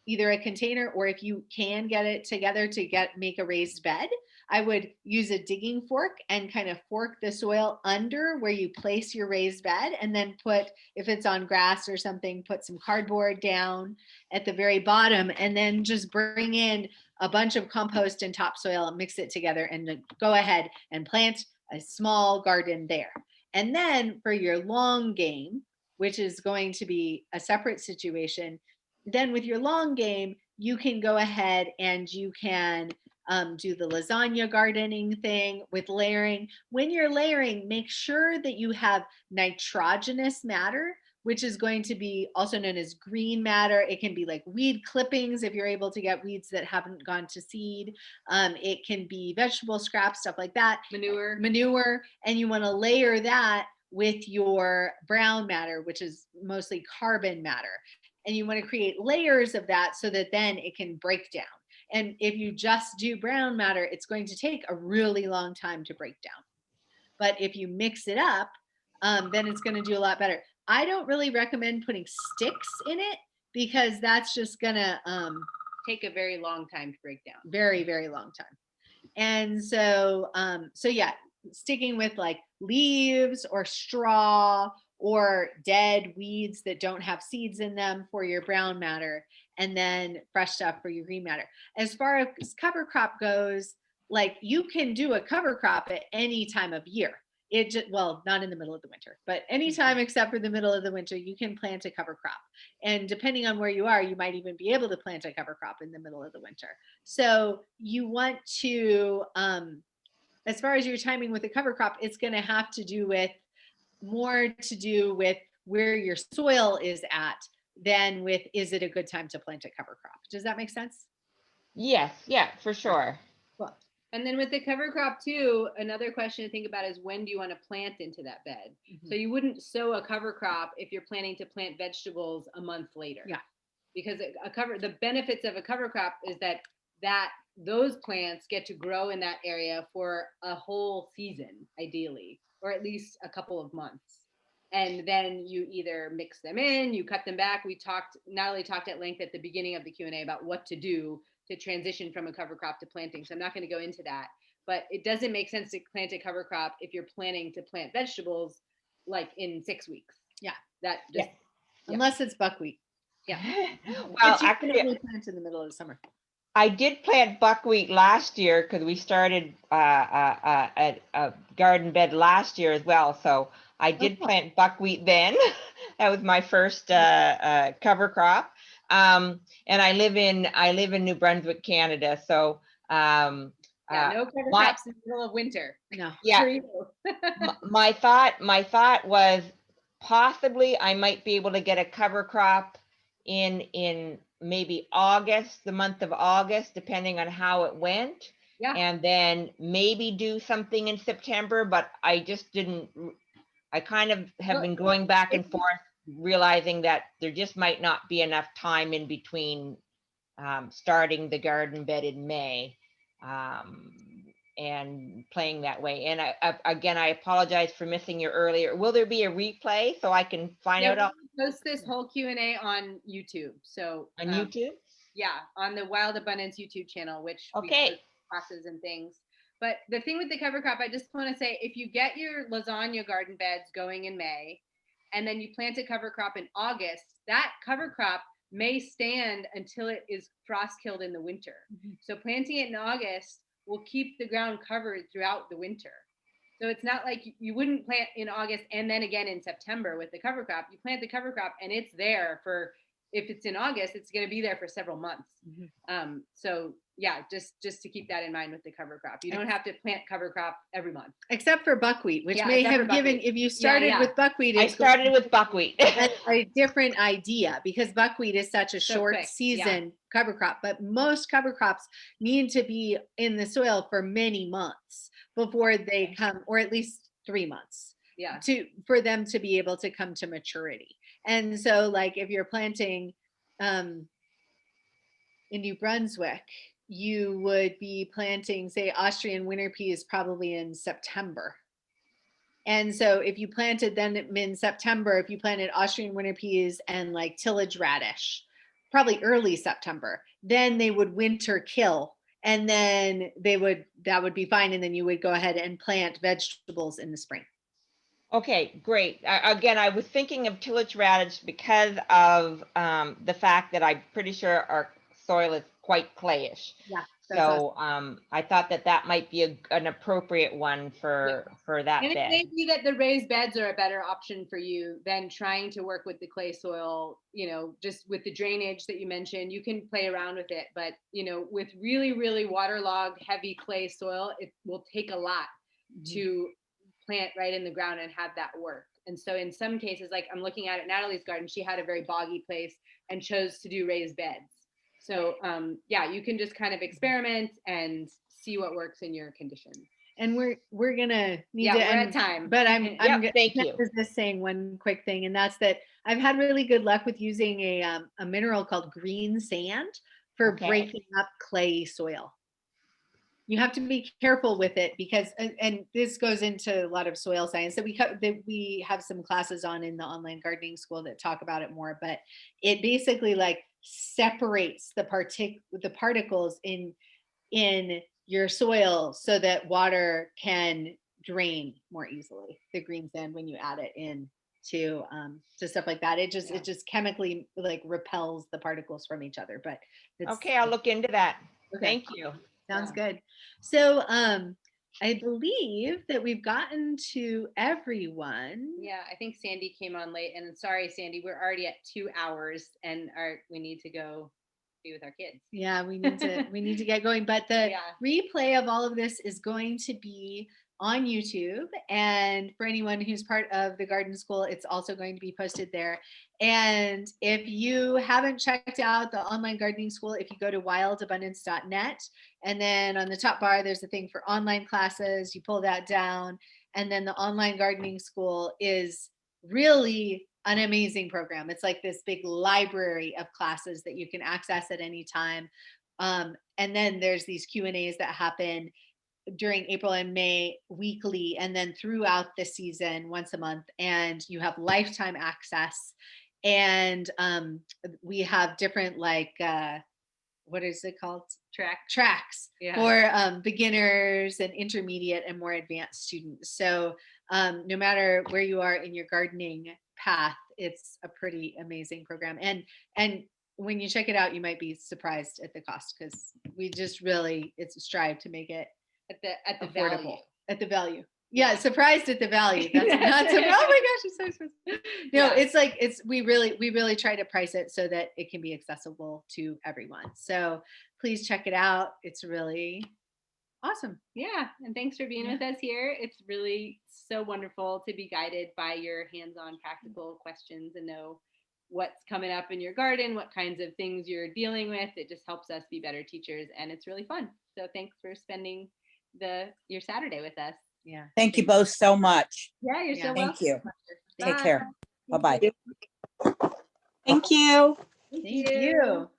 S1: either a container, or if you can get it together to make a raised bed, I would use a digging fork and kind of fork the soil under where you place your raised bed, and then put, if it's on grass or something, put some cardboard down at the very bottom, and then just bring in a bunch of compost and topsoil and mix it together and go ahead and plant a small garden there. And then for your long game, which is going to be a separate situation, then with your long game, you can go ahead and you can do the lasagna gardening thing with layering. When you're layering, make sure that you have nitrogenous matter, which is going to be also known as green matter. It can be like weed clippings if you're able to get weeds that haven't gone to seed. It can be vegetable scraps, stuff like that. Manure. And you want to layer that with your brown matter, which is mostly carbon matter. And you want to create layers of that so that then it can break down. And if you just do brown matter, it's going to take a really long time to break down. But if you mix it up, then it's going to do a lot better. I don't really recommend putting sticks in it because that's just going to
S3: take a very long time to break down.
S1: Very, very long time. And so, yeah, sticking with like leaves or straw or dead weeds that don't have seeds in them for your brown matter, and then fresh stuff for your green matter. As far as cover crop goes, like you can do a cover crop at any time of year. It just, well, not in the middle of the winter, but anytime except for the middle of the winter, you can plant a cover crop. And depending on where you are, you might even be able to plant a cover crop in the middle of the winter. So you want to, as far as your timing with the cover crop, it's going to have to do with more to do with where your soil is at than with, is it a good time to plant a cover crop? Does that make sense?
S4: Yes, yeah, for sure.
S3: Well, and then with the cover crop too, another question to think about is when do you want to plant into that bed? Mm-hmm. So you wouldn't sow a cover crop if you're planning to plant vegetables a month later.
S1: Yeah.
S3: Because the benefits of a cover crop is that those plants get to grow in that area for a whole season, ideally, or at least a couple of months. And then you either mix them in, you cut them back. Natalie talked at length at the beginning of the Q&A about what to do to transition from a cover crop to planting. So I'm not going to go into that, but it doesn't make sense to plant a cover crop if you're planning to plant vegetables like in 6 weeks.
S1: Yeah.
S3: Unless it's buckwheat.
S1: Yeah.
S4: Well,
S1: which you can only plant in the middle of the summer.
S4: I did plant buckwheat last year because we started a garden bed last year as well. So I did plant buckwheat then. That was my first cover crop. And I live in New Brunswick, Canada. So
S3: no cover crops in the middle of winter.
S1: No.
S4: Yeah. my thought was possibly I might be able to get a cover crop in maybe August, the month of August, depending on how it went.
S3: Yeah.
S4: And then maybe do something in September, but I just didn't, I kind of have been going back and forth, realizing that there just might not be enough time in between starting the garden bed in May and playing that way. And again, I apologize for missing your earlier. Will there be a replay so I can find out?
S3: We'll post this whole Q&A on YouTube. So
S4: on YouTube?
S3: Yeah, on the Wild Abundance YouTube channel, which
S4: okay,
S3: we post classes and things. But the thing with the cover crop, I just want to say, if you get your lasagna garden beds going in May, and then you plant a cover crop in August, that cover crop may stand until it is frost killed in the winter. So planting it in August will keep the ground covered throughout the winter. So it's not like you wouldn't plant in August and then again in September with the cover crop. You plant the cover crop and it's there for, if it's in August, it's going to be there for several months. So yeah, just to keep that in mind with the cover crop. You don't have to plant cover crop every month.
S1: Except for buckwheat, which may have given, if you started with buckwheat.
S4: I started with buckwheat.
S1: A different idea, because buckwheat is such a short
S3: quick,
S1: season cover crop, but most cover crops need to be in the soil for many months before they come, or at least 3 months. For them to be able to come to maturity. And so like if you're planting in New Brunswick, you would be planting, say, Austrian winter peas probably in September. And so if you planted then in September, if you planted Austrian winter peas and like tillage radish, probably early September, then they would winter kill, and then that would be fine. And then you would go ahead and plant vegetables in the spring.
S4: Okay, great. Again, I was thinking of tillage radish because of the fact that I'm pretty sure our soil is quite clayish.
S3: Yeah.
S4: So I thought that might be an appropriate one for that
S3: and
S4: bed.
S3: it may be that the raised beds are a better option for you than trying to work with the clay soil, just with the drainage that you mentioned. You can play around with it, but with really, really waterlogged, heavy clay soil, it will take a lot to plant right in the ground and have that work. And so in some cases, like I'm looking at Natalie's garden, she had a very boggy place and chose to do raised beds. So yeah, you can just kind of experiment and see what works in your conditions.
S1: And we're gonna need
S3: we're
S1: to
S3: at time.
S1: But I'm
S4: thank you.
S1: Just saying one quick thing, and that's that I've had really good luck with using a mineral called green sand for breaking up clay soil. You have to be careful with it because, and this goes into a lot of soil science that we have some classes on in the online gardening school that talk about it more, but it basically like separates the particles in your soil so that water can drain more easily, the green sand, when you add it in to stuff like that. It just chemically like repels the particles from each other. But
S4: okay, I'll look into that.
S1: Okay.
S4: Thank you.
S1: Sounds good. So I believe that we've gotten to everyone.
S3: Yeah, I think Sandy came on late, and sorry, Sandy, we're already at 2 hours, and we need to go be with our kids.
S1: Yeah, we need to get going. But the replay of all of this is going to be on YouTube, and for anyone who's part of the garden school, it's also going to be posted there. And if you haven't checked out the online gardening school, if you go to wildabundance.net, and then on the top bar there's a thing for online classes, you pull that down, and then the online gardening school is really an amazing program. It's like this big library of classes that you can access at any time, and then there's these Q&As that happen during April and May weekly, and then throughout the season once a month, and you have lifetime access. And we have different what is it called? Tracks for beginners and intermediate and more advanced students. So no matter where you are in your gardening path, it's a pretty amazing program. And when you check it out, you might be surprised at the cost, because we just really strive to make it
S3: at the
S1: affordable,
S3: value.
S1: at the value. Yeah, surprised at the value. That's not so, oh my gosh, it's so expensive. No, it's we really try to price it so that it can be accessible to everyone. So please check it out. It's really awesome.
S3: Yeah, and thanks for being with us here. It's really so wonderful to be guided by your hands-on practical questions and know what's coming up in your garden, what kinds of things you're dealing with. It just helps us be better teachers, and it's really fun. So thanks for spending your Saturday with us.
S1: Yeah.
S13: Thank you both so much.
S3: Yeah, you're so welcome.
S13: Thank you. Take
S3: Bye.
S13: care. Bye-bye.
S11: Thank you.
S3: Thank you.